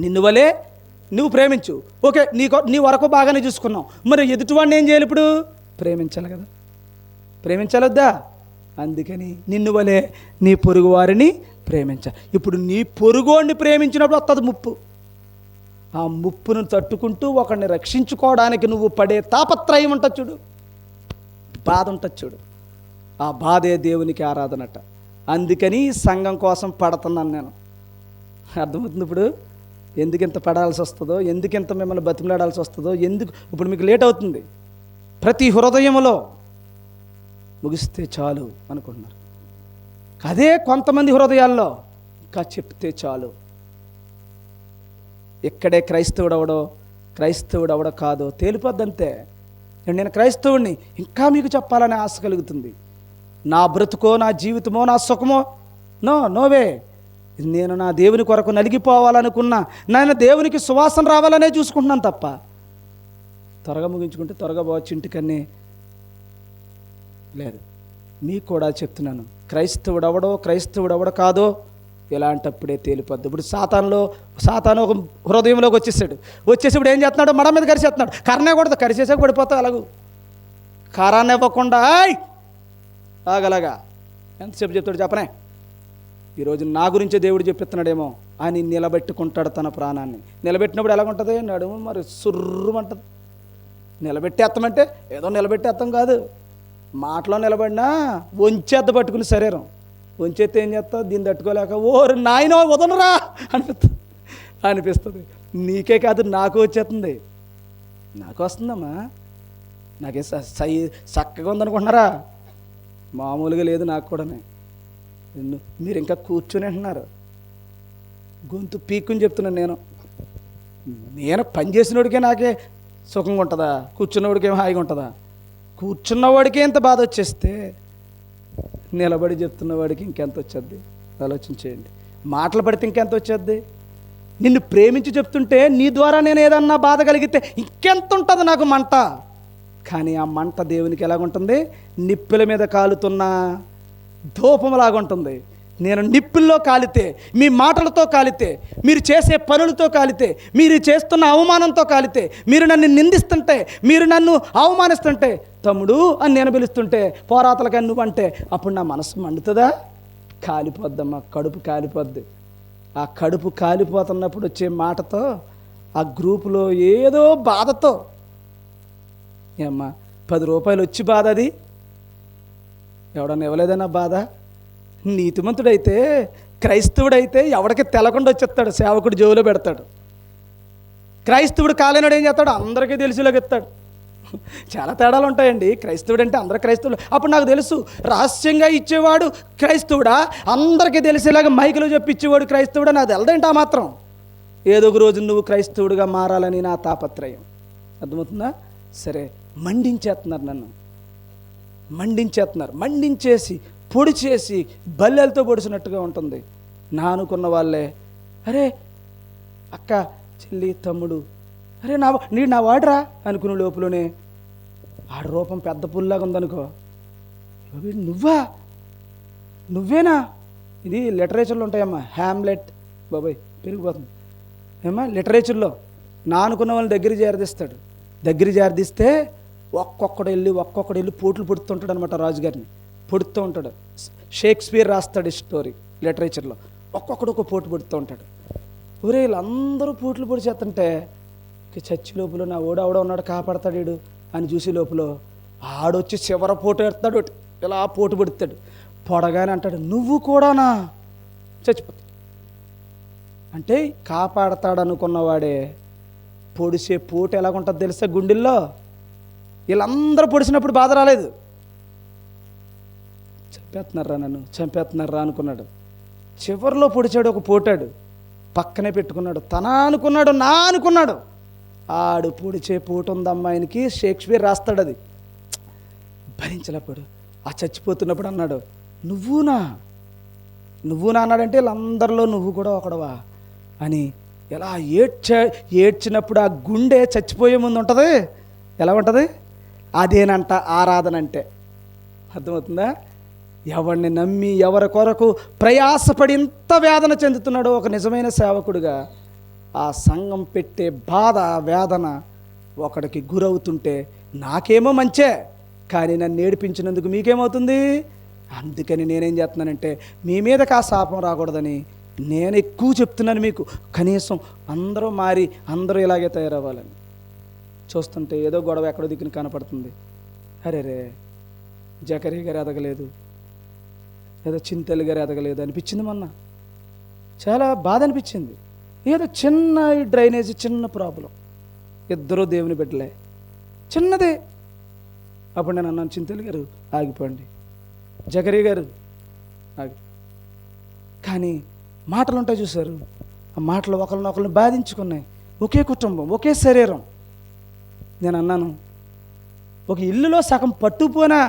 నిన్ను వలే నువ్వు ప్రేమించు, ఓకే, నీ వరకు బాగానే చూసుకున్నావు, మరి ఎదుటివాడిని ఏం చేయాలి? ఇప్పుడు ప్రేమించాలి కదా, ప్రేమించాలొద్దా? అందుకని నిన్ను వలే నీ పొరుగు వారిని ప్రేమించాలి. ఇప్పుడు నీ పొరుగువాడిని ప్రేమించినప్పుడు వస్తుంది ముప్పు. ఆ ముప్పును తట్టుకుంటూ ఒకరిని రక్షించుకోవడానికి నువ్వు పడే తాపత్రయం ఉంటుంది చూడు, బాధ ఉంటుంది చూడు, ఆ బాధే దేవునికి ఆరాధనట. అందుకని సంఘం కోసం పడుతున్నాను నేను. అర్థమవుతుంది ఇప్పుడు ఎందుకింత పడాల్సి వస్తుందో, ఎందుకింత మిమ్మల్ని బతిమలాడాల్సి వస్తుందో, ఎందుకు ఇప్పుడు మీకు లేట్ అవుతుంది. ప్రతి హృదయంలో ముగిస్తే చాలు అనుకుంటున్నారు, అదే కొంతమంది హృదయాల్లో ఇంకా చెప్తే చాలు. ఎక్కడే క్రైస్తవుడవడో కాదో తేలిపోద్దంతే. నేను క్రైస్తవుడిని, ఇంకా మీకు చెప్పాలనే ఆశ కలుగుతుంది. నా బ్రతుకో, నా జీవితమో, నా సుఖమో నోవే. నేను నా దేవుని కొరకు నలిగిపోవాలనుకున్నా, నేను దేవునికి సువాసన రావాలనే చూసుకుంటున్నాను తప్ప త్వరగా ముగించుకుంటే త్వరగా పోవచ్చు ఇంటికన్నీ లేదు. మీకు కూడా చెప్తున్నాను, క్రైస్తవుడవడో కాదో ఇలాంటప్పుడే తేలిపోద్ది. ఇప్పుడు సాతాను ఒక హృదయంలోకి వచ్చేసి ఇప్పుడు ఏం చేస్తున్నాడు? మడ మీద కరిసేస్తున్నాడు. కర్నే కొడతా, కరిసేసాక పడిపోతావు. అలాగూ కారాన్ని ఇవ్వకుండా అలాగలాగా ఎంతసేపు చెప్తాడు చెప్పనే. ఈరోజు నా గురించే దేవుడు చెప్పిస్తున్నాడేమో అని నిలబెట్టుకుంటాడు తన ప్రాణాన్ని. నిలబెట్టినప్పుడు ఎలాగుంటుంది? నడుము మరి సుర్రుమంటుంది. నిలబెట్టేస్తామంటే ఏదో నిలబెట్టేస్తాం కాదు, మాటలో నిలబడినా వంచేద్ద పట్టుకుని శరీరం వంచేస్తే ఏం చేస్తావు? దీన్ని తట్టుకోలేక ఓరు నాయనో వదలరా అనిపిస్తుంది. నీకే కాదు నాకు వచ్చేస్తుంది, నాకు వస్తుందమ్మా. నాకే చక్కగా ఉందనుకుంటున్నారా? మామూలుగా లేదు నాకు కూడా. మీరు ఇంకా కూర్చొని అంటున్నారు, గొంతు పీక్కుని చెప్తున్నాను. నేను పని చేసినోడికే నాకే సుఖంగా ఉంటుందా? కూర్చున్నవాడికి హాయిగా ఉంటుందా? కూర్చున్నవాడికి ఎంత బాధ వచ్చేస్తే నిలబడి చెప్తున్నవాడికి ఇంకెంత వచ్చేద్ది? ఆలోచించేయండి. మాటలు పడితే ఇంకెంత వచ్చేద్ది? నిన్ను ప్రేమించి చెప్తుంటే నీ ద్వారా నేను ఏదన్నా బాధ కలిగితే ఇంకెంత ఉంటుంది నాకు మంట. కానీ ఆ మంట దేవునికి ఎలాగుంటుంది? నిప్పుల మీద కాలుతున్న ధూపంలాగుంటుంది. నేను నిప్పుల్లో కాలితే, మీ మాటలతో కాలితే, మీరు చేసే పనులతో కాలితే, మీరు చేస్తున్న అవమానంతో కాలితే, మీరు నన్ను నిందిస్తుంటే, మీరు నన్ను అవమానిస్తుంటే, తమ్ముడు అని నేను పిలుస్తుంటే, పోరాతలకని నువ్వంటే, అప్పుడు నా మనసు మండుతుందా? కాలిపోద్దమ్మా, కడుపు కాలిపోద్ది. ఆ కడుపు కాలిపోతున్నప్పుడు వచ్చే మాటతో, ఆ గ్రూపులో ఏదో బాధతో, ఏమ్మా 10 రూపాయలు వచ్చి బాధ, అది ఎవడన్నా ఇవ్వలేదన్నా బాధ. నీతిమంతుడైతే, క్రైస్తవుడైతే ఎవడికి తెలకుండా వచ్చేస్తాడు, సేవకుడు జోలో పెడతాడు. క్రైస్తవుడు కాలేనాడు ఏం చేస్తాడు? అందరికీ తెలిసేలాగా ఎత్తాడు. చాలా తేడాలు ఉంటాయండి. క్రైస్తవుడు అంటే అందరూ క్రైస్తవుడు. అప్పుడు నాకు తెలుసు, రహస్యంగా ఇచ్చేవాడు క్రైస్తవుడా, అందరికీ తెలిసేలాగా మైకులో చెప్పిచ్చేవాడు క్రైస్తవుడా, నాకు తెలదేంటి ఆ మాత్రం. ఏదో ఒక రోజు నువ్వు క్రైస్తవుడిగా మారాలని నా తాపత్రయం. అర్థమవుతుందా? సరే, మండించేస్తున్నారు, నన్ను మండించేసి పొడి చేసి బల్లెలతో పొడిచినట్టుగా ఉంటుంది. నా అనుకున్న వాళ్ళే, అరే అక్క, చెల్లి, తమ్ముడు, అరే నా వాడరా అనుకునే లోపలనే ఆడ రూపం పెద్ద పుల్లాగా ఉందనుకో, నువ్వేనా? ఇది లిటరేచర్లో ఉంటాయమ్మా, హ్యామ్లెట్ బాబాయ్ పెరిగిపోతుంది ఏమ్మా. లిటరేచర్లో నా అనుకున్న వాళ్ళని దగ్గర చేరదీస్తే ఒక్కొక్కడు వెళ్ళి పోట్లు పొడుతుంటాడు అనమాట. రాజుగారిని పొడుతూ ఉంటాడు. షేక్స్పియర్ రాస్తాడు ఈ స్టోరీ లిటరేచర్లో. ఒక్కొక్కడు ఒక పోటు పొడుతూ ఉంటాడు. ఒరే వీళ్ళందరూ పోట్లు పొడి చేస్తుంటే చచ్చి లోపల నా ఓడవడ ఉన్నాడు, కాపాడతాడు వీడు అని చూసి లోపల ఆడొచ్చి చివర పోటు ఎడతాడు, ఇలా పోటు పొడుతాడు. పొడగానే అంటాడు, నువ్వు కూడానా? చచ్చిపోతాడు. అంటే కాపాడతాడనుకున్నవాడే పొడిసే పోటు ఎలాగుంటుంది తెలుసా? గుండెల్లో వీళ్ళందరూ పొడిచినప్పుడు బాధ రాలేదు. చంపేస్తున్నారా అనుకున్నాడు. చివరిలో పొడిచాడు, ఒక పోటాడు. పక్కనే పెట్టుకున్నాడు. తన అనుకున్నాడు, నా అనుకున్నాడు. ఆడు పొడిచే పూట ఉంది అమ్మాయినికి. షేక్స్పియర్ రాస్తాడు అది. భరించలేపాడు. ఆ చచ్చిపోతున్నప్పుడు అన్నాడు, నువ్వునా అన్నాడంటే వీళ్ళందరిలో నువ్వు కూడా ఒకడవా అని. ఎలా ఏడ్చినప్పుడు ఆ గుండె చచ్చిపోయే ముందు ఉంటుంది, ఎలా ఉంటుంది? అదేనంట ఆరాధన అంటే. అర్థమవుతుందా? ఎవరిని నమ్మి ఎవరి కొరకు ప్రయాసపడి ఇంత వేదన చెందుతున్నాడో ఒక నిజమైన సేవకుడిగా, ఆ సంఘం పెట్టే బాధ వేదన ఒకడికి గురవుతుంటే నాకేమో మంచే, కానీ నన్ను ఏడిపించినందుకు మీకేమవుతుంది? అందుకని నేనేం చేస్తున్నానంటే మీ మీదకి ఆ శాపం రాకూడదని నేను ఎక్కువ చెప్తున్నాను మీకు. కనీసం అందరూ మారి అందరూ ఇలాగే తయారవ్వాలని. చూస్తుంటే ఏదో గొడవ ఎక్కడో దిక్కున కనపడుతుంది. అరే జకరియా గారు ఎదగలేదు, ఏదో చింతలు గారు ఎదగలేదు అనిపించింది. మొన్న చాలా బాధ అనిపించింది. ఏదో చిన్న డ్రైనేజ్, చిన్న ప్రాబ్లం, ఇద్దరు దేవుని బిడ్డలే, చిన్నదే. అప్పుడు నేను అన్నాను, చింతలు గారు ఆగిపోండి, జకరియా గారు ఆగి. కానీ మాటలు ఉంటాయి చూశారు, ఆ మాటలు ఒకరినొకరిని బాధించుకున్నాయి. ఒకే కుటుంబం, ఒకే శరీరం. నేను అన్నాను, ఒక ఇల్లులో సగం పట్టుపోనా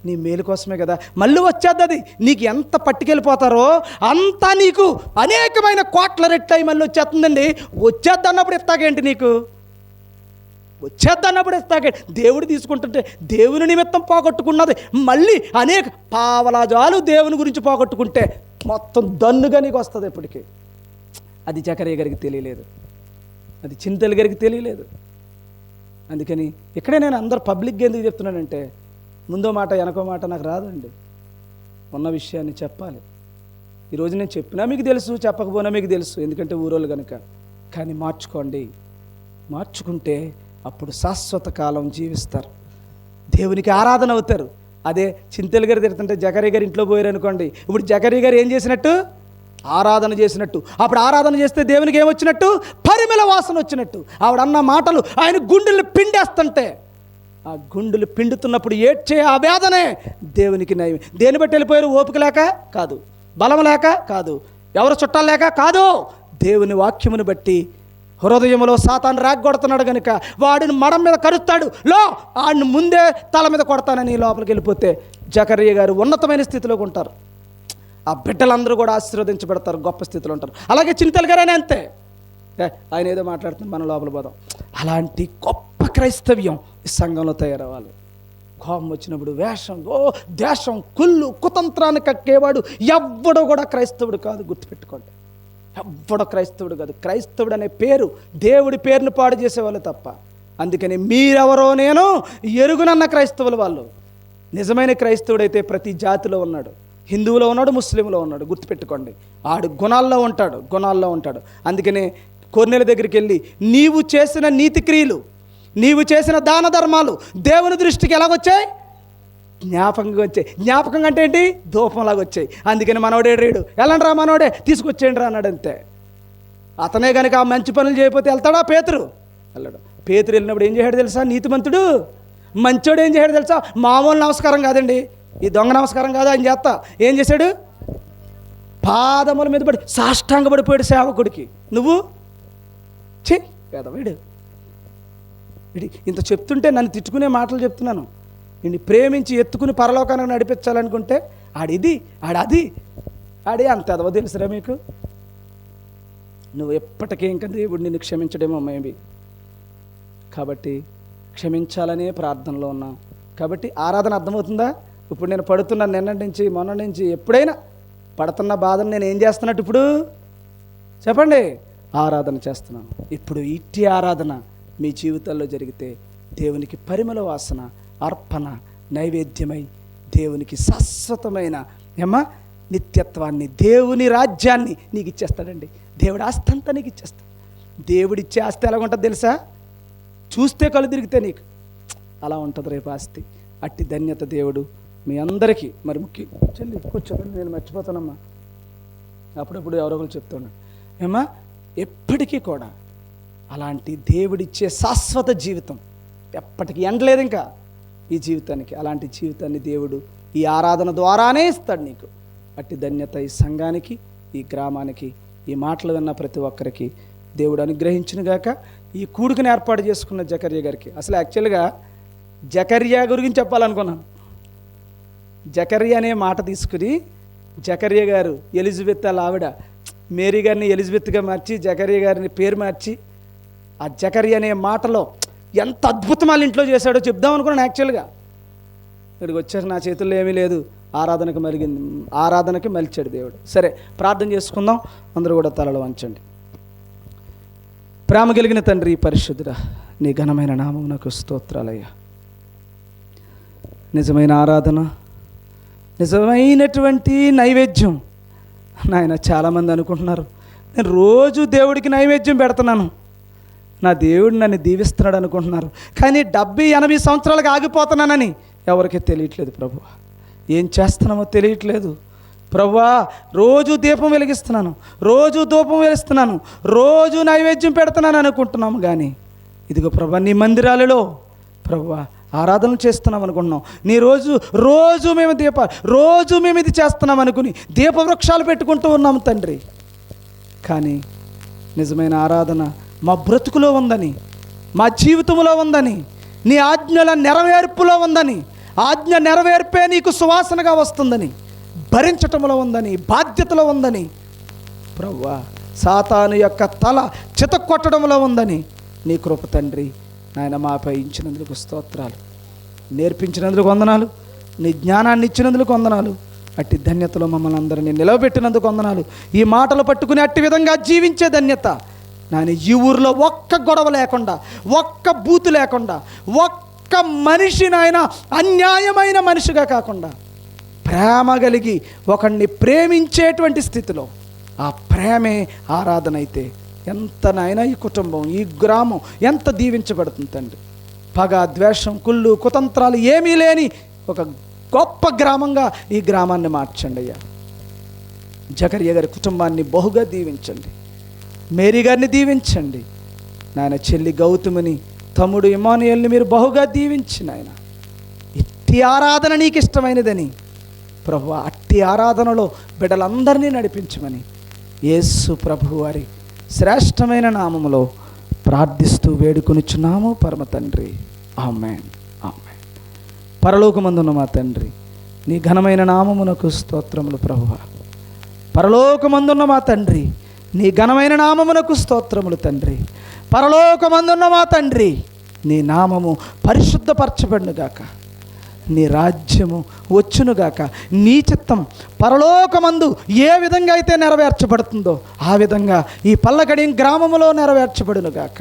నీ మేలు కోసమే కదా, మళ్ళీ వచ్చేద్ది. అది నీకు ఎంత పట్టుకెళ్ళిపోతారో అంతా నీకు అనేకమైన కోట్ల రెట్టు అయి మళ్ళీ వచ్చేస్తుందండి. వచ్చేద్దన్నప్పుడు ఇస్తాకేంటి నీకు? వచ్చేద్దన్నప్పుడు ఇస్తాకేంటి? దేవుడు తీసుకుంటుంటే దేవుని నిమిత్తం పోగొట్టుకున్నది మళ్ళీ అనేక పావలాజాలు దేవుని గురించి పోగొట్టుకుంటే మొత్తం దన్నుగా నీకు వస్తుంది ఎప్పటికీ. అది జకరియా గారికి తెలియలేదు, అది చింతలు గారికి తెలియలేదు. అందుకని ఇక్కడే నేను అందరు పబ్లిక్గా ఎందుకు చెప్తున్నానంటే, ముందో మాట వెనకో మాట నాకు రాదండి. ఉన్న విషయాన్ని చెప్పాలి. ఈరోజు నేను చెప్పినా మీకు తెలుసు, చెప్పకపోయినా మీకు తెలుసు, ఎందుకంటే ఊరోళ్ళు కనుక. కానీ మార్చుకుంటే అప్పుడు శాశ్వత కాలం జీవిస్తారు, దేవునికి ఆరాధన అవుతారు. అదే చింతలు గారు తిడుతుంటే జకరియా గారు ఇంట్లో పోయారు అనుకోండి, ఇప్పుడు జకరియా గారు ఏం చేసినట్టు? ఆరాధన చేసినట్టు. అప్పుడు ఆరాధన చేస్తే దేవునికి ఏమొచ్చినట్టు? పరిమళ వాసన వచ్చినట్టు. ఆవిడన్న మాటలు ఆయన గుండెలు పిండేస్తుంటే, ఆ గుండెలు పిండుతున్నప్పుడు ఏడ్చే ఆ వేదనే దేవునికి నయం. దేని బట్టి వెళ్ళిపోయారు? ఓపిక లేక కాదు, బలం లేక కాదు, ఎవరు చుట్టాలు లేక కాదు, దేవుని వాక్యమును బట్టి హృదయంలో సాతాను రాగొడుతున్నాడు కనుక వాడిని మడం మీద కరుస్తాడు. వాడిని ముందే తల మీద కొడతానని లోపలికి వెళ్ళిపోతే జకరియా గారు ఉన్నతమైన స్థితిలోకి ఉంటారు. ఆ బిడ్డలందరూ కూడా ఆశీర్వదించబడతారు, గొప్ప స్థితిలో ఉంటారు. అలాగే చింతలు గారైనా అంతే. ఆయన ఏదో మాట్లాడుతుంది, మనం లోపల పోదాం. అలాంటి గొప్ప క్రైస్తవ్యం ఈ సంఘంలో తయారవ్వాలి. కోపం వచ్చినప్పుడు వేషం, దేశం, కుళ్ళు, కుతంత్రాన్ని కక్కేవాడు ఎవ్వడో కూడా క్రైస్తవుడు కాదు. గుర్తుపెట్టుకోండి, ఎవ్వడో క్రైస్తవుడు కాదు. క్రైస్తవుడు అనే పేరు దేవుడి పేరును పాడు చేసేవాళ్ళు తప్ప. అందుకని మీరెవరో నేను ఎరుగునన్న క్రైస్తవులు వాళ్ళు. నిజమైన క్రైస్తవుడైతే ప్రతి జాతిలో ఉన్నాడు, హిందువులో ఉన్నాడు, ముస్లింలో ఉన్నాడు. గుర్తుపెట్టుకోండి, ఆడు గుణాల్లో ఉంటాడు. అందుకనే కొర్నేలు దగ్గరికి వెళ్ళి నీవు చేసిన నీతి క్రియలు, నీవు చేసిన దాన ధర్మాలు దేవుని దృష్టికి ఎలాగొచ్చాయి? జ్ఞాపకంగా వచ్చాయి. జ్ఞాపకంగా అంటే ఏంటి? ధూపంలాగా వచ్చాయి. అందుకని మనోడే రేడు వెళ్ళండి రా, మనోడే తీసుకొచ్చేయండి రా అన్నాడు అంతే. అతనే కనుక ఆ మంచి పనులు చేయకపోతే వెళ్తాడా? పేతురు వెళ్ళాడు. పేతురు వెళ్ళినప్పుడు ఏం చేశాడు తెలుసా? నీతిమంతుడు మంచోడు ఏం చేశాడు తెలుసా? మామూలు నమస్కారం కాదండి, ఈ దొంగ నమస్కారం కాదు ఆయన చేస్తా. ఏం చేశాడు? పాదముల మీద పడి సాష్టాంగ పడిపోయాడు సేవకుడికి. నువ్వు పేదవాడు. ఇంత చెప్తుంటే నన్ను తిట్టుకునే మాటలు చెప్తున్నాను. నిన్ను ప్రేమించి ఎత్తుకుని పరలోకానికి నడిపించాలనుకుంటే ఆడే అంత ఎదవ తెలుసురా మీకు? నువ్వు ఎప్పటికీ ఇంకా దేవుడు నిన్ను క్షమించడేమో మేబీ. కాబట్టి క్షమించాలనే ప్రార్థనలో ఉన్నాం. కాబట్టి ఆరాధన అర్థమవుతుందా? ఇప్పుడు నేను పడుతున్నాను, నిన్నటి నుంచి మొన్న నుంచి ఎప్పుడైనా పడుతున్న బాధను నేను ఏం చేస్తున్నట్టు ఇప్పుడు చెప్పండి? ఆరాధన చేస్తున్నాను. ఇప్పుడు ఇట్టి ఆరాధన మీ జీవితాల్లో జరిగితే దేవునికి పరిమళ వాసన, అర్పణ, నైవేద్యమై దేవునికి శాశ్వతమైన నిత్యత్వాన్ని, దేవుని రాజ్యాన్ని నీకు ఇచ్చేస్తాడండి. దేవుడు ఆస్తి అంతా నీకు ఇచ్చేస్తాడు. దేవుడిచ్చే ఆస్తి ఎలా ఉంటుంది తెలుసా? చూస్తే కళ్ళు తిరిగితే నీకు అలా ఉంటుంది రేపు ఆస్తి. అట్టి ధన్యత దేవుడు మీ అందరికీ. మరి ముఖ్యం చెల్లి కూర్చోండి, నేను మర్చిపోతానమ్మా, అప్పుడప్పుడు ఎవరో ఒకరు చెప్తున్నాను. ఎప్పటికీ కూడా అలాంటి దేవుడిచ్చే శాశ్వత జీవితం ఎప్పటికీ ఎండలేదు ఇంకా ఈ జీవితానికి. అలాంటి జీవితాన్ని దేవుడు ఈ ఆరాధన ద్వారానే ఇస్తాడు నీకు. అట్టి ధన్యత ఈ సంఘానికి, ఈ గ్రామానికి, ఈ మాటలు విన్న ప్రతి ఒక్కరికి దేవుడు అనుగ్రహించునుగాక. ఈ కూడికను ఏర్పాటు చేసుకున్న జకర్య గారికి, అసలు యాక్చువల్గా జకర్యా గురించి చెప్పాలనుకున్నాను. జకర్య అనే మాట తీసుకుని జకర్య గారు ఎలిజబెత్ వాళ్ళ ఆవిడ మేరీ గారిని ఎలిజబెత్గా మార్చి జకర్య గారిని పేరు మార్చి ఆ జకర్య అనే మాటలో ఎంత అద్భుతం వాళ్ళ ఇంట్లో చేశాడో చెప్దాం అనుకున్నాను. యాక్చువల్గా ఇక్కడికి వచ్చాక నా చేతుల్లో ఏమీ లేదు, ఆరాధనకి మలిచాడు దేవుడు. సరే, ప్రార్థన చేసుకుందాం. అందరూ కూడా తలలు వంచండి. ప్రేమ కలిగిన తండ్రి, పరిశుద్ధుడా, నీ ఘనమైన నామమునకు స్తోత్రాలయ్యా. నిజమైన ఆరాధన, నిజమైనటువంటి నైవేద్యం నాయన. చాలామంది అనుకుంటున్నారు నేను రోజు దేవుడికి నైవేద్యం పెడుతున్నాను, నా దేవుడు నన్ను దీవిస్తున్నాడు అనుకుంటున్నారు. కానీ 70-80 సంవత్సరాలకు ఆగిపోతున్నానని ఎవరికీ తెలియట్లేదు ప్రభువా. ఏం చేస్తున్నామో తెలియట్లేదు ప్రభువా. రోజు దీపం వెలిగిస్తున్నాను, రోజు ధూపం వెలిస్తున్నాను, రోజు నైవేద్యం పెడుతున్నాను అనుకుంటున్నాము. కానీ ఇదిగో ప్రభువా, నీ మందిరాలలో ప్రభువా ఆరాధన చేస్తున్నాం అనుకుంటున్నాం. నీ రోజు మేము ఇది చేస్తున్నాం అనుకుని దీపవృక్షాలు పెట్టుకుంటూ ఉన్నాము తండ్రి. కానీ నిజమైన ఆరాధన మా బ్రతుకులో ఉందని, మా జీవితంలో ఉందని, నీ ఆజ్ఞల నెరవేర్పులో ఉందని, ఆజ్ఞ నెరవేర్పే నీకు సువాసనగా వస్తుందని, భరించటంలో ఉందని, బాధ్యతలో ఉందని ప్రభువా, సాతాను యొక్క తల చితక్కొట్టడంలో ఉందని నీ కృప తండ్రి నాయన మాపై ఇచ్చినందుకు స్తోత్రాలు. నేర్పించినందుకు వందనాలు, నీ జ్ఞానాన్ని ఇచ్చినందుకు వందనాలు. అట్టి ధన్యతలో మమ్మల్ని అందరినీ నిలవబెట్టినందుకు వందనాలు. ఈ మాటలు పట్టుకుని అట్టి విధంగా జీవించే ధన్యత నాయన ఈ ఊరిలో ఒక్క గొడవ లేకుండా, ఒక్క బూతు లేకుండా, ఒక్క మనిషి నాయన అన్యాయమైన మనిషిగా కాకుండా ప్రేమ కలిగి ఒకడిని ప్రేమించేటువంటి స్థితిలో, ఆ ప్రేమే ఆరాధన అయితే ఎంత నాయన ఈ కుటుంబం, ఈ గ్రామం ఎంత దీవించబడుతుంది తండ్రి. పగ, ద్వేషం, కుళ్ళు, కుతంత్రాలు ఏమీ లేని ఒక గొప్ప గ్రామంగా ఈ గ్రామాన్ని మార్చండి అయ్యా. జకర్య గారి కుటుంబాన్ని బహుగా దీవించండి, మేరీ గారిని దీవించండి నాయన. చెల్లి గౌతమిని, తమ్ముడు ఇమానుయేల్ని మీరు బహుగా దీవించి నాయన. ఇట్టి ఆరాధన నీకు ఇష్టమైనదని ప్రభువా, అట్టి ఆరాధనలో బిడ్డలందరినీ నడిపించమని యేసు ప్రభు వారి శ్రేష్టమైన నామములో ప్రార్థిస్తూ వేడుకొనిచున్నాము పరమ తండ్రి. ఆమేన్, ఆమేన్. పరలోకమందున్న మా తండ్రి, నీ ఘనమైన నామమునకు స్తోత్రములు ప్రభువా. పరలోకమందున్న మా తండ్రి, నీ ఘనమైన నామమునకు స్తోత్రములు తండ్రి. పరలోకమందున్న మా తండ్రి, నీ నామము పరిశుద్ధపరచబడునుగాక, నీ రాజ్యము వచ్చునుగాక, నీ చిత్తం పరలోకమందు ఏ విధంగా అయితే నెరవేర్చబడుతుందో ఆ విధంగా ఈ పల్లకడి గ్రామములో నెరవేర్చబడునుగాక.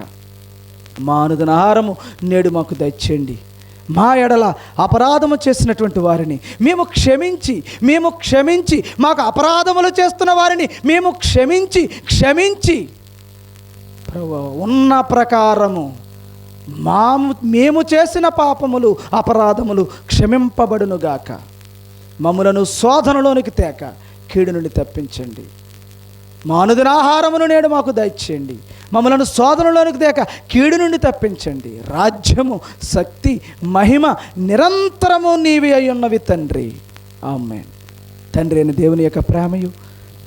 మా అనుదిన ఆహారము నేడు మాకు దయచేయండి. మా ఎడల అపరాధము చేసినటువంటి వారిని మేము క్షమించి మాకు అపరాధములు చేస్తున్న వారిని మేము క్షమించి ప్రభువా, ఉన్న ప్రకారము మేము చేసిన పాపములు, అపరాధములు క్షమింపబడునుగాక. మమ్ములను శోధనలోనికి తేక కీడు నుండి తప్పించండి. మా అనుదిన ఆహారమును నేడు మాకు దయచేయండి. మమ్మలను శోధనలోనికి తేక కీడు నుండి తప్పించండి. రాజ్యము, శక్తి, మహిమ నిరంతరము నీవి అయ్యున్నవి తండ్రి. ఆమేన్. తండ్రి అయిన దేవుని యొక్క ప్రేమయు,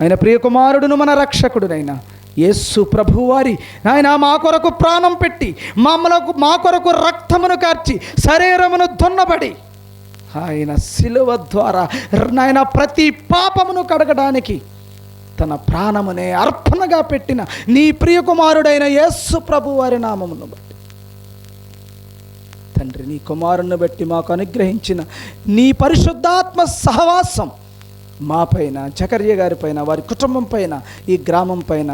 ఆయన ప్రియకుమారుడును మన రక్షకుడునైన యేసు ప్రభువారి ఆయన మా కొరకు ప్రాణం పెట్టి మా కొరకు రక్తమును కార్చి శరీరమును దున్నబడి ఆయన శిలువ ద్వారా నాయన ప్రతి పాపమును కడగడానికి తన ప్రాణమునే అర్పణగా పెట్టిన నీ ప్రియకుమారుడైన యేసు ప్రభువారి నామమును బట్టి తండ్రి, నీ కుమారుని బట్టి మాకు అనుగ్రహించిన నీ పరిశుద్ధాత్మ సహవాసం మా పైన, జకర్య గారి పైన, వారి కుటుంబం పైన, ఈ గ్రామం పైన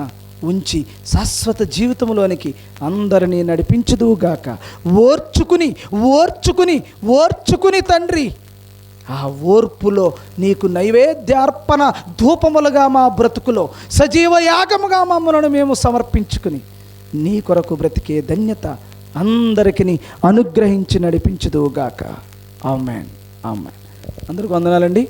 ఉంచి శాశ్వత జీవితంలోనికి అందరినీ నడిపించుదువుగాక. ఓర్చుకుని తండ్రి, ఆ ఓర్పులో నీకు నైవేద్యార్పణ ధూపములుగా మా బ్రతుకులో సజీవ యాగముగా మమ్మలను మేము సమర్పించుకుని నీ కొరకు బ్రతికే ధన్యత అందరికీ అనుగ్రహించి నడిపించుదువుగాక. ఆమేన్, ఆమేన్. అందరికీ వందనాలండి.